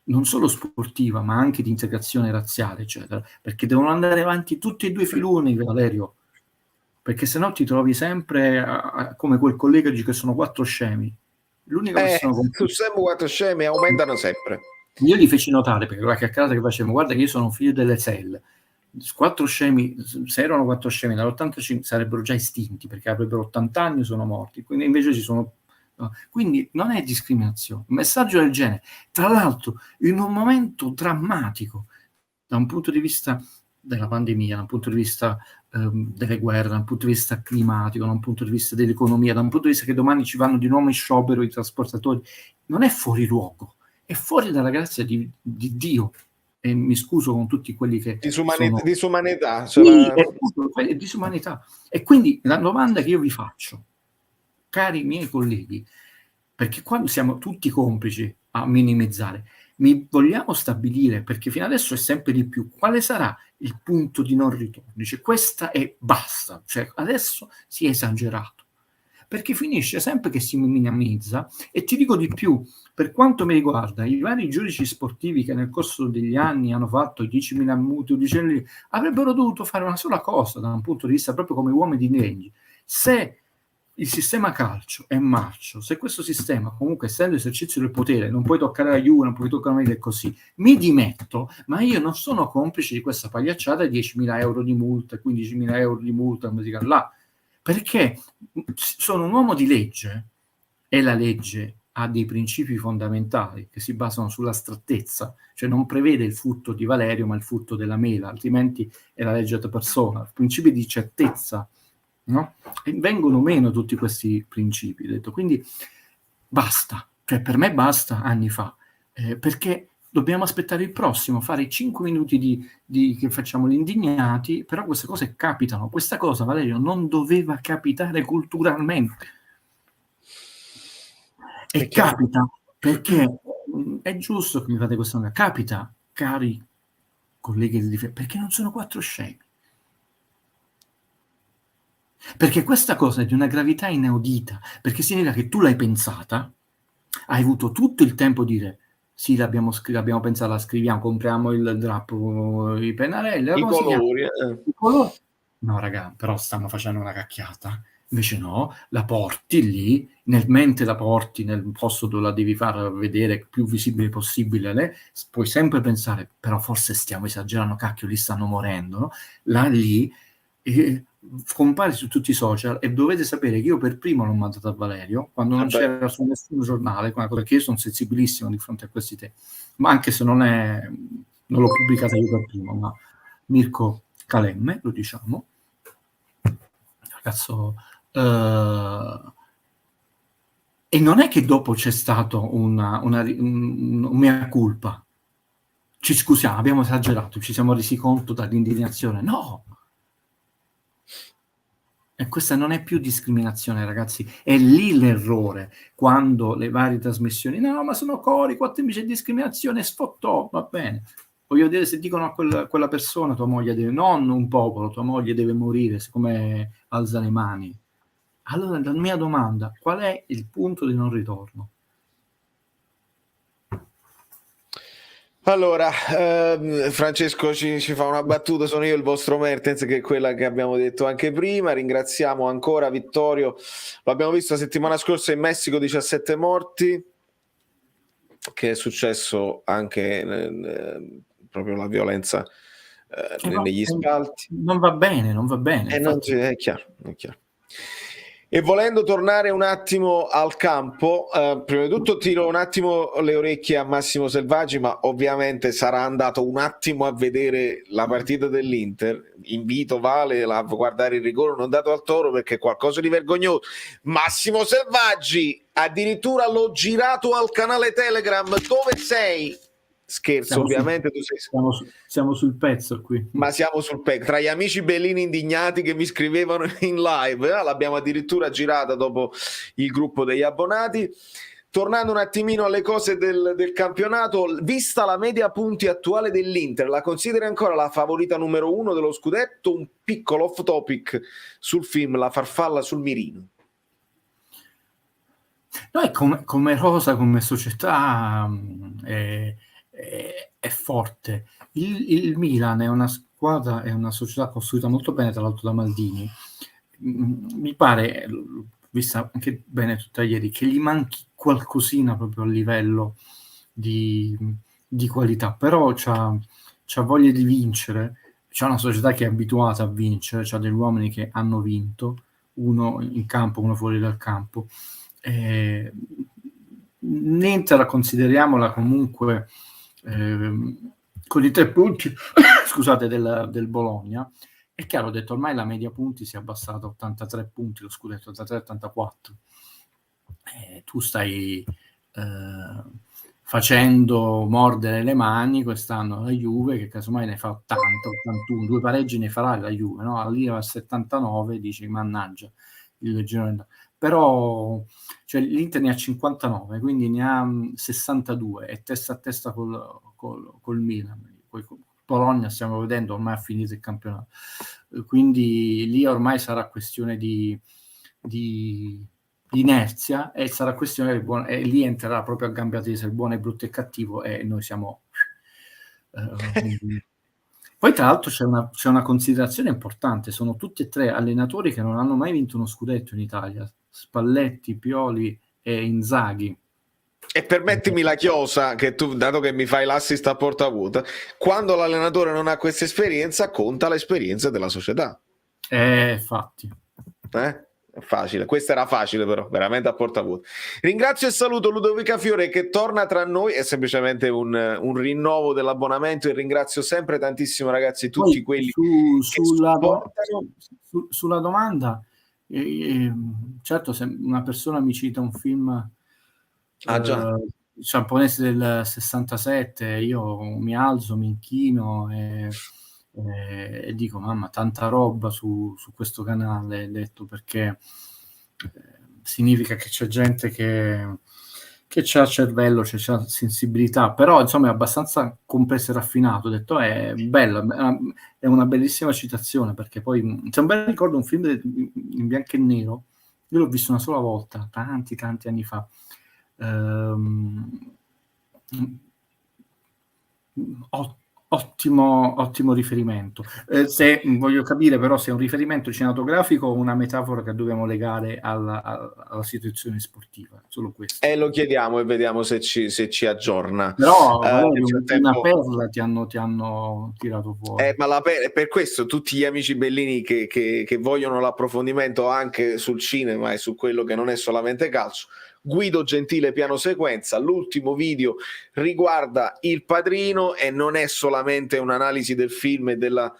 non solo sportiva ma anche di integrazione razziale, eccetera, perché devono andare avanti tutti e due i filoni, Valerio, perché se no ti trovi sempre come quel collega dice che sono 4 scemi. L'unica persona con Su cui Sam quattro scemi aumentano sempre. io gli feci notare, perché la chiacchierata che facevo, guarda che io sono un figlio delle Cell, 4 scemi, se erano 4 scemi dall'85 sarebbero già estinti perché avrebbero 80 anni e sono morti, quindi invece ci sono, no. Quindi non è discriminazione, un messaggio del genere, tra l'altro in un momento drammatico da un punto di vista della pandemia, da un punto di vista delle guerre, da un punto di vista climatico, da un punto di vista dell'economia, da un punto di vista che domani ci vanno di nuovo in sciopero i trasportatori, non è fuori luogo, è fuori dalla grazia di Dio. E mi scuso con tutti quelli che sono... Disumanità. Sì, è disumanità. E quindi la domanda che io vi faccio, cari miei colleghi, perché quando siamo tutti complici a minimizzare, mi vogliamo stabilire, perché fino adesso è sempre di più, quale sarà il punto di non ritorno? Dice questa è basta, cioè adesso si è esagerato, perché finisce sempre che si minimizza. E ti dico di più, per quanto mi riguarda, i vari giudici sportivi che nel corso degli anni hanno fatto 10.000 muti, avrebbero dovuto fare una sola cosa da un punto di vista proprio come uomini di legge. Se il sistema calcio è marcio, se questo sistema comunque essendo esercizio del potere non puoi toccare la Juve, non puoi toccare me, così mi dimetto, ma io non sono complice di questa pagliacciata di 10.000 euro di multa, 15.000 euro di multa, là, perché sono un uomo di legge e la legge ha dei principi fondamentali che si basano sull'astrattezza, cioè non prevede il frutto di Valerio ma il frutto della mela, altrimenti è la legge ad persona, principi di certezza, no? E vengono meno tutti questi principi, detto. Quindi basta, cioè per me basta anni fa, perché dobbiamo aspettare il prossimo, fare 5 minuti che facciamo gli indignati, però queste cose capitano. Questa cosa, Valerio, non doveva capitare culturalmente. E capita perché è giusto che mi fate questa domanda. Capita, cari colleghi di difesa, perché non sono 4 scemi. Perché questa cosa è di una gravità inaudita, perché significa che tu l'hai pensata, hai avuto tutto il tempo di dire sì, l'abbiamo pensato, la scriviamo, compriamo il drappo, i pennarelli, I colori. I colori. No, raga, però stanno facendo una cacchiata. Invece no, la porti lì, mentre la porti nel posto dove la devi far vedere più visibile possibile, puoi sempre pensare, però forse stiamo esagerando, cacchio, lì stanno morendo, no? Là lì compare su tutti i social e dovete sapere che io per primo l'ho mandato a Valerio quando non c'era su nessun giornale, perché io sono sensibilissimo di fronte a questi temi, ma anche se non l'ho pubblicata io per primo, ma Mirko Calemme, lo diciamo, ragazzo, e non è che dopo c'è stato un mea culpa, ci scusiamo, abbiamo esagerato, ci siamo resi conto dall'indignazione, no. E questa non è più discriminazione, ragazzi, è lì l'errore, quando le varie trasmissioni, no, ma sono cori, quanto invece è discriminazione, sfottò, va bene. Voglio dire, se dicono a quella persona, tua moglie deve, non un popolo, tua moglie deve morire, siccome alza le mani. Allora, la mia domanda, qual è il punto di non ritorno? Allora, Francesco ci fa una battuta, sono io il vostro Mertens, che è quella che abbiamo detto anche prima. Ringraziamo ancora Vittorio, l'abbiamo visto la settimana scorsa in Messico, 17 morti, che è successo anche proprio la violenza negli spalti. Non va bene, non va bene. Infatti, È chiaro, è chiaro. E volendo tornare un attimo al campo, prima di tutto tiro un attimo le orecchie a Massimo Selvaggi, ma ovviamente sarà andato un attimo a vedere la partita dell'Inter. Invito Vale a guardare il rigore non dato al Toro, perché è qualcosa di vergognoso. Massimo Selvaggi, addirittura l'ho girato al canale Telegram. Dove sei? Scherzo, ovviamente tu sei... siamo sul pezzo qui. Ma siamo sul PEC, tra gli amici bellini indignati che mi scrivevano in live, l'abbiamo addirittura girata dopo il gruppo degli abbonati. Tornando un attimino alle cose del campionato, vista la media punti attuale dell'Inter, la consideri ancora la favorita numero 1 dello scudetto? Un piccolo off topic sul film La farfalla sul mirino. Noi come rosa, come società è forte. Il Milan è una squadra, è una società costruita molto bene, tra l'altro da Maldini. Mi pare, vista anche bene tutta ieri, che gli manchi qualcosina proprio a livello di qualità, però c'ha voglia di vincere, c'è una società che è abituata a vincere, c'ha degli uomini che hanno vinto, uno in campo, uno fuori dal campo. L'Inter consideriamola comunque con i 3 punti scusate del Bologna. È chiaro, ho detto, ormai la media punti si è abbassata a 83 punti, lo scudetto 83-84. Tu stai facendo mordere le mani quest'anno la Juve, che casomai ne fa 80, 81, 2 pareggi ne farà la Juve, no? Arriva a 79, dici mannaggia il girone. Però cioè, l'Inter ne ha 59, quindi ne ha 62, è testa a testa col Milan. Poi Bologna stiamo vedendo, ormai ha finito il campionato, quindi lì ormai sarà questione di inerzia, e sarà questione e lì entrerà proprio a gamba tesa il buono, il brutto e il cattivo, e noi siamo poi tra l'altro c'è una considerazione importante, sono tutti e 3 allenatori che non hanno mai vinto uno scudetto in Italia, Spalletti, Pioli e Inzaghi. E permettimi la chiosa, che tu, dato che mi fai l'assist a porta vuota, quando l'allenatore non ha questa esperienza, conta l'esperienza della società. Infatti. È facile, questa era facile però, veramente a porta vuota. Ringrazio e saluto Ludovica Fiore che torna tra noi, è semplicemente un rinnovo dell'abbonamento, e ringrazio sempre tantissimo ragazzi tutti quelli sulla domanda, certo, se una persona mi cita un film giapponese del 67, io mi alzo, mi inchino e dico mamma, tanta roba su questo canale, detto, perché significa che c'è gente che c'ha cervello, c'è sensibilità, però insomma è abbastanza complesso e raffinato. Ho detto è bella, è una bellissima citazione, perché poi c'è un bel ricordo, un film in bianco e nero, io l'ho visto una sola volta tanti anni fa. Ottimo riferimento. Se voglio capire però se è un riferimento cinematografico o una metafora che dobbiamo legare alla situazione sportiva, solo questo. Lo chiediamo e vediamo se ci aggiorna. Però una perla ti hanno tirato fuori. Ma per questo tutti gli amici bellini che vogliono l'approfondimento anche sul cinema e su quello che non è solamente calcio, Guido Gentile piano sequenza, l'ultimo video riguarda Il Padrino e non è solamente un'analisi del film e della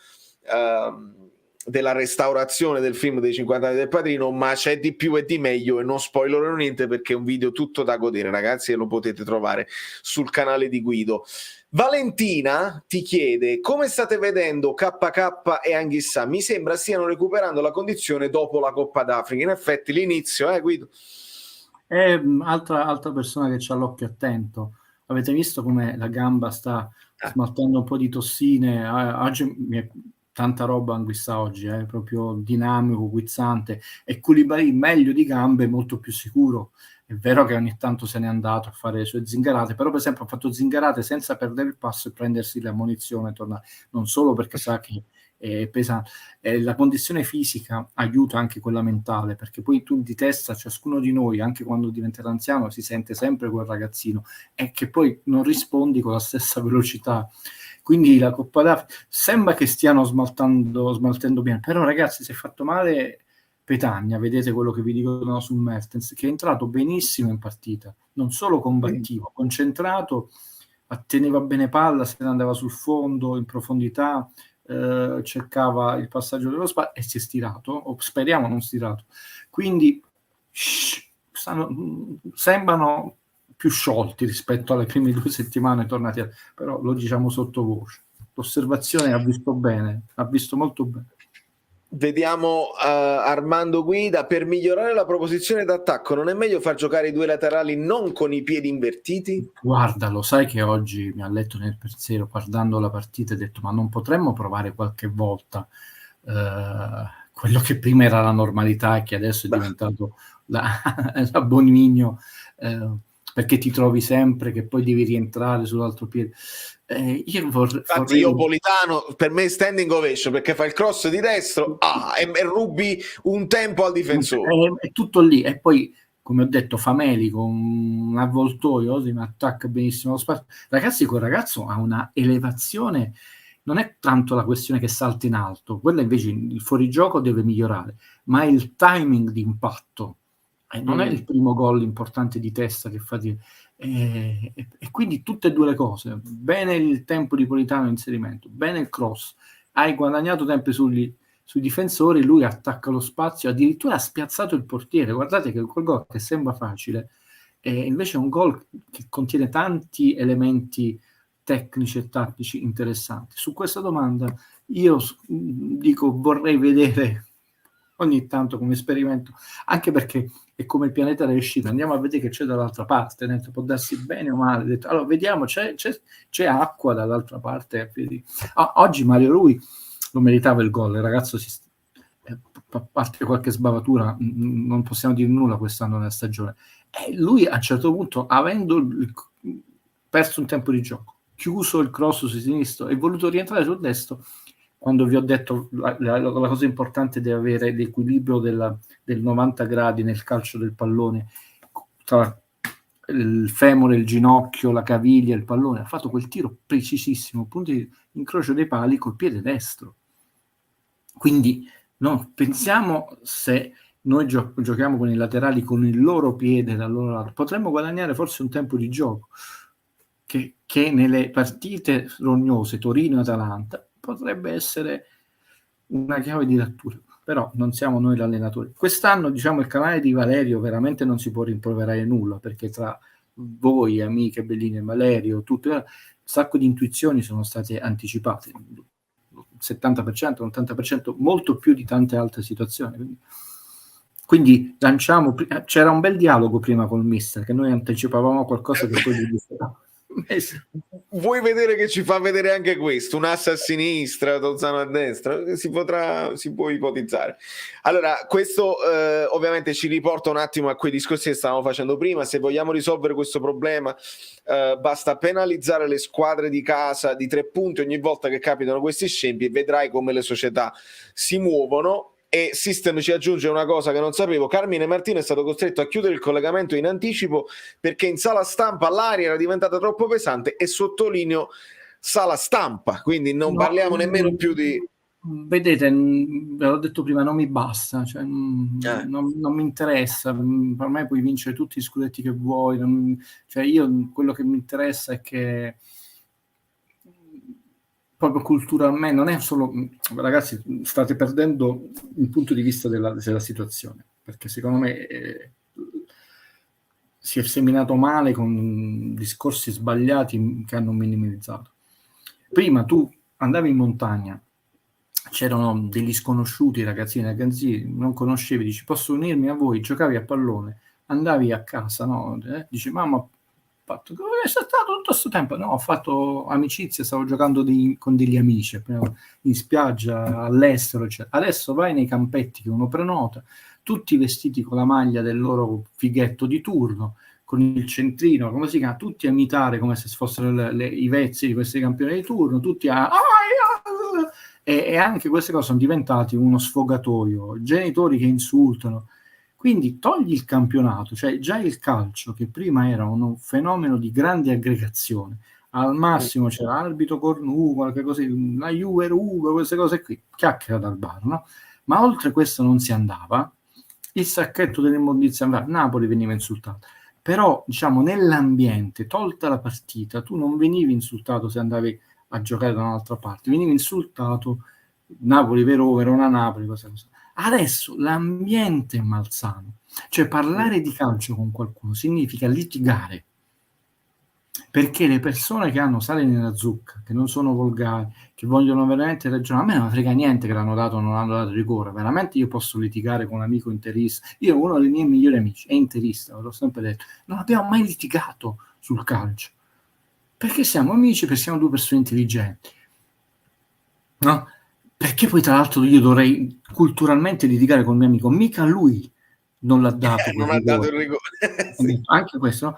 restaurazione del film dei 50 anni del Padrino, ma c'è di più e di meglio, e non spoilerò niente perché è un video tutto da godere ragazzi, e lo potete trovare sul canale di Guido. Valentina ti chiede come state vedendo KK e Anghissà, mi sembra stiano recuperando la condizione dopo la Coppa d'Africa. In effetti l'inizio, Guido? È altra persona che c'ha l'occhio attento. Avete visto come la gamba sta smaltendo un po' di tossine? Oggi tanta roba Anguissa oggi, proprio dinamico, guizzante, e Koulibaly meglio di gambe, molto più sicuro, È vero che ogni tanto se n'è andato a fare le sue zingarate, però per esempio ha fatto zingarate senza perdere il passo e prendersi la munizione e tornare, non solo perché sa che è pesante. La condizione fisica aiuta anche quella mentale, perché poi tu di testa, ciascuno di noi, anche quando diventerà anziano, si sente sempre quel ragazzino, e che poi non rispondi con la stessa velocità. Quindi la Coppa d'Africa sembra che stiano smaltendo bene, però ragazzi, si è fatto male Petagna, vedete quello che vi dicono su Mertens, che è entrato benissimo in partita, non solo combattivo, concentrato, teneva bene palla, se ne andava sul fondo, in profondità, cercava il passaggio dello spazio e si è stirato, o speriamo non stirato. Quindi sembrano più sciolti rispetto alle prime 2 settimane tornati però lo diciamo sottovoce. L'osservazione ha visto bene, ha visto molto bene. Vediamo Armando Guida: per migliorare la proposizione d'attacco non è meglio far giocare i 2 laterali non con i piedi invertiti? Guarda, lo sai che oggi mi ha letto nel pensiero guardando la partita e ho detto ma non potremmo provare qualche volta quello che prima era la normalità e che adesso è diventato l'abominio, perché ti trovi sempre che poi devi rientrare sull'altro piede. Infatti io Politano, per me standing ovation, perché fa il cross di destro e rubi un tempo al difensore. È tutto lì. E poi, come ho detto, Fameli con un avvoltoio, attacca benissimo lo spazio. Ragazzi, quel ragazzo ha una elevazione, non è tanto la questione che salta in alto, quella invece il fuorigioco deve migliorare, ma il timing di impatto. Non è il primo gol importante di testa che fa e quindi tutte e due le cose. Bene il tempo di Politano in inserimento, bene il cross, hai guadagnato tempo sui difensori, lui attacca lo spazio, addirittura ha spiazzato il portiere. Guardate che quel gol che sembra facile invece è un gol che contiene tanti elementi tecnici e tattici interessanti. Su questa domanda io dico vorrei vedere ogni tanto come esperimento, anche perché è come il pianeta delle scimmie, andiamo a vedere che c'è dall'altra parte, può darsi bene o male, detto, allora vediamo, c'è acqua dall'altra parte. Oggi Mario Rui lo meritava il gol, il ragazzo a parte qualche sbavatura non possiamo dire nulla quest'anno nella stagione, e lui a un certo punto, avendo perso un tempo di gioco, chiuso il cross su sinistro e voluto rientrare sul destro, quando vi ho detto la cosa importante di avere l'equilibrio del 90 gradi nel calcio del pallone tra il femore, il ginocchio, la caviglia, il pallone, ha fatto quel tiro precisissimo, punto di incrocio dei pali col piede destro. Quindi pensiamo, se noi giochiamo con i laterali con il loro piede dal loro lato, potremmo guadagnare forse un tempo di gioco che nelle partite rognose, Torino e Atalanta, potrebbe essere una chiave di lettura, però non siamo noi l'allenatore. Quest'anno, diciamo, il canale di Valerio veramente non si può rimproverare nulla, perché tra voi, amiche Bellini e Valerio, un sacco di intuizioni sono state anticipate, 70%, 80%, molto più di tante altre situazioni. Quindi lanciamo, c'era un bel dialogo prima col mister, che noi anticipavamo qualcosa che poi gli diceva. Vuoi vedere che ci fa vedere anche questo? Un asse a sinistra, Tozzano a destra? Si può ipotizzare. Allora, questo ovviamente ci riporta un attimo a quei discorsi che stavamo facendo prima. Se vogliamo risolvere questo problema, basta penalizzare le squadre di casa di 3 punti ogni volta che capitano questi scempi e vedrai come le società si muovono. E System ci aggiunge una cosa che non sapevo: Carmine Martino è stato costretto a chiudere il collegamento in anticipo perché in sala stampa l'aria era diventata troppo pesante, e sottolineo sala stampa, quindi non parliamo nemmeno più di... Vedete, ve l'ho detto prima, non mi basta, cioè, non mi interessa, per me puoi vincere tutti gli scudetti che vuoi, cioè io quello che mi interessa è che proprio culturalmente, non è solo, ragazzi, state perdendo il punto di vista della situazione, perché secondo me si è seminato male con discorsi sbagliati che hanno minimizzato. Prima tu andavi in montagna, c'erano degli sconosciuti ragazzini, non conoscevi, dici posso unirmi a voi, giocavi a pallone, andavi a casa, no? Dici mamma fatto, dove è stato tutto questo tempo? No, ho fatto amicizia, stavo giocando con degli amici in spiaggia all'estero, cioè. Adesso vai nei campetti che uno prenota, tutti vestiti con la maglia del loro fighetto di turno, con il centrino, come si chiama, tutti a imitare come se fossero i vezzi di questi campioni di turno, tutti e anche queste cose sono diventate uno sfogatoio, genitori che insultano. Quindi togli il campionato, cioè già il calcio, che prima era un fenomeno di grande aggregazione, al massimo c'era arbitro cornuto, qualche cosa, la Juve, queste cose qui, chiacchiera dal bar, no? Ma oltre questo non si andava, il sacchetto dell'immondizia andava, Napoli veniva insultato, però diciamo nell'ambiente, tolta la partita, tu non venivi insultato se andavi a giocare da un'altra parte, venivi insultato Napoli-Verona-Napoli, queste cose. Adesso l'ambiente è malsano, cioè parlare di calcio con qualcuno significa litigare, perché le persone che hanno sale nella zucca, che non sono volgari, che vogliono veramente ragionare, a me non frega niente che l'hanno dato o non hanno dato rigore, veramente io posso litigare con un amico interista, io uno dei miei migliori amici è interista, ve l'ho sempre detto, non abbiamo mai litigato sul calcio, perché siamo amici, perché siamo due persone intelligenti, no? Perché poi tra l'altro io dovrei culturalmente litigare con il mio amico, mica lui non l'ha dato Non ha dato il rigore. Sì. Anche questo, no?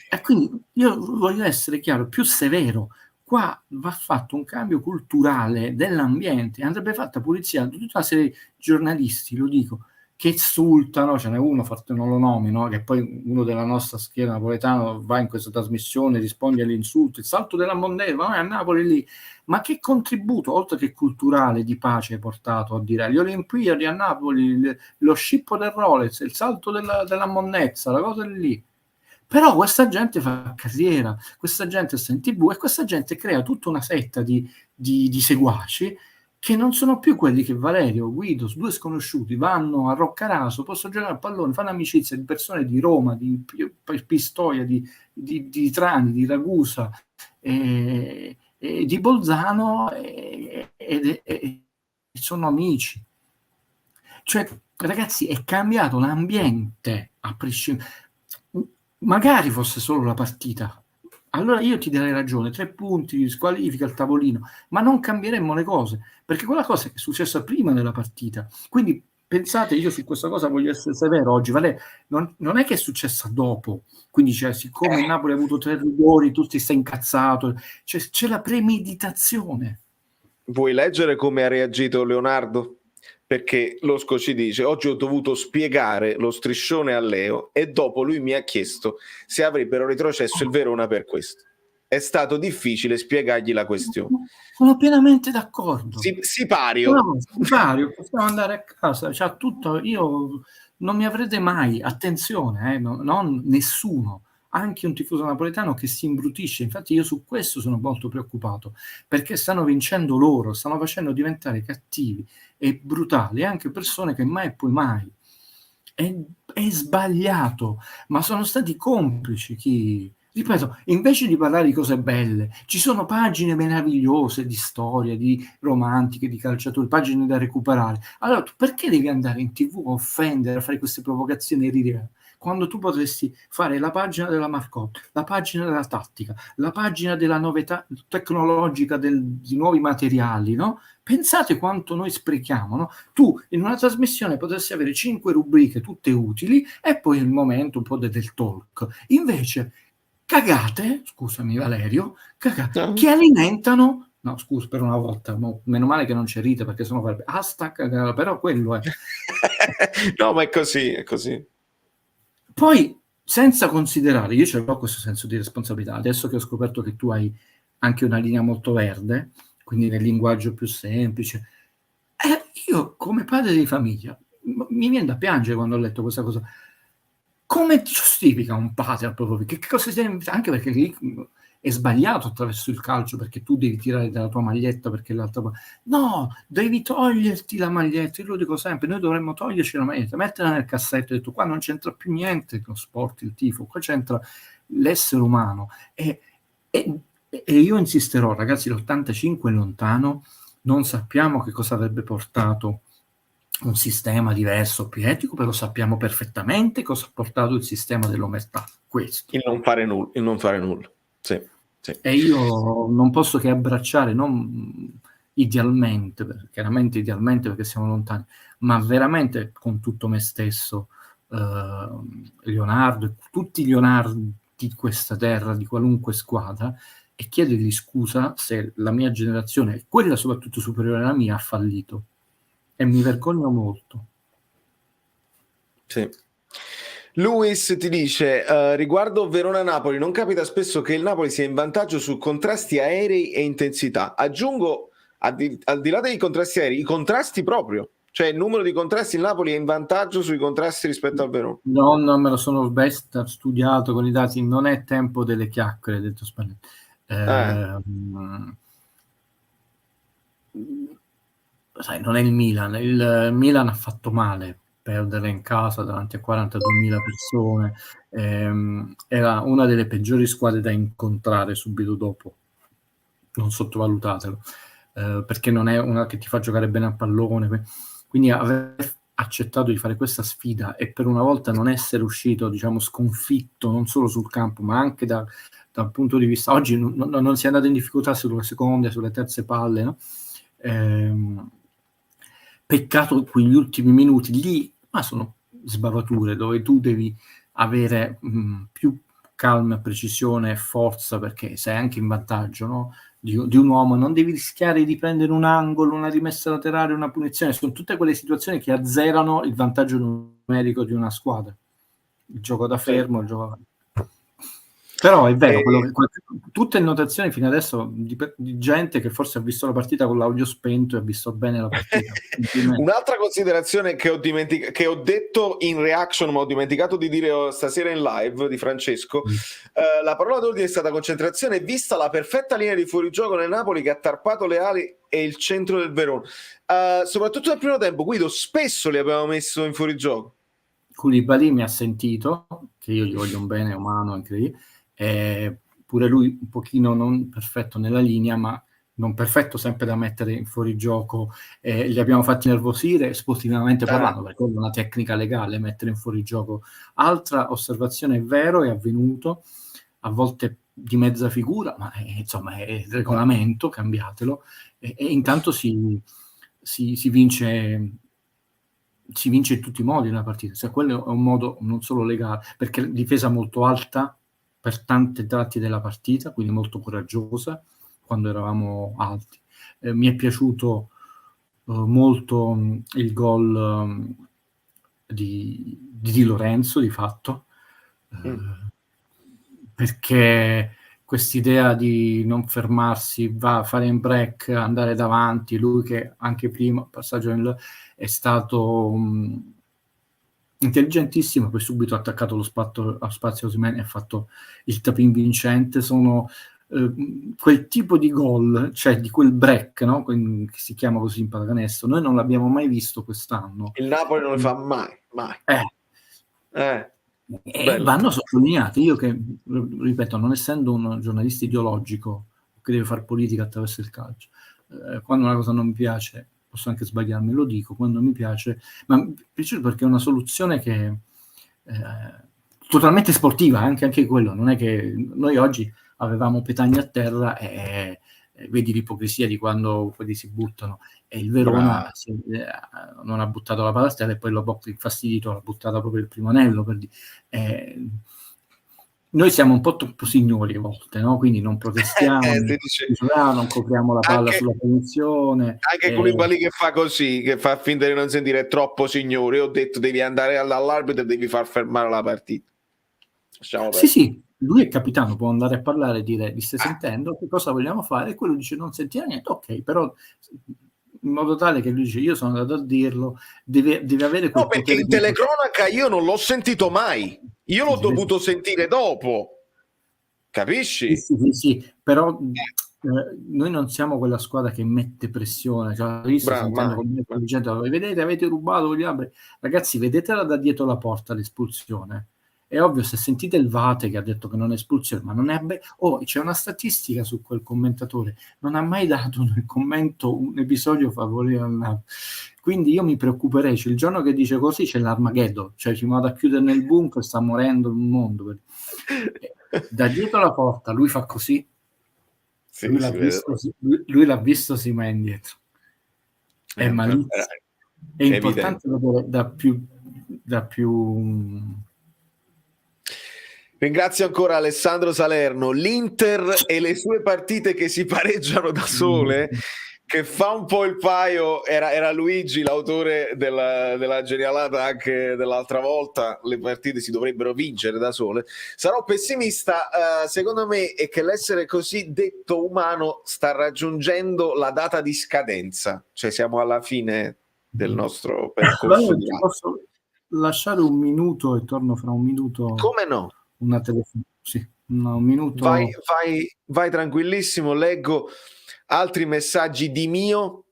E quindi io voglio essere chiaro, più severo. Qua va fatto un cambio culturale dell'ambiente, andrebbe fatta pulizia di tutta una serie di giornalisti, lo dico, che insultano, ce n'è uno, forse non lo nomino, che poi uno della nostra schiera napoletana va in questa trasmissione, risponde agli insulti, il salto della Mondego, ma a Napoli lì. Ma che contributo, oltre che culturale, di pace hai portato a dire agli Olimpiadi a Napoli, lo scippo del Rolex, il salto della monnezza, la cosa lì. Però questa gente fa carriera, questa gente sta in TV e questa gente crea tutta una setta di seguaci che non sono più quelli che Valerio, Guido, due sconosciuti, vanno a Roccaraso, possono giocare a pallone, fanno amicizia di persone di Roma, di Pistoia, di Trani, di Ragusa, di Bolzano e sono amici. Cioè, ragazzi, è cambiato l'ambiente a prescindere. Magari fosse solo la partita, allora io ti darei ragione, 3 punti, squalifica il tavolino, ma non cambieremmo le cose, perché quella cosa è successa prima della partita. Quindi pensate, io su questa cosa voglio essere severo oggi, non è che è successa dopo, quindi cioè, siccome il Napoli ha avuto 3 rigori, tu ti sei incazzato, c'è la premeditazione. Vuoi leggere come ha reagito Leonardo? Perché Losco ci dice: oggi ho dovuto spiegare lo striscione a Leo e dopo lui mi ha chiesto se avrebbero retrocesso il Verona per questo. È stato difficile spiegargli la questione. Sono pienamente d'accordo. Sipario. No, Sipario, possiamo andare a casa, c'ha tutto, io non mi avrete mai, attenzione, non nessuno, anche un tifoso napoletano che si imbrutisce. Infatti io su questo sono molto preoccupato, perché stanno vincendo loro, stanno facendo diventare cattivi e brutali anche persone che mai e poi mai. È sbagliato, ma sono stati complici chi... Ripeto, invece di parlare di cose belle, ci sono pagine meravigliose di storia, di romantiche, di calciatori, pagine da recuperare. Allora, tu perché devi andare in TV a offendere, a fare queste provocazioni e ridere? Quando tu potresti fare la pagina della Marcotte, la pagina della tattica, la pagina della novità tecnologica di nuovi materiali, no? Pensate quanto noi sprechiamo, no? Tu in una trasmissione potresti avere 5 rubriche tutte utili e poi il momento un po' del talk. Invece cagate, scusami Valerio, che alimentano, no scusa per una volta, meno male che non c'è rite perché sennò farebbe hashtag, però quello è. No, ma è così, è così. Poi, senza considerare, io ce l'ho questo senso di responsabilità, adesso che ho scoperto che tu hai anche una linea molto verde, quindi nel linguaggio più semplice, io come padre di famiglia mi viene da piangere quando ho letto questa cosa. Come giustifica un padre al proprio figlio? Che cosa si deve... Anche perché lì è sbagliato attraverso il calcio, perché tu devi tirare dalla tua maglietta perché l'altra... No, devi toglierti la maglietta, io lo dico sempre, noi dovremmo toglierci la maglietta, metterla nel cassetto, ho detto qua non c'entra più niente con lo sport, il tifo, qua c'entra l'essere umano. E io insisterò, ragazzi, l'85 è lontano, non sappiamo che cosa avrebbe portato un sistema diverso, più etico, però sappiamo perfettamente cosa ha portato il sistema dell'omertà. Questo. Il non fare nulla. Sì, sì. E io non posso che abbracciare, non idealmente, chiaramente idealmente perché siamo lontani, ma veramente con tutto me stesso, Leonardo e tutti i Leonardo di questa terra, di qualunque squadra, e chiedergli scusa se la mia generazione, quella soprattutto superiore alla mia, ha fallito. E mi vergogno molto. Sì. Luis ti dice riguardo Verona-Napoli, non capita spesso che il Napoli sia in vantaggio su contrasti aerei e intensità. Aggiungo, al di là dei contrasti aerei, i contrasti proprio, cioè il numero di contrasti, il Napoli è in vantaggio sui contrasti rispetto al Verona. Non me lo sono studiato con i dati, non è tempo delle chiacchiere, detto Spalletti. Sai, non è il Milan ha fatto male perdere in casa davanti a 42.000 persone, era una delle peggiori squadre da incontrare subito dopo, non sottovalutatelo, perché non è una che ti fa giocare bene a pallone, quindi aver accettato di fare questa sfida e per una volta non essere uscito, diciamo, sconfitto non solo sul campo ma anche dal punto di vista, oggi non si è andato in difficoltà sulle seconde, sulle terze palle, no? Peccato quegli ultimi minuti lì, ma sono sbavature dove tu devi avere più calma, precisione e forza, perché sei anche in vantaggio, no? di un uomo, non devi rischiare di prendere un angolo, una rimessa laterale, una punizione, sono tutte quelle situazioni che azzerano il vantaggio numerico di una squadra, il gioco da fermo, il gioco. Però è vero, tutte notazioni fino adesso di gente che forse ha visto la partita con l'audio spento e ha visto bene la partita. Un'altra considerazione che ho detto in reaction, ma ho dimenticato di dire stasera in live di Francesco, la parola d'ordine è stata concentrazione, vista la perfetta linea di fuorigioco nel Napoli che ha tarpato le ali e il centro del Verona. Soprattutto nel primo tempo, Guido, spesso li abbiamo messo in fuorigioco. Koulibaly mi ha sentito, che io gli voglio un bene umano, incredibile. Pure lui un pochino non perfetto nella linea, ma non perfetto sempre da mettere in fuorigioco. Li abbiamo fatti nervosire sportivamente parlando, perché è una tecnica legale mettere in fuorigioco. Altra osservazione, è vero, è avvenuto a volte di mezza figura, ma insomma è il regolamento, cambiatelo, e intanto si vince in tutti i modi la partita, cioè quello è un modo non solo legale, perché difesa molto alta per tanti tratti della partita, quindi molto coraggiosa quando eravamo alti. Mi è piaciuto molto il gol di Di Lorenzo, di fatto, perché quest'idea di non fermarsi, fare in break, andare davanti, lui che anche prima, passaggio è stato intelligentissimo, poi subito ha attaccato lo spazio Osimhen e ha fatto il tap-in vincente. Sono quel tipo di gol, cioè di quel break, no? Che si chiama così in pallacanestro, noi non l'abbiamo mai visto quest'anno. Il Napoli non lo fa mai. E vanno sottolineati. Io che, ripeto, non essendo un giornalista ideologico che deve fare politica attraverso il calcio, quando una cosa non mi piace posso anche sbagliarmi, lo dico, quando mi piace, ma mi piace perché è una soluzione che totalmente sportiva, anche quello, non è che noi oggi avevamo Petagna a terra e vedi l'ipocrisia di quando quelli si buttano, e il Verona non ha buttato la palla a terra e poi Lobotka infastidito l'ha buttata proprio il primo anello, per noi siamo un po' troppo signori a volte, no? Quindi non protestiamo, non copriamo la palla sulla punizione. Anche Koulibaly che fa così, che fa finta di non sentire, troppo signore. Io ho detto devi andare all'arbitro e devi far fermare la partita. Sì, lui è capitano, può andare a parlare e dire: vi stai sentendo? Che cosa vogliamo fare? E quello dice: non sentire niente, ok, però in modo tale che lui dice: io sono andato a dirlo, deve avere quel potere. Perché in telecronaca io non l'ho sentito mai, io l'ho dovuto sentire dopo, capisci? Sì, però noi non siamo quella squadra che mette pressione, cioè, vedete, avete rubato, ragazzi, vedetela da dietro la porta l'espulsione. È ovvio, se sentite il Vate che ha detto che non è espulsione, ma non è c'è una statistica su quel commentatore, non ha mai dato nel commento un episodio favorevole al Napoli. Quindi io mi preoccuperei, cioè, il giorno che dice così c'è l'Armageddon, cioè ci vado a chiudere nel bunker, sta morendo il mondo. Da dietro la porta lui fa così, Sì, lui si l'ha vede. visto, lui l'ha visto, si va indietro. È malizia. È importante vedere da più. Ringrazio ancora Alessandro Salerno. L'Inter e le sue partite che si pareggiano da sole, che fa un po' il paio. Era Luigi l'autore della genialata anche dell'altra volta. Le partite si dovrebbero vincere da sole. Sarò pessimista, secondo me è che l'essere cosiddetto umano sta raggiungendo la data di scadenza, cioè siamo alla fine del nostro percorso di Ti posso lasciare un minuto e torno fra un minuto. Come no? Una telefonata, sì, un minuto. Vai tranquillissimo, leggo altri messaggi di mio.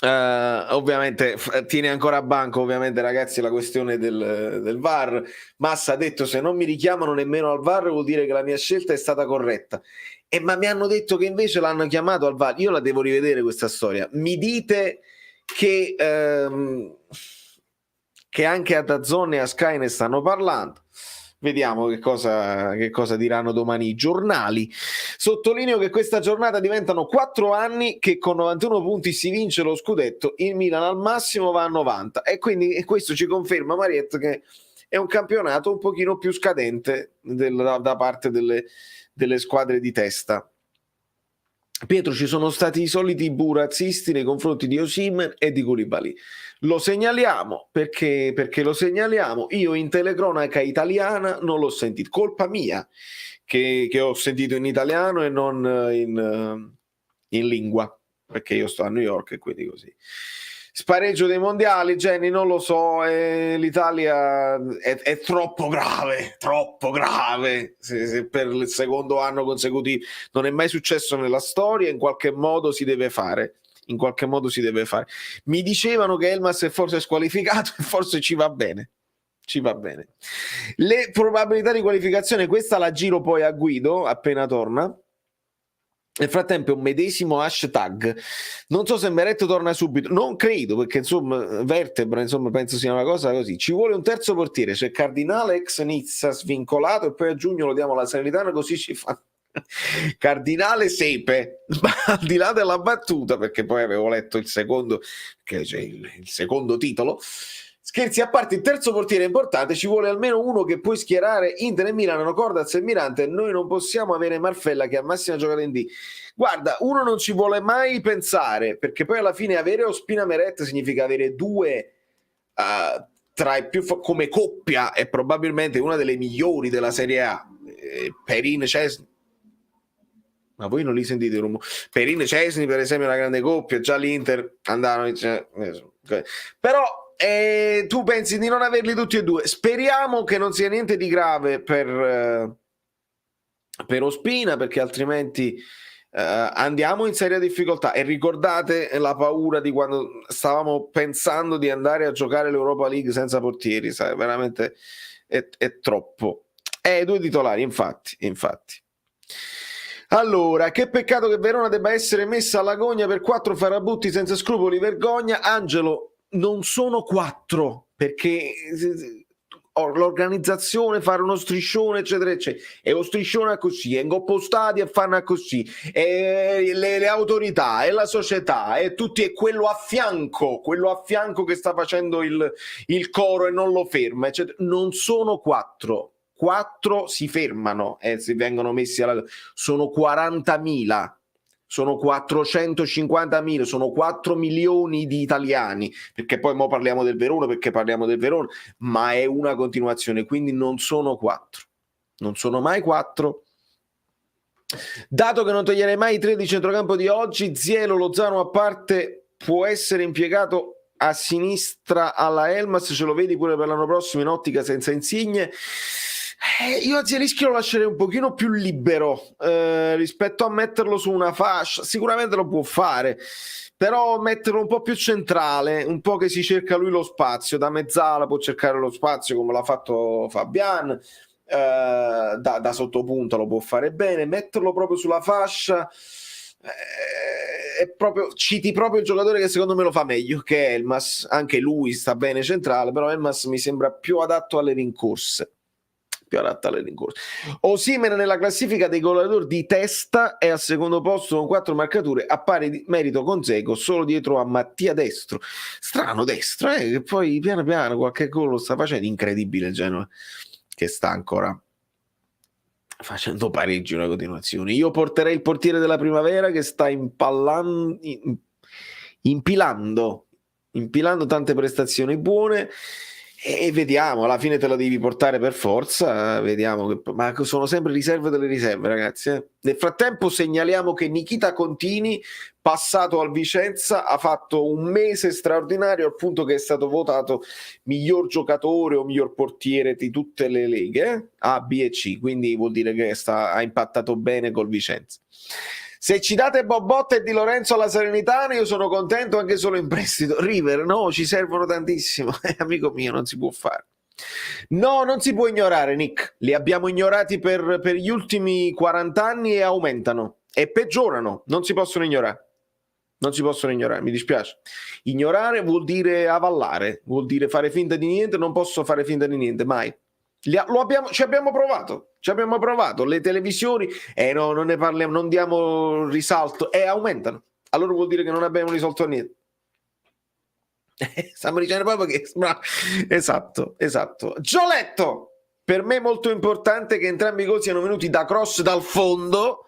Ovviamente tiene ancora a banco, ovviamente, ragazzi, la questione del VAR. Massa ha detto: se non mi richiamano nemmeno al VAR vuol dire che la mia scelta è stata corretta. Ma mi hanno detto che invece l'hanno chiamato al VAR. Io la devo rivedere questa storia. Mi dite che anche a DAZN e a Sky ne stanno parlando. Vediamo che cosa diranno domani i giornali. Sottolineo che questa giornata diventano 4 anni che con 91 punti si vince lo scudetto, il Milan al massimo va a 90 e quindi questo ci conferma, Marietto, che è un campionato un pochino più scadente da parte delle squadre di testa. Pietro, ci sono stati i soliti burazzisti nei confronti di Osimhen e di Koulibaly. Lo segnaliamo perché lo segnaliamo. Io in telecronaca italiana non l'ho sentito, colpa mia che ho sentito in italiano e non in lingua, perché io sto a New York e quindi così. Spareggio dei mondiali, Jenny, non lo so, l'Italia è troppo grave, se per il secondo anno consecutivo non è mai successo nella storia, in qualche modo si deve fare. Mi dicevano che Elmas è forse squalificato e forse ci va bene. Le probabilità di qualificazione, questa la giro poi a Guido appena torna. Nel frattempo un medesimo hashtag, non so se Meret torna subito, non credo, perché insomma vertebra, insomma penso sia una cosa così. Ci vuole un terzo portiere, c'è Cardinale ex Nizza svincolato e poi a giugno lo diamo alla Salernitana, così ci fa Cardinale Sepe. Ma al di là della battuta, perché poi avevo letto il secondo, che c'è il secondo titolo. Scherzi a parte, il terzo portiere è importante, ci vuole almeno uno che puoi schierare. Inter e Milan hanno Cordaz e Mirante, noi non possiamo avere Marfella che a massima giocata in D. Guarda, uno non ci vuole mai pensare, perché poi alla fine avere Ospina Meret significa avere due tra i più come coppia, è probabilmente una delle migliori della Serie A. Perin, Cesni. Ma voi non li sentite il rumore? Perin, Cesni per esempio è una grande coppia, già l'Inter andavano, però tu pensi di non averli tutti e due. Speriamo che non sia niente di grave per Ospina, perché altrimenti andiamo in seria difficoltà. E ricordate la paura di quando stavamo pensando di andare a giocare l'Europa League senza portieri, sai? Veramente è troppo. 2 titolari, infatti. Allora, che peccato che Verona debba essere messa alla gogna per 4 farabutti senza scrupoli, vergogna. Angelo, non sono 4, perché l'organizzazione, fare uno striscione eccetera eccetera, e lo striscione è così, e ingoppo stadi e fanno così, e le autorità e la società e tutti, e quello a fianco che sta facendo il coro e non lo ferma, eccetera. Non sono 4 si fermano e si vengono messi sono 40.000, sono 450.000, sono 4 milioni di italiani, perché poi mo parliamo del Verona, ma è una continuazione, quindi non sono 4, non sono mai 4. Dato che non toglierei mai i 3 di centrocampo di oggi, Zielo, Lozano a parte, può essere impiegato a sinistra alla Elmas, ce lo vedi pure per l'anno prossimo in ottica senza Insigne? Io a Zielinski lo lascerei un pochino più libero rispetto a metterlo su una fascia. Sicuramente lo può fare, però metterlo un po' più centrale, un po' che si cerca lui lo spazio, da mezzala può cercare lo spazio come l'ha fatto Fabian, da sottopunta lo può fare bene, metterlo proprio sulla fascia citi proprio il giocatore che secondo me lo fa meglio, che è Elmas. Anche lui sta bene centrale, però Elmas mi sembra più adatto alle rincorse. Osimhen nella classifica dei golatori di testa è al secondo posto con 4 marcature, a pari di merito con Dzeko, solo dietro a Mattia Destro. Strano Destro, che poi piano piano qualche gol lo sta facendo. Incredibile il Genoa, che sta ancora facendo pareggi una continuazione. Io porterei il portiere della Primavera che sta impilando tante prestazioni buone, e vediamo, alla fine te lo devi portare per forza, vediamo ma sono sempre riserve delle riserve, ragazzi. Nel frattempo segnaliamo che Nikita Contini, passato al Vicenza, ha fatto un mese straordinario, al punto che è stato votato miglior giocatore o miglior portiere di tutte le leghe A, B e C, quindi vuol dire che ha impattato bene col Vicenza. Se ci date Bobotta e Di Lorenzo alla Salernitana, io sono contento anche solo in prestito. River, no, ci servono tantissimo. Amico mio, non si può fare. No, non si può ignorare, Nick. Li abbiamo ignorati per gli ultimi 40 anni e aumentano e peggiorano. Non si possono ignorare. Mi dispiace. Ignorare vuol dire avallare, vuol dire fare finta di niente. Non posso fare finta di niente, mai. Ci abbiamo provato, le televisioni, no, non ne parliamo, non diamo risalto, aumentano. Allora vuol dire che non abbiamo risolto niente. Stiamo dicendo proprio che... Esatto. Gioletto! Per me è molto importante che entrambi i gol siano venuti da cross dal fondo,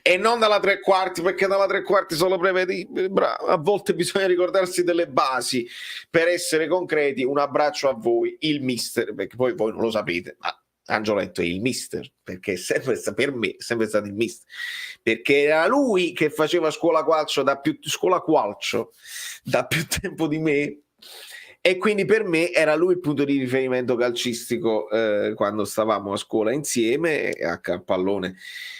e non dalla tre quarti, perché dalla tre quarti sono prevedibili. Bravo. A volte bisogna ricordarsi delle basi per essere concreti. Un abbraccio a voi, il mister, perché poi voi non lo sapete, ma Angioletto è il mister, perché per me è sempre stato il mister, perché era lui che faceva scuola calcio da più tempo di me. E quindi per me era lui il punto di riferimento calcistico quando stavamo a scuola insieme a pallone.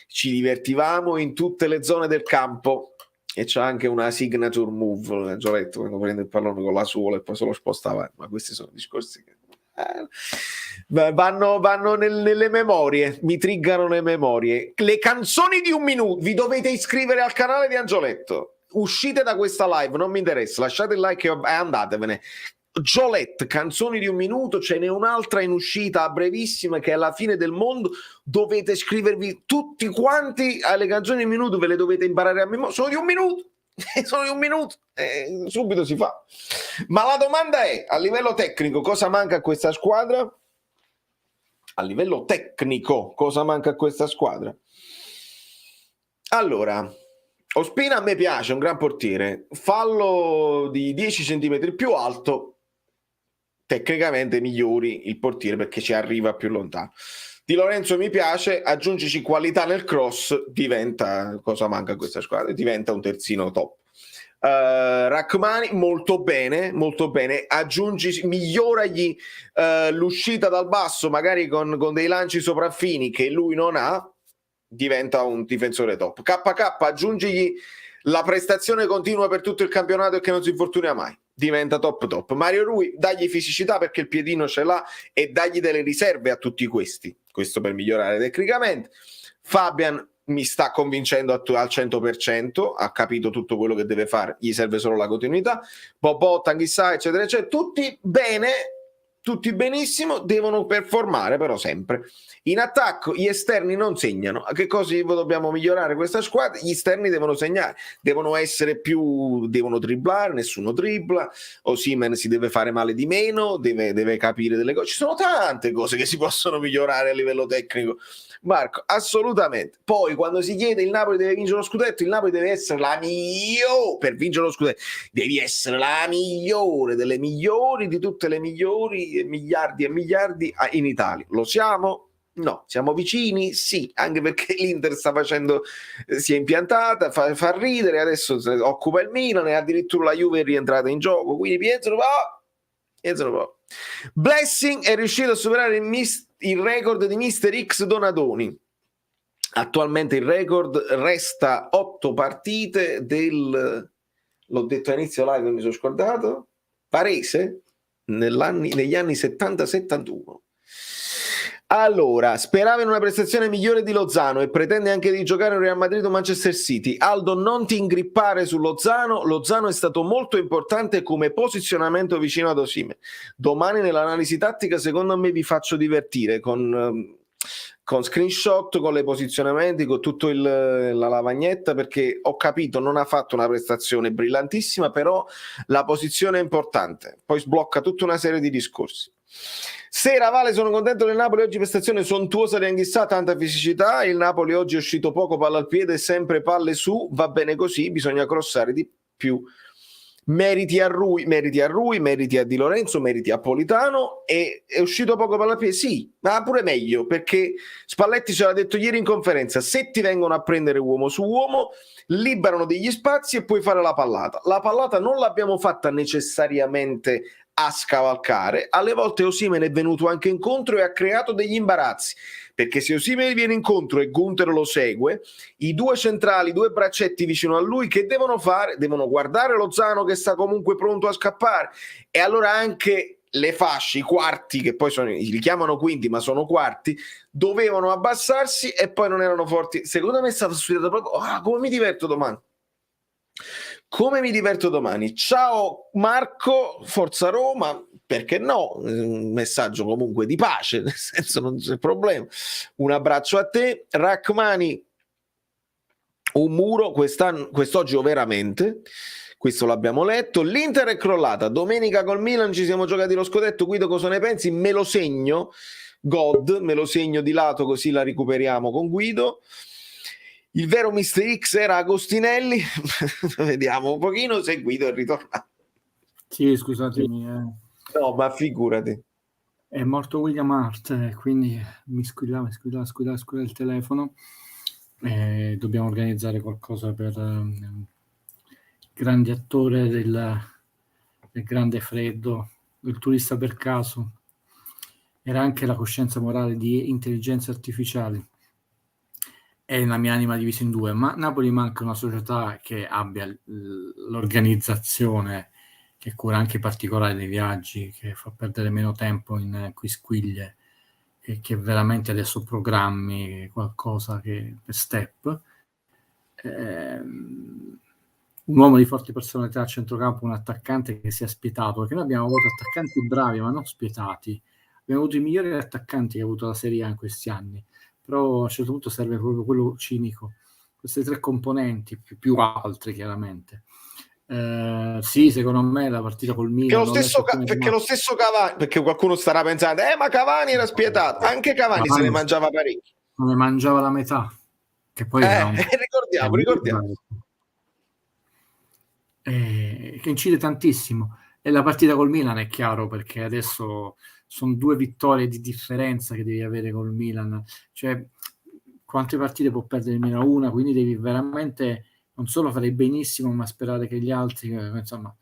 Ci divertivamo in tutte le zone del campo, e c'ha anche una signature move, Gioletto, quando prende il pallone con la suola e poi se lo sposta avanti. Ma questi sono discorsi che vanno nelle memorie, mi triggano le memorie. Le canzoni di un minuto, vi dovete iscrivere al canale di Angioletto. Uscite da questa live, non mi interessa, lasciate il like e andatevene. Giolet, canzoni di un minuto, ce n'è un'altra in uscita a brevissima che è alla fine del mondo. Dovete iscrivervi tutti quanti alle canzoni di un minuto, ve le dovete imparare a memoria. Sono di un minuto, subito si fa. Ma la domanda è, a livello tecnico, cosa manca a questa squadra? A livello tecnico, cosa manca a questa squadra? Allora, Ospina a me piace, è un gran portiere, fallo di 10 cm più alto, tecnicamente migliori il portiere perché ci arriva più lontano. Di Lorenzo mi piace, aggiungici qualità nel cross, diventa, cosa manca a questa squadra? Diventa un terzino top. Rachmani molto bene, miglioragli l'uscita dal basso, magari con dei lanci sopraffini che lui non ha, diventa un difensore top. KK, aggiungigli la prestazione continua per tutto il campionato e che non si infortuna mai, diventa top. Mario Rui, dagli fisicità perché il piedino ce l'ha, e dagli delle riserve a tutti questi, questo per migliorare tecnicamente. Fabian mi sta convincendo al 100%, ha capito tutto quello che deve fare, gli serve solo la continuità. Bobò, Tanghissà, eccetera, tutti bene, tutti benissimo, devono performare però sempre. In attacco gli esterni non segnano. A che cosa dobbiamo migliorare questa squadra? Gli esterni devono segnare, devono essere devono dribblare, nessuno dribbla. Osimhen si deve fare male di meno, deve capire delle cose. Ci sono tante cose che si possono migliorare a livello tecnico, Marco, assolutamente. Poi quando si chiede il Napoli deve vincere lo scudetto, il Napoli deve essere la migliore. Per vincere lo scudetto devi essere la migliore delle migliori, di tutte le migliori, miliardi e miliardi in Italia. Lo siamo? No. Siamo vicini? Sì, anche perché l'Inter sta facendo, si è impiantata, fa ridere, adesso occupa il Milan e addirittura la Juve è rientrata in gioco, quindi pienso un po'. Blessing è riuscito a superare il record di Mister X Donadoni. Attualmente il record resta 8 partite l'ho detto all'inizio live, mi sono scordato, Varese negli anni 70-71. Allora, sperava in una prestazione migliore di Lozano e pretende anche di giocare in Real Madrid o Manchester City. Aldo, non ti ingrippare su Lozano. Lozano è stato molto importante come posizionamento vicino ad Osimhen. Domani nell'analisi tattica, secondo me, vi faccio divertire con screenshot, con i posizionamenti, con tutto la lavagnetta, perché ho capito non ha fatto una prestazione brillantissima, però la posizione è importante. Poi sblocca tutta una serie di discorsi. Sera, Vale, sono contento del Napoli oggi, prestazione sontuosa di Anghissà, tanta fisicità. Il Napoli oggi è uscito poco palla al piede, sempre palle su, va bene così, bisogna crossare di più. Meriti a Rui, meriti a Di Lorenzo, meriti a Politano. E è uscito poco palla al piede? Sì, ma pure meglio, perché Spalletti ce l'ha detto ieri in conferenza: se ti vengono a prendere uomo su uomo, liberano degli spazi e puoi fare la pallata. La pallata non l'abbiamo fatta necessariamente a scavalcare, alle volte Osimhen è venuto anche incontro e ha creato degli imbarazzi, perché se Osimhen viene incontro e Gunther lo segue, i due centrali, due braccetti vicino a lui, che devono fare? Devono guardare Lozano che sta comunque pronto a scappare, e allora anche le fasce, i quarti, che poi li chiamano quinti ma sono quarti, dovevano abbassarsi e poi non erano forti. Secondo me è stato studiato proprio. Come mi diverto domani. Come mi diverto domani. Ciao Marco, Forza Roma, perché no? Un messaggio comunque di pace, nel senso non c'è problema. Un abbraccio a te. Rachmani, un muro quest'oggi veramente, questo l'abbiamo letto. L'Inter è crollata, domenica col Milan ci siamo giocati lo scudetto. Guido, cosa ne pensi? Me lo segno, me lo segno di lato così la recuperiamo con Guido. Il vero Mr. X era Agostinelli. Vediamo un pochino se Guido è ritornato. Sì, scusatemi. No, ma figurati. È morto William Hart, quindi mi squillava il telefono. Dobbiamo organizzare qualcosa per il grande attore del grande freddo, il turista per caso. Era anche la coscienza morale di intelligenze artificiali. È la mia anima divisa in due, ma Napoli manca una società che abbia l'organizzazione, che cura anche i particolari dei viaggi, che fa perdere meno tempo in quisquiglie e che veramente adesso programmi qualcosa che per step. Un uomo di forte personalità a centrocampo, un attaccante che sia spietato, perché noi abbiamo avuto attaccanti bravi ma non spietati. Abbiamo avuto i migliori attaccanti che ha avuto la Serie A in questi anni, però a un certo punto serve proprio quello cinico, queste tre componenti più altre chiaramente. Sì, secondo me la partita col Milan perché lo stesso Cavani, perché qualcuno starà pensando ma Cavani era spietato, anche Cavani se ne mangiava parecchio, ne mangiava la metà, che poi ricordiamo che incide tantissimo. E la partita col Milan è chiaro, perché adesso sono 2 vittorie di differenza che devi avere col Milan, cioè quante partite può perdere il Milan? Una, quindi devi veramente non solo fare benissimo ma sperare che gli altri, insomma,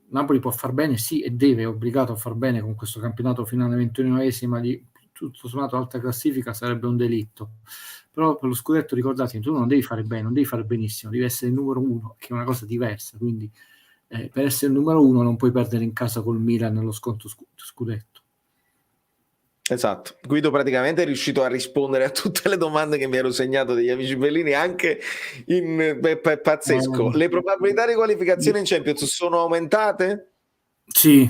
Napoli può far bene, sì, e deve, è obbligato a far bene con questo campionato finale 21esima di tutto sommato alta classifica, sarebbe un delitto. Però per lo scudetto ricordate, tu non devi fare bene, non devi fare benissimo, devi essere il numero 1, che è una cosa diversa, quindi per essere il numero 1 non puoi perdere in casa col Milan nello sconto scudetto. Esatto, Guido praticamente è riuscito a rispondere a tutte le domande che mi ero segnato degli amici bellini, anche pazzesco. Le probabilità di qualificazione in Champions sono aumentate? Sì,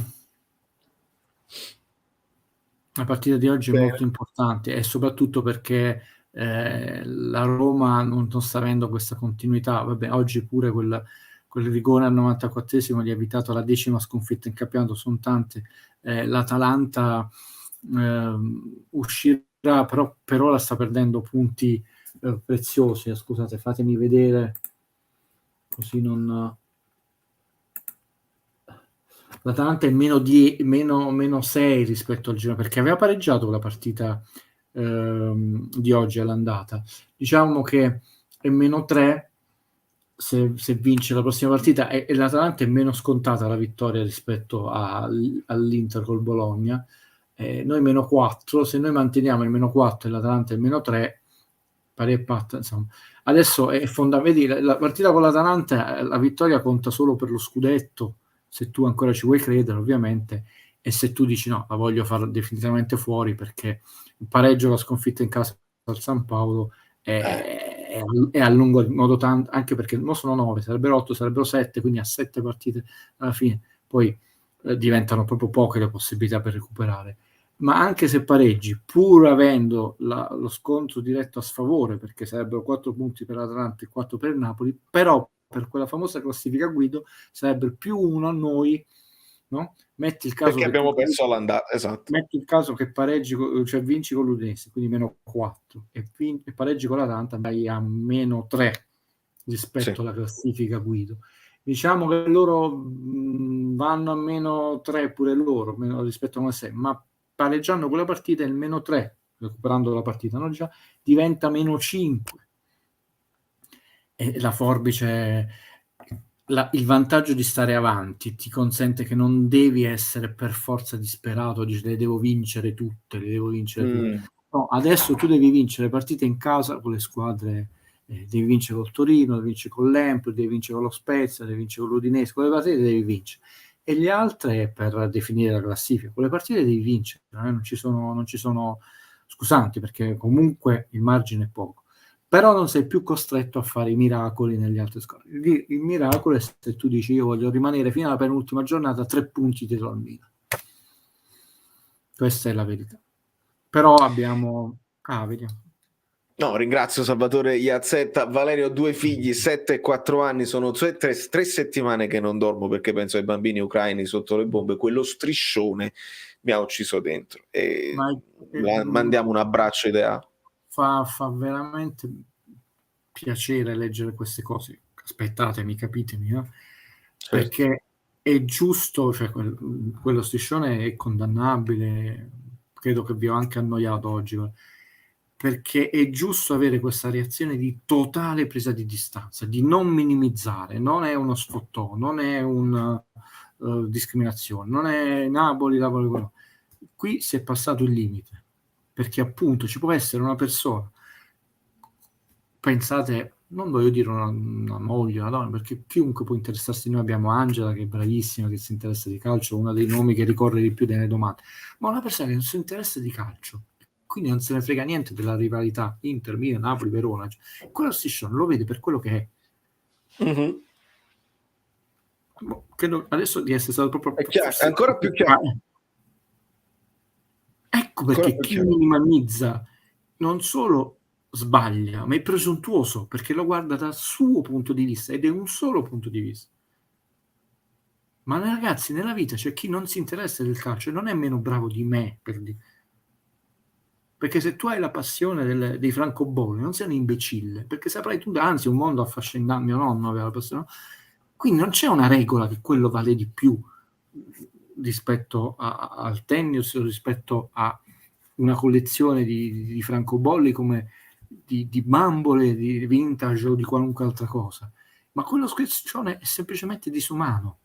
la partita di oggi è molto importante, e soprattutto perché la Roma non sta avendo questa continuità. Vabbè, oggi pure quel rigore al 94esimo gli ha evitato la 10ª sconfitta in campionato, sono tante. L'Atalanta uscirà, però per ora sta perdendo punti preziosi. Scusate, fatemi vedere così non... L'Atalanta è meno 6 rispetto al Genoa, perché aveva pareggiato la partita di oggi all'andata. Diciamo che è meno 3 se vince la prossima partita, e l'Atalanta è meno scontata la vittoria rispetto all'Inter col Bologna. Noi meno 4, se noi manteniamo il meno 4 e l'Atalanta è meno 3, pari e patta, insomma. Adesso è fondamentale, la partita con l'Atalanta, la vittoria conta solo per lo scudetto, se tu ancora ci vuoi credere ovviamente, e se tu dici no, la voglio fare definitivamente fuori perché il pareggio, la sconfitta in casa al San Paolo è a lungo modo tanto, anche perché non sono 9, sarebbero 8, sarebbero 7, quindi a 7 partite alla fine poi diventano proprio poche le possibilità per recuperare. Ma anche se pareggi, pur avendo lo scontro diretto a sfavore, perché sarebbero 4 punti per l'Atalanta e 4 per il Napoli, però per quella famosa classifica guido sarebbero più 1 a noi, no? Metti il caso perché abbiamo perso all'andata, esatto. Metti il caso che pareggi, cioè vinci con l'Udinese, quindi meno 4, e pareggi con l'Atalanta, vai a meno 3 rispetto alla classifica guido. Diciamo che loro vanno a meno 3 pure loro rispetto a una 6, ma pareggiando quella partita il meno 3, recuperando la partita, no? Già diventa meno 5. E la forbice, il vantaggio di stare avanti ti consente che non devi essere per forza disperato, dici le devo vincere tutte, No, adesso tu devi vincere partite in casa con le squadre, devi vincere col Torino, devi vincere con l'Empoli, devi vincere con lo Spezia, devi vincere con l'Udinese, con le partite devi vincere. E le altre è per definire la classifica, con le partite devi vincere, non ci sono scusanti, perché comunque il margine è poco. Però non sei più costretto a fare i miracoli negli altri squadre. Il miracolo è se tu dici io voglio rimanere fino alla penultima giornata 3 punti dietro al Milan. Questa è la verità. Però abbiamo... vediamo. No, ringrazio Salvatore Iazzetta. Valerio, ho 2 figli, 7 e 4 anni, sono 3 settimane che non dormo perché penso ai bambini ucraini sotto le bombe. Quello striscione mi ha ucciso dentro. E mandiamo un abbraccio ideale. Fa veramente piacere leggere queste cose. Aspettatemi, capitemi, no? Certo. Perché è giusto, cioè quello striscione è condannabile, credo che vi ho anche annoiato oggi, perché è giusto avere questa reazione di totale presa di distanza, di non minimizzare, non è uno sfottò, non è una discriminazione, non è Napoli, qui si è passato il limite, perché appunto ci può essere una persona, pensate, non voglio dire una moglie, una donna, perché chiunque può interessarsi. Noi abbiamo Angela che è bravissima, che si interessa di calcio, uno dei nomi che ricorre di più nelle domande, ma una persona che non si interessa di calcio, quindi non se ne frega niente della rivalità Inter, Milan, Napoli, Verona, cioè, quello striscione lo vede per quello che è. Mm-hmm. Credo adesso di essere stato proprio ancora più chiaro. Ecco perché chi minimizza non solo sbaglia, ma è presuntuoso, perché lo guarda dal suo punto di vista, ed è un solo punto di vista. Ma ragazzi, nella vita c'è chi non si interessa del calcio e non è meno bravo di me, perché se tu hai la passione dei francobolli non sei un imbecille, perché saprai tu, anzi un mondo affascinante, mio nonno aveva la passione, quindi non c'è una regola che quello vale di più rispetto al tennis o rispetto a una collezione di francobolli come di bambole, di vintage o di qualunque altra cosa, ma quello squiscione è semplicemente disumano.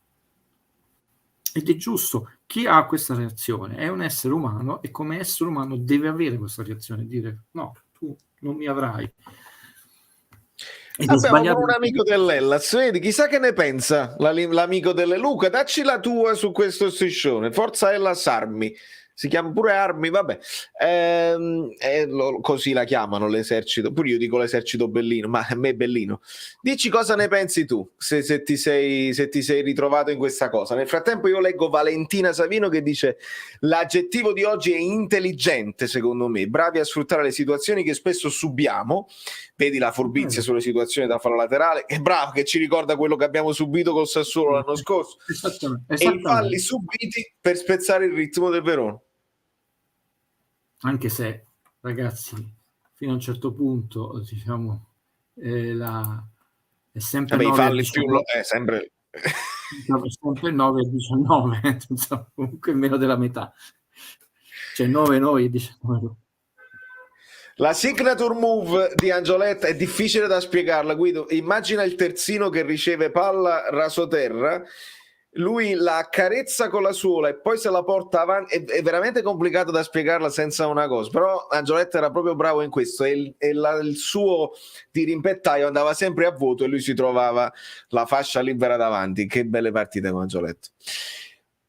Ed è giusto, chi ha questa reazione è un essere umano e come essere umano deve avere questa reazione, dire no, tu non mi avrai. Abbiamo un amico dell'Hellas, vedi, chissà che ne pensa l'amico delle Luca, dacci la tua su questo striscione, Forza Hellas Armi, si chiama pure Armi, vabbè, così la chiamano l'esercito, pure io dico l'esercito bellino, ma a me è bellino. Dici cosa ne pensi tu, se ti sei ritrovato in questa cosa. Nel frattempo io leggo Valentina Savino che dice: l'aggettivo di oggi è intelligente, secondo me, bravi a sfruttare le situazioni che spesso subiamo, vedi la furbizia sulle situazioni da fallo laterale, è bravo, che ci ricorda quello che abbiamo subito col Sassuolo l'anno scorso, e i falli subiti per spezzare il ritmo del Verona. Anche se, ragazzi, fino a un certo punto, diciamo, è sempre 9 i falli 19, più sempre 9 e 19, insomma, comunque meno della metà, cioè 9 e 19. La signature move di Angioletta è difficile da spiegarla, Guido. Immagina il terzino che riceve palla rasoterra, lui la accarezza con la suola e poi se la porta avanti. È veramente complicato da spiegarla senza una cosa, però Angioletta era proprio bravo in questo e il suo dirimpettaio andava sempre a vuoto e lui si trovava la fascia libera davanti. Che belle partite con Angioletta.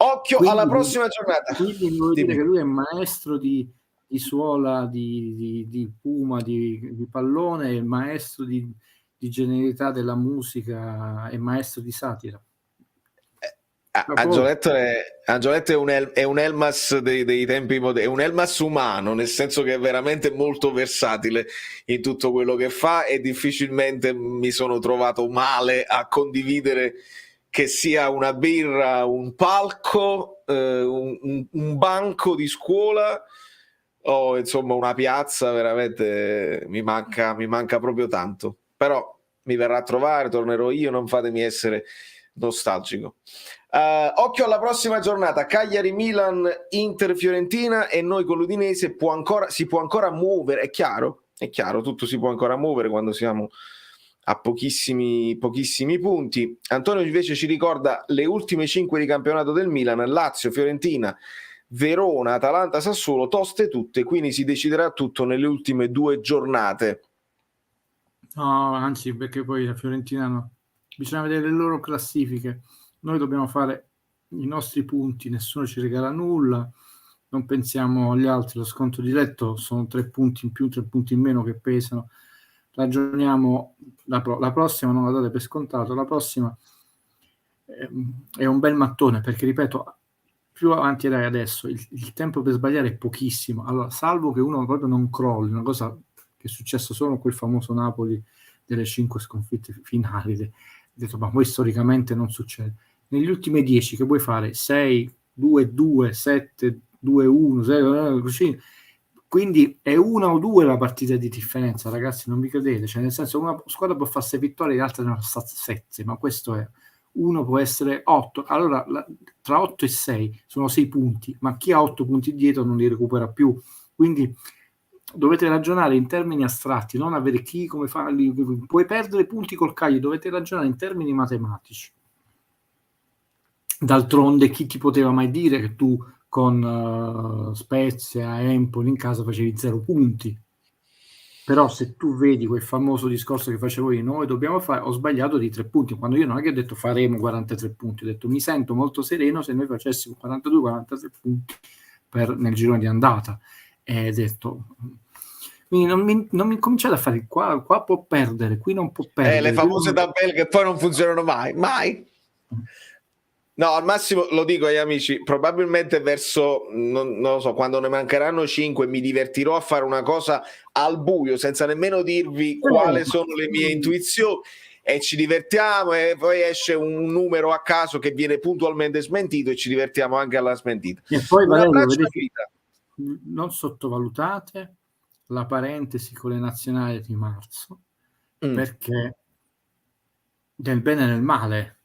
Occhio quindi, alla prossima giornata. Quindi devo dire che lui è maestro di suola, di puma, di pallone, è il maestro di genialità della musica, è maestro di satira. Angioletto è un Elmas dei tempi moderni, è un Elmas umano, nel senso che è veramente molto versatile in tutto quello che fa, e difficilmente mi sono trovato male a condividere, che sia una birra, un palco, un banco di scuola o insomma una piazza. Veramente mi manca proprio tanto, però mi verrà a trovare, tornerò io, non fatemi essere nostalgico. Occhio alla prossima giornata: Cagliari, Milan, Inter, Fiorentina, e noi con l'Udinese si può ancora muovere, è chiaro, tutto si può ancora muovere quando siamo a pochissimi punti. Antonio invece ci ricorda le ultime 5 di campionato del Milan: Lazio, Fiorentina, Verona, Atalanta, Sassuolo, toste tutte, quindi si deciderà tutto nelle ultime 2 giornate. No, anzi, perché poi la Fiorentina bisogna vedere le loro classifiche. Noi dobbiamo fare i nostri punti, nessuno ci regala nulla, non pensiamo agli altri. Lo sconto diretto sono 3 punti in più, 3 punti in meno che pesano. Ragioniamo la prossima, non la date per scontato, la prossima è un bel mattone, perché ripeto, più avanti dai adesso, il tempo per sbagliare è pochissimo. Allora, salvo che uno proprio non crolli, una cosa che è successo solo con quel famoso Napoli delle 5 sconfitte finali, detto, ma poi storicamente non succede. Negli ultimi 10 che vuoi fare? 6, 2, 2, 7, 2, 1, 6, così. Quindi è 1 o 2 la partita di differenza, ragazzi, non mi credete? Cioè, nel senso, una squadra può fare 6 vittorie, l'altra ne ha fatte 7, ma questo è. Uno può essere 8, allora tra 8 e 6 sono 6 punti, ma chi ha 8 punti dietro non li recupera più. Quindi dovete ragionare in termini astratti, non avere chi, come farli. Puoi perdere punti col Cagliari, dovete ragionare in termini matematici. D'altronde, chi ti poteva mai dire che tu con Spezia, Empoli in casa facevi 0 punti? Però se tu vedi quel famoso discorso che facevo io, noi dobbiamo fare, ho sbagliato di 3 punti, quando io non è che ho detto faremo 43 punti, ho detto mi sento molto sereno se noi facessimo 42-43 punti nel girone di andata. E ho detto, quindi non mi cominciate a fare qua può perdere, qui non può perdere. Le famose tabelle che poi non funzionano mai. No, al massimo, lo dico agli amici, probabilmente verso, non lo so, quando ne mancheranno 5 mi divertirò a fare una cosa al buio, senza nemmeno dirvi quali sono le mie intuizioni, e ci divertiamo, e poi esce un numero a caso che viene puntualmente smentito e ci divertiamo anche alla smentita. E poi Valerio, vedete, non sottovalutate la parentesi con le nazionali di marzo, perché nel bene e nel male,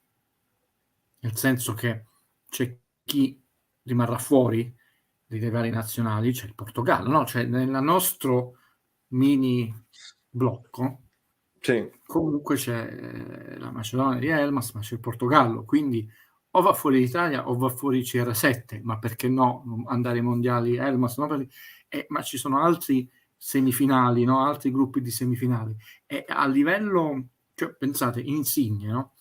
nel senso che c'è chi rimarrà fuori delle varie nazionali, c'è il Portogallo, no? Cioè nel nostro mini blocco comunque c'è la Macedonia di Elmas, ma c'è il Portogallo, quindi o va fuori l'Italia o va fuori CR7, ma perché no andare ai mondiali Elmas, no? Ma ci sono altri semifinali, no? Altri gruppi di semifinali, e a livello, cioè, pensate, Insigne, no?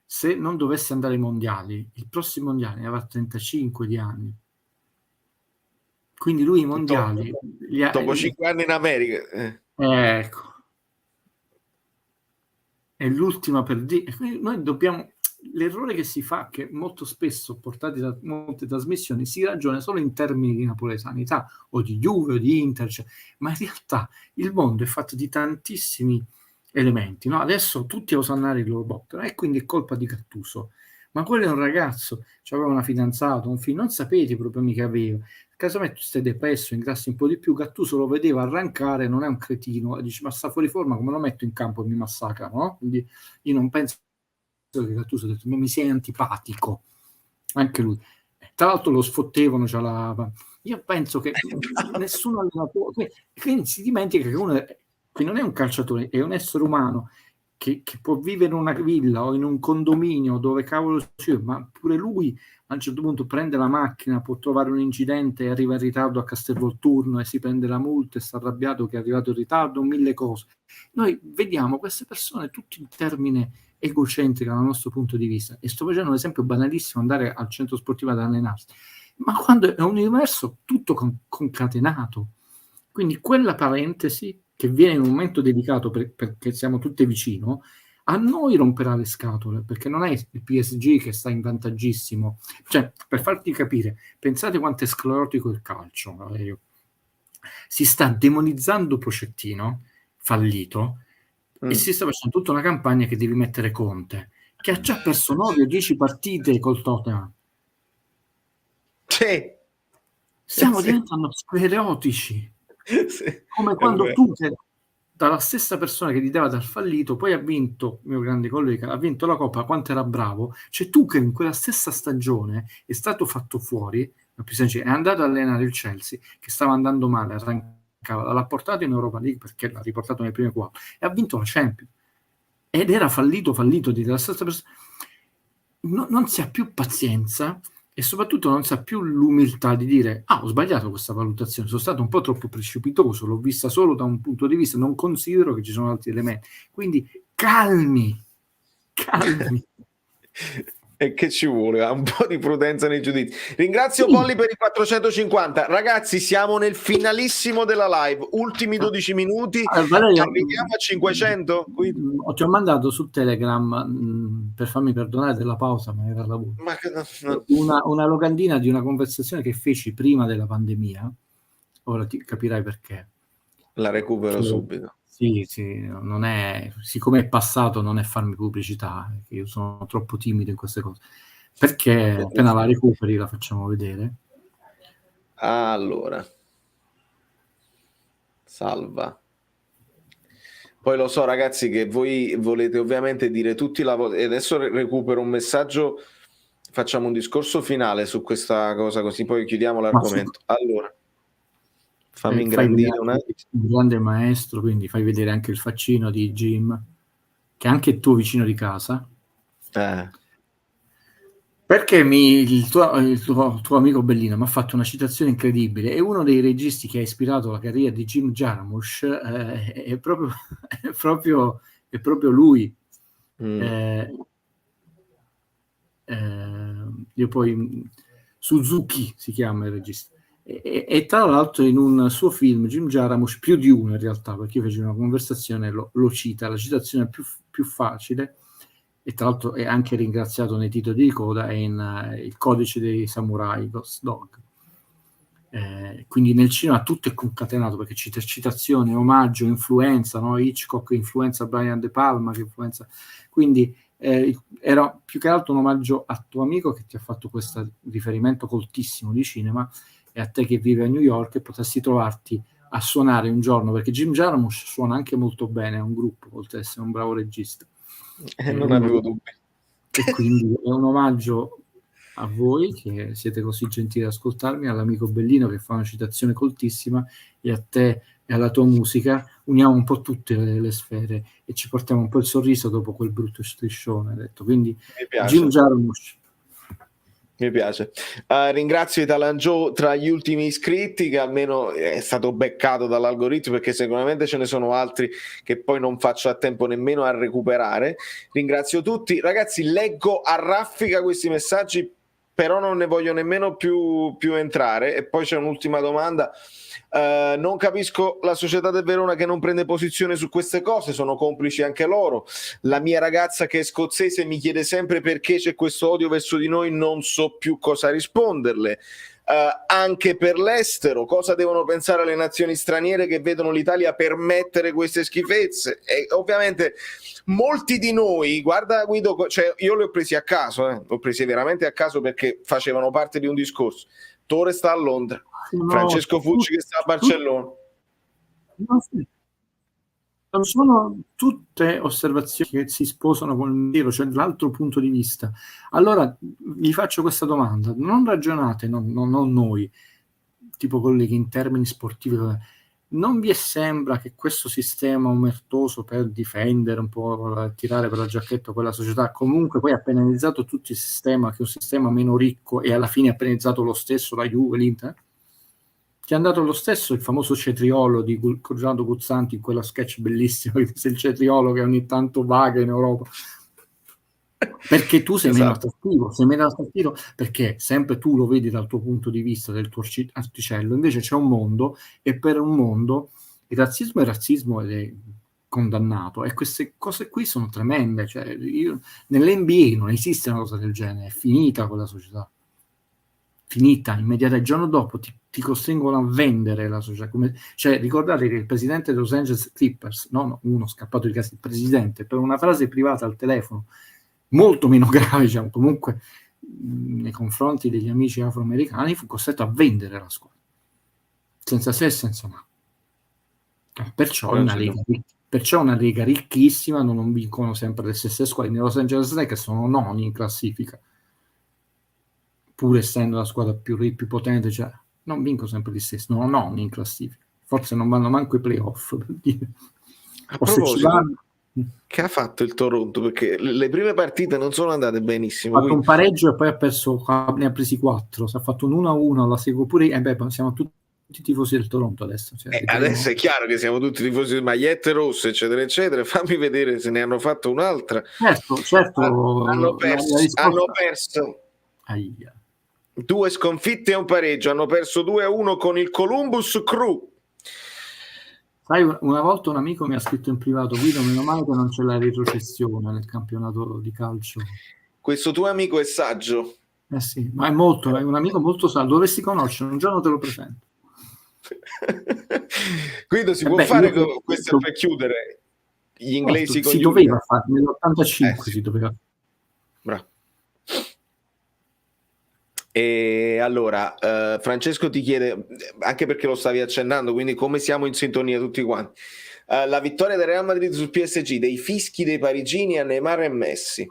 Se non dovesse andare ai mondiali, il prossimo mondiale ne avrà 35 di anni. Quindi lui i mondiali... Dopo 5 anni in America. Ecco. È l'ultima per dire. Quindi noi dobbiamo... L'errore che si fa, che molto spesso, portati da molte trasmissioni, si ragiona solo in termini di napoletanità o di Juve o di Inter, cioè, ma in realtà il mondo è fatto di tantissimi elementi, no? Adesso tutti osannare il loro botto, e quindi è colpa di Gattuso. Ma quello è un ragazzo, aveva una fidanzata, un figlio, non sapete i problemi che aveva. Casomai tu stai depresso, ingrassi un po' di più, Gattuso lo vedeva arrancare, non è un cretino, dice ma sta fuori forma, come lo metto in campo e mi massacrano, no? Quindi io non penso che Gattuso ha detto mi sei antipatico, anche lui. Tra l'altro lo sfottevano, io penso che nessuno allenatore, quindi si dimentica che uno che non è un calciatore, è un essere umano che può vivere in una villa o in un condominio dove cavolo c'è, ma pure lui a un certo punto prende la macchina, può trovare un incidente e arriva in ritardo a Castelvolturno e si prende la multa e sta arrabbiato che è arrivato in ritardo, 1000 cose. Noi vediamo queste persone tutti in termine egocentrica dal nostro punto di vista. E sto facendo un esempio banalissimo, andare al centro sportivo ad allenarsi, ma quando è un universo tutto concatenato. Quindi quella parentesi che viene in un momento dedicato perché siamo tutti vicino, a noi romperà le scatole, perché non è il PSG che sta in vantaggissimo. Cioè, per farti capire, pensate quanto è sclerotico il calcio, Valerio. Si sta demonizzando Pochettino, fallito, e si sta facendo tutta una campagna che devi mettere Conte, che ha già perso 9 o 10 partite col Tottenham. Sì. Stiamo diventando sclerotici. Sì, come quando tu, dalla stessa persona che ti dava dal fallito, poi ha vinto, mio grande collega, ha vinto la Coppa, quanto era bravo, cioè tu che in quella stessa stagione è stato fatto fuori, è andato ad allenare il Chelsea, che stava andando male, arrancava, l'ha portato in Europa League perché l'ha riportato nelle prime 4 e ha vinto la Champions, ed era fallito della stessa persona. Non si ha più pazienza e soprattutto non si ha più l'umiltà di dire ho sbagliato questa valutazione, sono stato un po' troppo precipitoso, l'ho vista solo da un punto di vista, non considero che ci sono altri elementi, quindi calmi. E che ci vuole? Un po' di prudenza nei giudizi. Ringrazio Polly per i 450. Ragazzi, siamo nel finalissimo della live, ultimi 12 minuti. Valerio, arriviamo a 500. Ti ho mandato su Telegram per farmi perdonare della pausa, ma era lavoro. Una locandina di una conversazione che feci prima della pandemia. Ora ti capirai perché. La recupero subito. Sì, non è, siccome è passato, non è farmi pubblicità, perché io sono troppo timido in queste cose. Perché appena la recuperi la facciamo vedere. Allora, salva. Poi lo so, ragazzi, che voi volete ovviamente dire tutti la volta. E adesso recupero un messaggio, facciamo un discorso finale su questa cosa, così poi chiudiamo l'argomento. Allora, fammi ingrandire un grande maestro, quindi fai vedere anche il faccino di Jim, che è anche il tuo vicino di casa. Perché il tuo amico Bellino mi ha fatto una citazione incredibile, e uno dei registi che ha ispirato la carriera di Jim Jarmusch è proprio lui. Io poi Suzuki si chiama il regista, e tra l'altro in un suo film Jim Jarmusch, più di uno in realtà, perché io feci una conversazione, lo cita, la citazione più facile, e tra l'altro è anche ringraziato nei titoli di coda, è in Il codice dei samurai, Ghost Dog. Quindi nel cinema tutto è concatenato, perché citazione, omaggio, influenza, no? Hitchcock influenza Brian De Palma, che influenza, quindi era più che altro un omaggio a tuo amico che ti ha fatto questo riferimento coltissimo di cinema, e a te che vivi a New York, e potessi trovarti a suonare un giorno, perché Jim Jarmusch suona anche molto bene, è un gruppo, oltre ad essere un bravo regista. Non avevo dubbi. E quindi è un omaggio a voi che siete così gentili ad ascoltarmi, all'amico Bellino che fa una citazione coltissima, e a te e alla tua musica. Uniamo un po' tutte le sfere e ci portiamo un po' il sorriso dopo quel brutto striscione detto. Quindi Jim Jarmusch. Mi piace. Ringrazio Italan Joe tra gli ultimi iscritti, che almeno è stato beccato dall'algoritmo, perché sicuramente ce ne sono altri che poi non faccio a tempo nemmeno a recuperare. Ringrazio tutti. Ragazzi, leggo a raffica questi messaggi, però non ne voglio nemmeno più entrare. E poi c'è un'ultima domanda. Non capisco la società del Verona che non prende posizione su queste cose, sono complici anche loro. La mia ragazza che è scozzese mi chiede sempre perché c'è questo odio verso di noi, non so più cosa risponderle. Anche per l'estero, cosa devono pensare le nazioni straniere che vedono l'Italia permettere queste schifezze? E ovviamente molti di noi, guarda Guido, cioè io li ho presi a caso, li ho presi veramente a caso, perché facevano parte di un discorso. Torre sta a Londra, Francesco Fucci che sta a Barcellona. Non sono tutte osservazioni che si sposano con il mio, cioè l'altro punto di vista. Allora vi faccio questa domanda: non ragionate, non noi, tipo colleghi, in termini sportivi, non vi sembra che questo sistema omertoso per difendere un po', tirare per la giacchetta quella società, comunque poi ha penalizzato tutto il sistema, che è un sistema meno ricco, e alla fine ha penalizzato lo stesso la Juve, l'Inter, che è andato lo stesso il famoso cetriolo di Corrado Guzzanti in quella sketch bellissima, il cetriolo che ogni tanto vaga in Europa, Perché tu sei meno Esatto. attrattivo, sei meno attrattivo perché sempre tu lo vedi dal tuo punto di vista, del tuo articello, invece c'è un mondo, e per un mondo il razzismo è razzismo ed è condannato, e queste cose qui sono tremende, cioè nell'NBA non esiste una cosa del genere, è finita quella società, finita, immediata, il giorno dopo ti costringono a vendere la società. Cioè, ricordate che il presidente dei Los Angeles Clippers, non uno scappato di casa, il presidente, per una frase privata al telefono, molto meno grave, diciamo, comunque nei confronti degli amici afroamericani, fu costretto a vendere la squadra, senza se e senza ma. Perciò è una lega ricchissima, non vincono sempre le stesse squadre. Nei Los Angeles Lakers sono noni in classifica, pur essendo la squadra più potente, cioè non vinco sempre gli stessi, sono noni in classifica, forse non vanno manco i playoff, per dire. A O se ci proposito, vanno, che ha fatto il Toronto? Perché le prime partite non sono andate benissimo. ha fatto un pareggio e poi ha perso, ne ha presi 4, si è fatto un 1-1, la seguo pure, e beh, siamo tutti tifosi del Toronto adesso. Cioè, adesso è chiaro che siamo tutti tifosi di magliette rosse, eccetera, eccetera. Fammi vedere se ne hanno fatto un'altra. Certo, Hanno la perso, hanno perso Aia. 2 sconfitte e un pareggio. Hanno perso 2-1 con il Columbus Crew. Sai, una volta un amico mi ha scritto in privato: Guido, meno male che non c'è la retrocessione nel campionato di calcio. Questo tuo amico è saggio. Sì, ma è un amico molto saggio, dovresti conoscere, un giorno te lo presento. Guido, si può fare questo per chiudere gli inglesi con si gli doveva fare, nell'85 sì. si doveva. Bravo. E allora, Francesco ti chiede, anche perché lo stavi accennando, quindi come siamo in sintonia tutti quanti, la vittoria del Real Madrid sul PSG, dei fischi dei parigini a Neymar e Messi.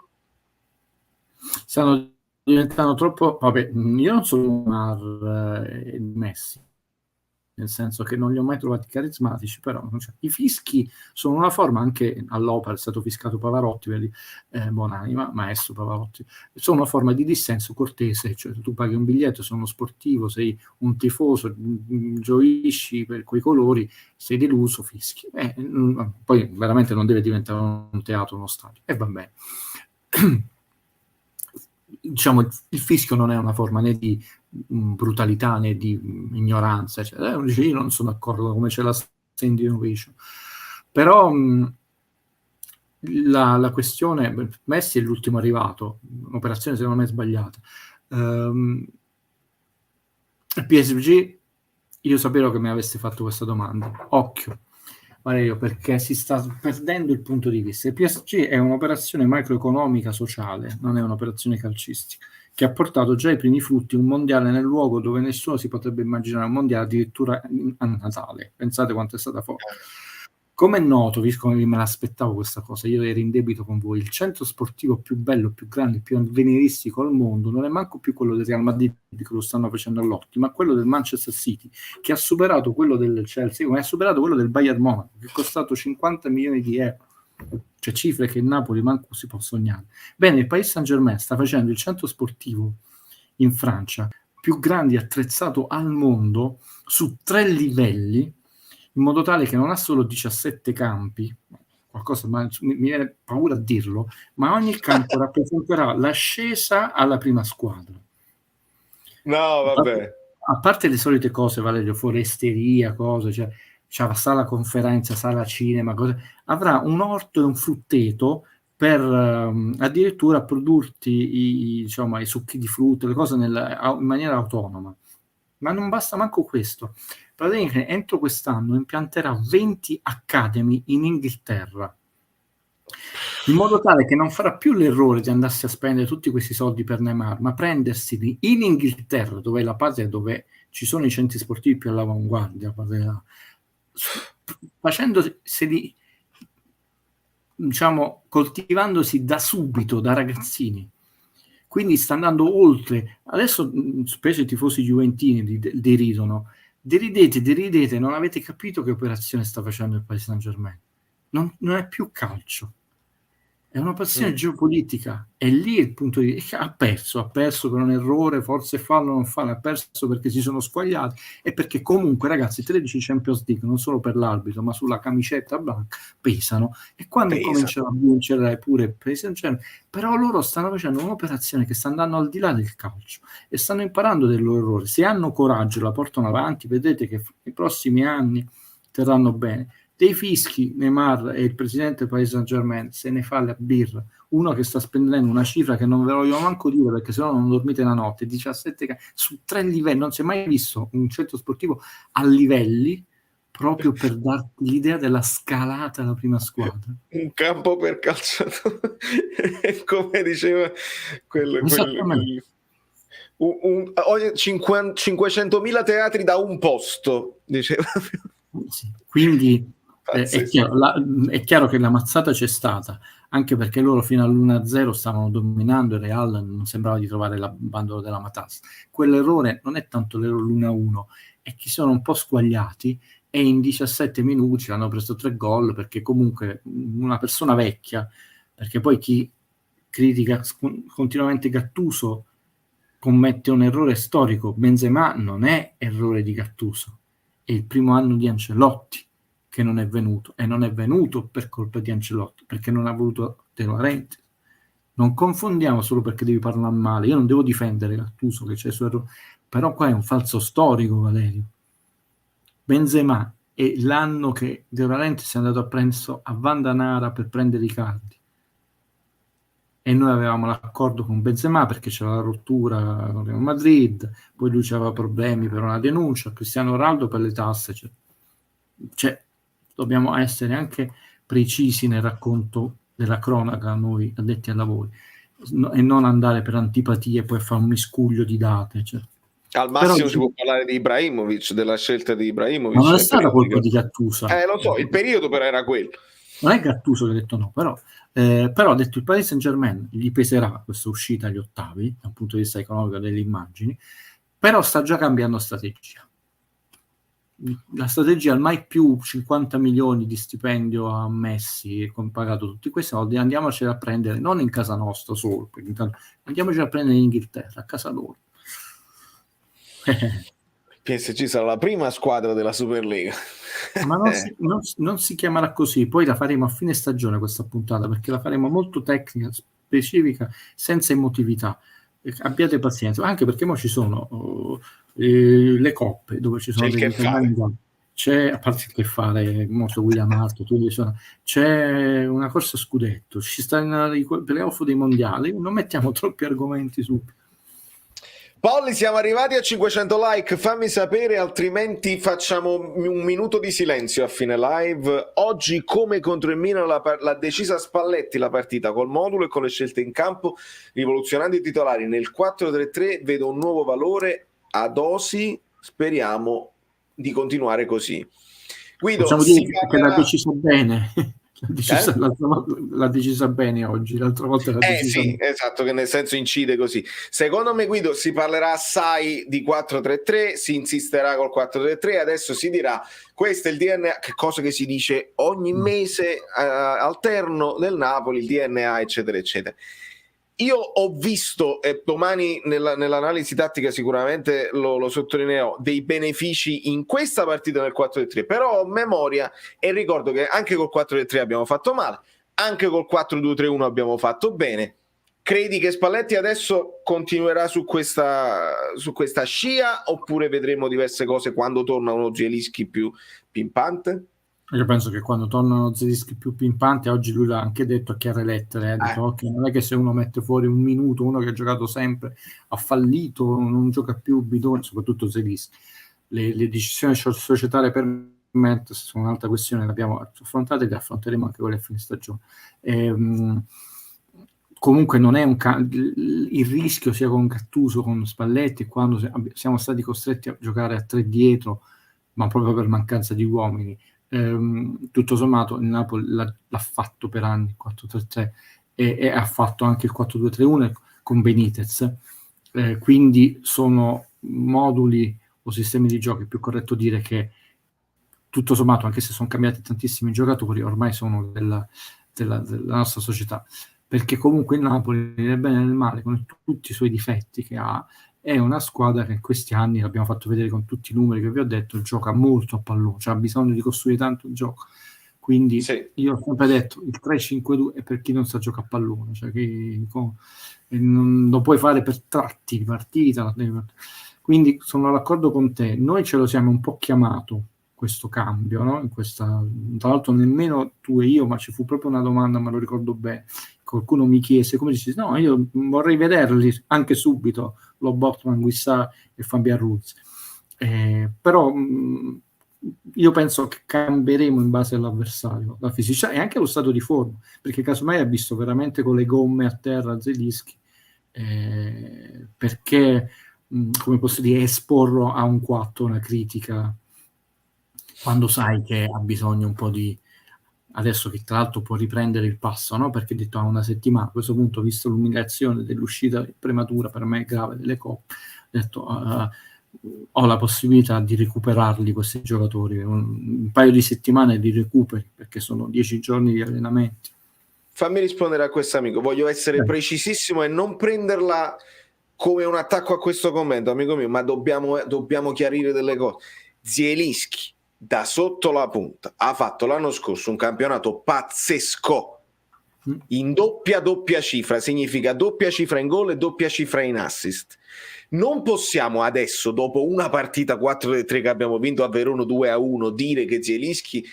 Stanno diventando troppo, vabbè, io non sono Neymar e Messi, nel senso che non li ho mai trovati carismatici, però i fischi sono una forma, anche all'Opera è stato fiscato Pavarotti, vedi, buonanima, maestro Pavarotti, sono una forma di dissenso cortese, cioè tu paghi un biglietto, sei uno sportivo, sei un tifoso, gioisci per quei colori, sei deluso, fischi. Poi veramente non deve diventare un teatro, uno stadio, e va bene. Diciamo, il fischio non è una forma né di brutalità né di ignoranza, cioè, io non sono d'accordo come c'è la standing ovation, però la questione, Messi è l'ultimo arrivato, un'operazione secondo me sbagliata. Il PSG, io sapevo che mi aveste fatto questa domanda, occhio Valerio, perché si sta perdendo il punto di vista. Il PSG è un'operazione macroeconomica sociale, non è un'operazione calcistica, che ha portato già i primi frutti, un mondiale nel luogo dove nessuno si potrebbe immaginare un mondiale, addirittura a Natale. Pensate quanto è stata forte. Come è noto, visto che me l'aspettavo questa cosa, io ero in debito con voi, il centro sportivo più bello, più grande, più avveniristico al mondo non è manco più quello del Real Madrid, che lo stanno facendo all'occhio, ma quello del Manchester City, che ha superato quello del Chelsea, come ha superato quello del Bayern Monaco, che è costato 50 milioni di euro, cioè cifre che Napoli manco si può sognare. Bene, il Paris Saint-Germain sta facendo il centro sportivo in Francia più grande e attrezzato al mondo su 3 livelli, in modo tale che non ha solo 17 campi, qualcosa, ma mi viene paura a dirlo, ma ogni campo rappresenterà l'ascesa alla prima squadra. No, vabbè. A parte le solite cose, Valerio, foresteria, cose, cioè c'è la sala conferenza, sala cinema, cose, avrà un orto e un frutteto per addirittura produrti i succhi di frutta, le cose in maniera autonoma. Ma non basta manco questo. Praticamente entro quest'anno impianterà 20 academy in Inghilterra, in modo tale che non farà più l'errore di andarsi a spendere tutti questi soldi per Neymar, ma prenderseli in Inghilterra, dove è la patria, dove ci sono i centri sportivi più all'avanguardia, facendoseli, diciamo, coltivandosi da subito, da ragazzini. Quindi sta andando oltre. Adesso, specie i tifosi juventini deridono. Deridete, non avete capito che operazione sta facendo il Paris Saint-Germain. Non è più calcio. è una passione geopolitica, è lì il punto di vista. Ha perso per un errore, forse fallo o non fallo, ha perso perché si sono squagliati e perché comunque, ragazzi, 13 Champions League non solo per l'arbitro ma sulla camicetta bianca pesano, e quando cominciano a vincere pure il Paris Saint-Germain, però loro stanno facendo un'operazione che sta andando al di là del calcio e stanno imparando dai loro errori. Se hanno coraggio la portano avanti, vedete che nei prossimi anni terranno bene. Dei fischi Neymar e il presidente del Paris Saint-Germain se ne fa la birra, uno che sta spendendo una cifra che non ve lo voglio manco dire perché sennò non dormite la notte, 17 su 3 livelli, non si è mai visto un centro sportivo a livelli, proprio per darti l'idea della scalata della prima squadra. Un campo per calciatori, come diceva quello 500.000 teatri da un posto, diceva. Sì. Quindi è chiaro che la mazzata c'è stata, anche perché loro fino all'1-0 stavano dominando, il Real non sembrava di trovare il bandolo della matassa. Quell'errore non è tanto l'errore l'1-1, è che sono un po' squagliati e in 17 minuti hanno preso 3 gol, perché comunque una persona vecchia, perché poi chi critica continuamente Gattuso commette un errore storico. Benzema non è errore di Gattuso, è il primo anno di Ancelotti che non è venuto, e non è venuto per colpa di Ancelotti, perché non ha voluto De Laurentiis. Non confondiamo solo perché devi parlare male. Io non devo difendere Gattuso che c'è il suo errore, però qua è un falso storico, Valerio. Benzema è l'anno che De Laurentiis è andato a prendere a Vandanara per prendere i Icardi, e noi avevamo l'accordo con Benzema perché c'era la rottura con Real Madrid, poi lui aveva problemi per una denuncia, Cristiano Ronaldo per le tasse, cioè dobbiamo essere anche precisi nel racconto della cronaca, noi addetti ai lavori, e non andare per antipatie e poi fare un miscuglio di date, cioè. Al massimo si può parlare di Ibrahimovic, della scelta di Ibrahimovic. Ma non è stata colpa di Gattuso. Lo so, il periodo però era quello. Non è Gattuso che ha detto no, però ha detto il Paris Saint-Germain gli peserà questa uscita agli ottavi dal punto di vista economico delle immagini, però sta già cambiando strategia. La strategia, al mai più 50 milioni di stipendio a Messi, con pagato tutti quei soldi, andiamoceli a prendere non in casa nostra solo, perché intanto andiamoci a prendere in Inghilterra, a casa loro. PSG sarà la prima squadra della Superlega. Ma non si chiamerà così, poi la faremo a fine stagione questa puntata, perché la faremo molto tecnica, specifica, senza emotività. Abbiate pazienza, anche perché ora ci sono le coppe dove ci sono degli italiani, c'è, a parte il che fare, molto William Hart, c'è una corsa a scudetto, ci stanno i playoff dei mondiali, non mettiamo troppi argomenti su. Polly, siamo arrivati a 500 like, fammi sapere, altrimenti facciamo un minuto di silenzio a fine live. Oggi, come contro il Milan, l'ha decisa Spalletti la partita, col modulo e con le scelte in campo, rivoluzionando i titolari. Nel 4-3-3 vedo un nuovo valore a dosi, speriamo di continuare così. Guido, possiamo dire che l'ha decisa bene. L'ha decisa bene oggi, l'altra volta l'ha decisa sì, bene. Esatto, che nel senso incide così. Secondo me, Guido, si parlerà assai di 4-3-3, si insisterà col 4-3-3, adesso si dirà questo è il DNA, che cosa che si dice ogni mese alterno del Napoli, il DNA, eccetera, eccetera. Io ho visto, e domani nell'analisi tattica sicuramente lo sottolineo, dei benefici in questa partita del 4-3, però ho memoria e ricordo che anche col 4-3 abbiamo fatto male, anche col 4-2-3-1 abbiamo fatto bene. Credi che Spalletti adesso continuerà su questa scia, oppure vedremo diverse cose quando torna uno Zielinski più pimpante? Io penso che quando tornano Zielinski più pimpante, oggi lui l'ha anche detto a chiare lettere, ha detto okay, non è che se uno mette fuori un minuto, uno che ha giocato sempre, ha fallito, non gioca più bidone, soprattutto Zielinski. Le decisioni societarie per me sono un'altra questione, le abbiamo affrontate e le affronteremo anche quelle a fine stagione. Comunque non è il rischio sia con Gattuso, con Spalletti, quando siamo stati costretti a giocare a 3 dietro, ma proprio per mancanza di uomini. Tutto sommato il Napoli l'ha fatto per anni il 4-3-3 e ha fatto anche il 4-2-3-1 con Benitez, quindi sono moduli o sistemi di gioco, è più corretto dire che tutto sommato, anche se sono cambiati tantissimi giocatori, ormai sono della nostra società, perché comunque il Napoli, nel bene e nel male, con tutti i suoi difetti che ha, è una squadra che in questi anni, l'abbiamo fatto vedere con tutti i numeri che vi ho detto, gioca molto a pallone, cioè ha bisogno di costruire tanto il gioco. Quindi Sì. io ho sempre detto il 3-5-2 è per chi non sa giocare a pallone, cioè che non lo puoi fare per tratti di partita. Quindi sono d'accordo con te, noi ce lo siamo un po' chiamato questo cambio, no? Tra l'altro nemmeno tu e io, ma ci fu proprio una domanda, me lo ricordo bene, qualcuno mi chiese, come dici, no, io vorrei vederli anche subito, Lobotka, Guissà e Fabian Ruiz. Però io penso che cambieremo in base all'avversario, la fisicità e anche lo stato di forma, perché casomai ha visto veramente con le gomme a terra Zelinski, perché come posso dire, esporlo a un 4, una critica, quando sai che ha bisogno un po' di, adesso che tra l'altro può riprendere il passo, no? Perché detto a una settimana, a questo punto, visto l'umiliazione dell'uscita prematura, per me grave, delle coppe, ho detto ho la possibilità di recuperarli questi giocatori, un paio di settimane di recuperi, perché sono 10 giorni di allenamenti. Fammi rispondere a questo amico, voglio essere precisissimo e non prenderla come un attacco a questo commento, amico mio, ma dobbiamo chiarire delle cose. Zielinski da sotto la punta ha fatto l'anno scorso un campionato pazzesco, in doppia cifra, significa doppia cifra in gol e doppia cifra in assist. Non possiamo adesso, dopo una partita 4-3 che abbiamo vinto a Verona 2-1, dire che Zielinski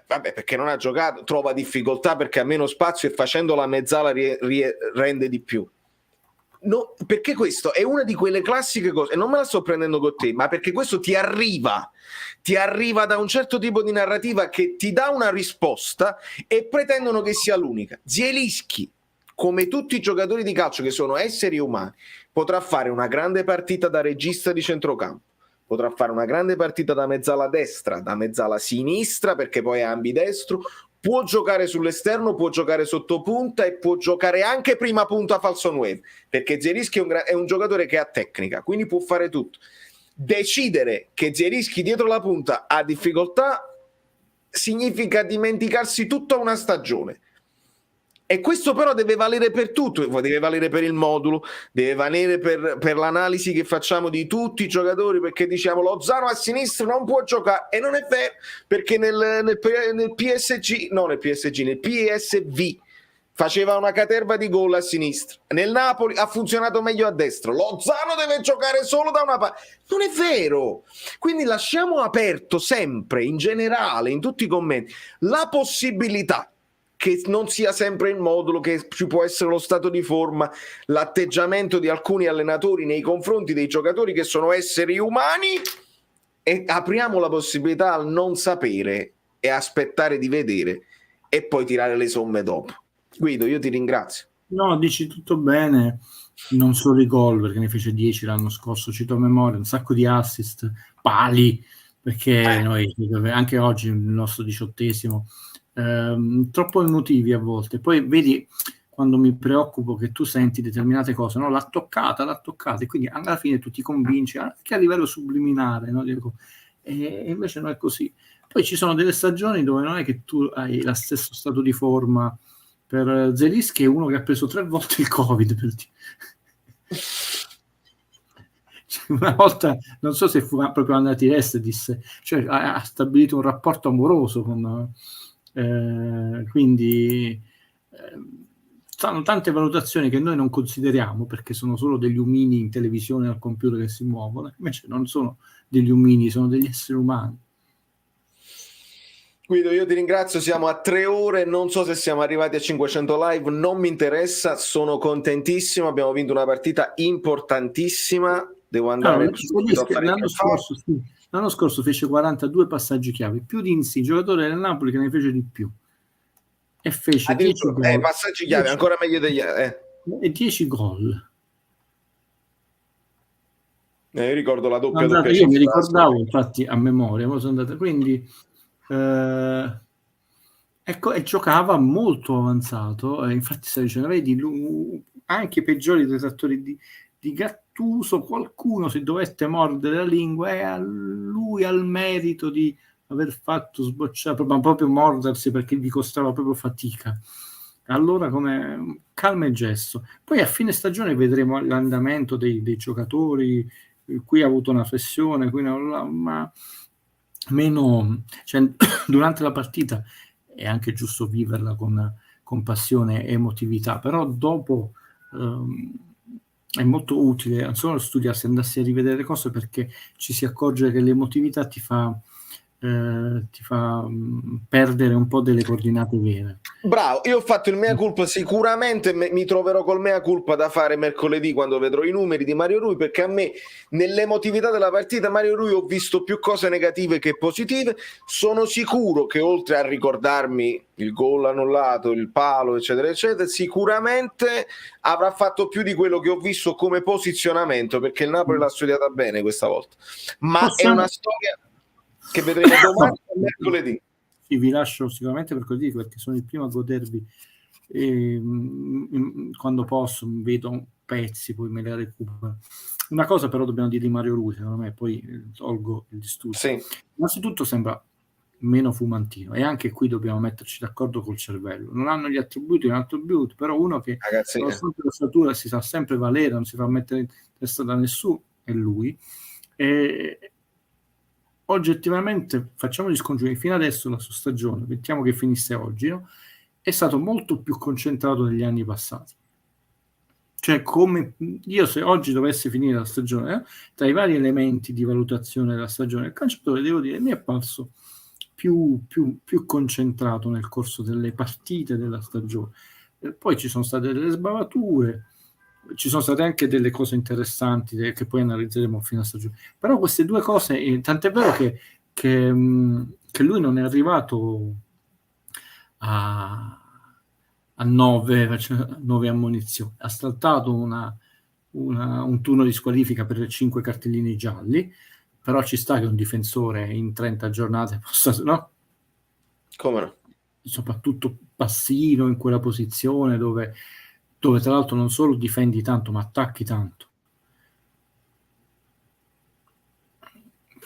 vabbè, perché non ha giocato, trova difficoltà perché ha meno spazio e facendo la mezzala rende di più. No, perché questo è una di quelle classiche cose, e non me la sto prendendo con te, ma perché questo ti arriva da un certo tipo di narrativa che ti dà una risposta e pretendono che sia l'unica. Zielinski, come tutti i giocatori di calcio che sono esseri umani, potrà fare una grande partita da regista di centrocampo, potrà fare una grande partita da mezzala destra, da mezzala sinistra, perché poi è ambidestro, può giocare sull'esterno, può giocare sotto punta e può giocare anche prima punta falso 9, perché Zielinski è un giocatore che ha tecnica, quindi può fare tutto. Decidere che Zielinski dietro la punta ha difficoltà significa dimenticarsi tutta una stagione. E questo però deve valere per tutto, deve valere per il modulo, deve valere per l'analisi che facciamo di tutti i giocatori, perché diciamo Lozano a sinistra non può giocare, e non è vero, perché nel PSG, no nel PSG, nel PSV faceva una caterva di gol a sinistra, nel Napoli ha funzionato meglio a destra, Lozano deve giocare solo da una parte, non è vero, quindi lasciamo aperto sempre, in generale, in tutti i commenti, la possibilità che non sia sempre il modulo, che ci può essere lo stato di forma, l'atteggiamento di alcuni allenatori nei confronti dei giocatori che sono esseri umani, e apriamo la possibilità al non sapere e aspettare di vedere e poi tirare le somme dopo. Guido, io ti ringrazio. No, dici tutto bene, non solo i gol, perché ne fece 10 l'anno scorso, cito a memoria, un sacco di assist, pali, perché noi anche oggi il nostro 18esimo troppo emotivi a volte. Poi vedi quando mi preoccupo che tu senti determinate cose, no? L'ha toccata, e quindi alla fine tu ti convinci anche a livello subliminare, no? E invece non è così. Poi ci sono delle stagioni dove non è che tu hai lo stesso stato di forma. Per Zielinski è uno che ha preso 3 volte il Covid, per dire. Una volta, non so se fu proprio andati est, disse, cioè ha stabilito un rapporto amoroso con quindi sono tante valutazioni che noi non consideriamo perché sono solo degli umini in televisione al computer che si muovono, invece non sono degli umini, sono degli esseri umani. Guido, io ti ringrazio, siamo a 3 ore, non so se siamo arrivati a 500 live, non mi interessa, sono contentissimo, abbiamo vinto una partita importantissima, devo andare subito a fare l'anno scorso fece 42 passaggi chiave, più di Insi, giocatore del Napoli che ne fece di più, e fece 10 gol, passaggi chiave, ancora meglio degli e 10 gol. Io ricordo la doppia io mi ricordavo infatti a memoria, quindi ecco, e giocava molto avanzato, infatti stai dicendo, vedi, anche i peggiori detrattori di Gattuso, qualcuno si dovette mordere la lingua, e lui ha il merito di aver fatto sbocciare, ma proprio mordersi perché gli costava proprio fatica. Allora, come calma e gesto. Poi a fine stagione vedremo l'andamento dei giocatori, qui ha avuto una flessione, qui ma meno, cioè, durante la partita è anche giusto viverla con passione e emotività, però dopo è molto utile non solo studiarsi, andarsi a rivedere le cose, perché ci si accorge che l'emotività ti fa perdere un po' delle coordinate vere. Bravo, io ho fatto il mea culpa, sicuramente mi troverò col mea culpa da fare mercoledì quando vedrò i numeri di Mario Rui, perché a me nell'emotività della partita Mario Rui ho visto più cose negative che positive. Sono sicuro che oltre a ricordarmi il gol annullato, il palo eccetera eccetera, sicuramente avrà fatto più di quello che ho visto come posizionamento, perché il Napoli l'ha studiata bene questa volta, ma è una storia che vedremo domani e mercoledì. Sì, vi lascio sicuramente per così, perché sono il primo a godervi, e quando posso vedo pezzi, poi me le recupero. Una cosa però dobbiamo dire di Mario Rui, secondo me, poi tolgo il disturbo. Sì. Innanzitutto sembra meno fumantino, e anche qui dobbiamo metterci d'accordo col cervello. Non hanno gli attributi, però uno che nonostante la statura si sa sempre valere, non si fa mettere in testa da nessuno, è lui. E oggettivamente, facciamo gli scongiuri, fino adesso la sua stagione, mettiamo che finisse oggi, no? È stato molto più concentrato negli anni passati. Cioè, come io, se oggi dovessi finire la stagione, tra i vari elementi di valutazione della stagione, il calciatore, devo dire, mi è apparso più concentrato nel corso delle partite della stagione. Poi ci sono state delle sbavature, ci sono state anche delle cose interessanti che poi analizzeremo a fine stagione. Però queste due cose, tant'è vero che lui non è arrivato a 9 ammonizioni, ha saltato un turno di squalifica per le 5 cartellini gialli, però ci sta che un difensore in 30 giornate possa, no? Come no? Soprattutto Passino in quella posizione dove tra l'altro non solo difendi tanto ma attacchi tanto,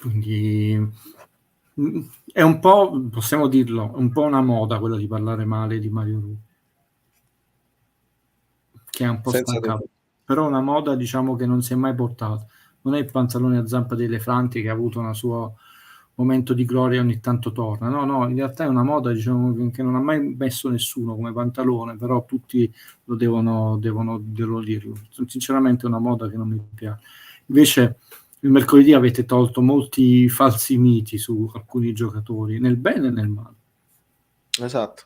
quindi è un po', possiamo dirlo, un po' una moda quella di parlare male di Mario Rui, che è un po' stancato, però una moda, diciamo, che non si è mai portata. Non è il pantalone a zampa di elefante che ha avuto un suo momento di gloria e ogni tanto torna, no, in realtà è una moda, diciamo, che non ha mai messo nessuno come pantalone, però tutti lo devono dirlo. Sinceramente è una moda che non mi piace. Invece il mercoledì avete tolto molti falsi miti su alcuni giocatori, nel bene e nel male. Esatto.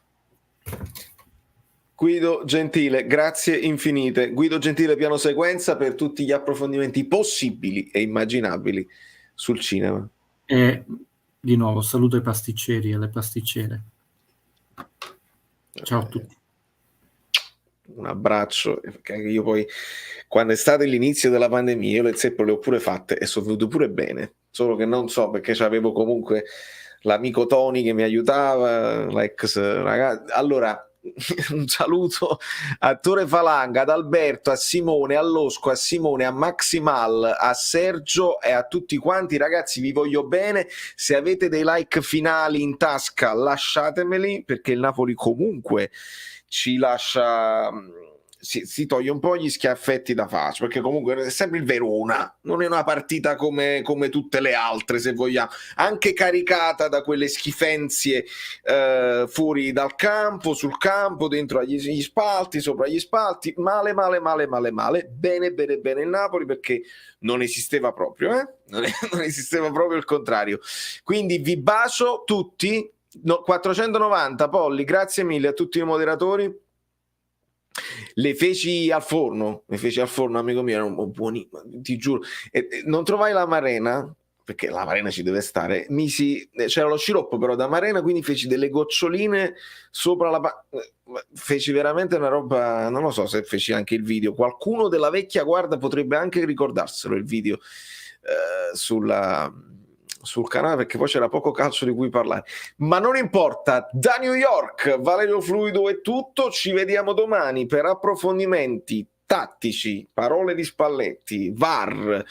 Guido Gentile, grazie infinite. Guido Gentile, piano sequenza per tutti gli approfondimenti possibili e immaginabili sul cinema. E di nuovo saluto ai pasticceri e alle pasticcere. Ciao a tutti. Un abbraccio. Io poi, quando è stato l'inizio della pandemia, io le zeppe le ho pure fatte e sono venute pure bene, solo che non so, perché c'avevo comunque l'amico Tony che mi aiutava, l'ex ragazzo. Allora, un saluto a Tore Falanga, ad Alberto, a Simone, all'Osco, a Simone, a Maximal, a Sergio e a tutti quanti. Ragazzi, vi voglio bene. Se avete dei like finali in tasca, lasciatemeli, perché il Napoli comunque ci lascia, si toglie un po' gli schiaffetti da faccia, perché comunque è sempre il Verona, non è una partita come tutte le altre, se vogliamo, anche caricata da quelle schifenzie fuori dal campo, sul campo, dentro agli spalti, sopra gli spalti, male, bene il Napoli, perché non esisteva proprio, non esisteva proprio il contrario. Quindi vi bacio tutti. 490 Polli, grazie mille a tutti i moderatori. Le feci al forno, amico mio, erano buoni, ti giuro. Non trovai la marena, perché la marena ci deve stare. C'era lo sciroppo però da marena, quindi feci delle goccioline sopra feci veramente una roba, non lo so se feci anche il video. Qualcuno della vecchia guarda potrebbe anche ricordarselo il video sul canale, perché poi c'era poco calcio di cui parlare, ma non importa. Da New York, Valerio Fluido è tutto, ci vediamo domani per approfondimenti tattici, parole di Spalletti, VAR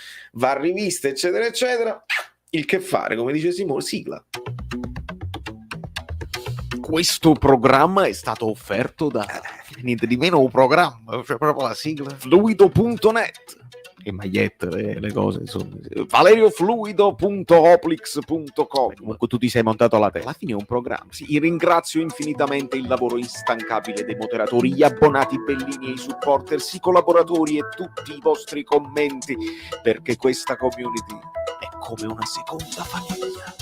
riviste eccetera eccetera. Il che fare, come dice Simone, sigla. Questo programma è stato offerto da niente di meno un programma, cioè proprio la sigla fluido.net e magliette, le cose, insomma. valeriofluido.oplix.com. Comunque tu ti sei montato alla testa. Alla fine è un programma. Sì, ringrazio infinitamente il lavoro instancabile dei moderatori, gli abbonati bellini e i supporters, i collaboratori e tutti i vostri commenti, perché questa community è come una seconda famiglia.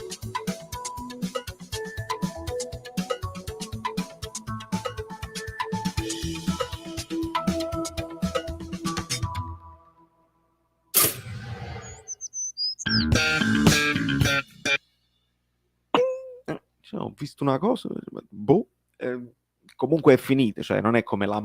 Ho visto una cosa, comunque è finita, cioè non è come la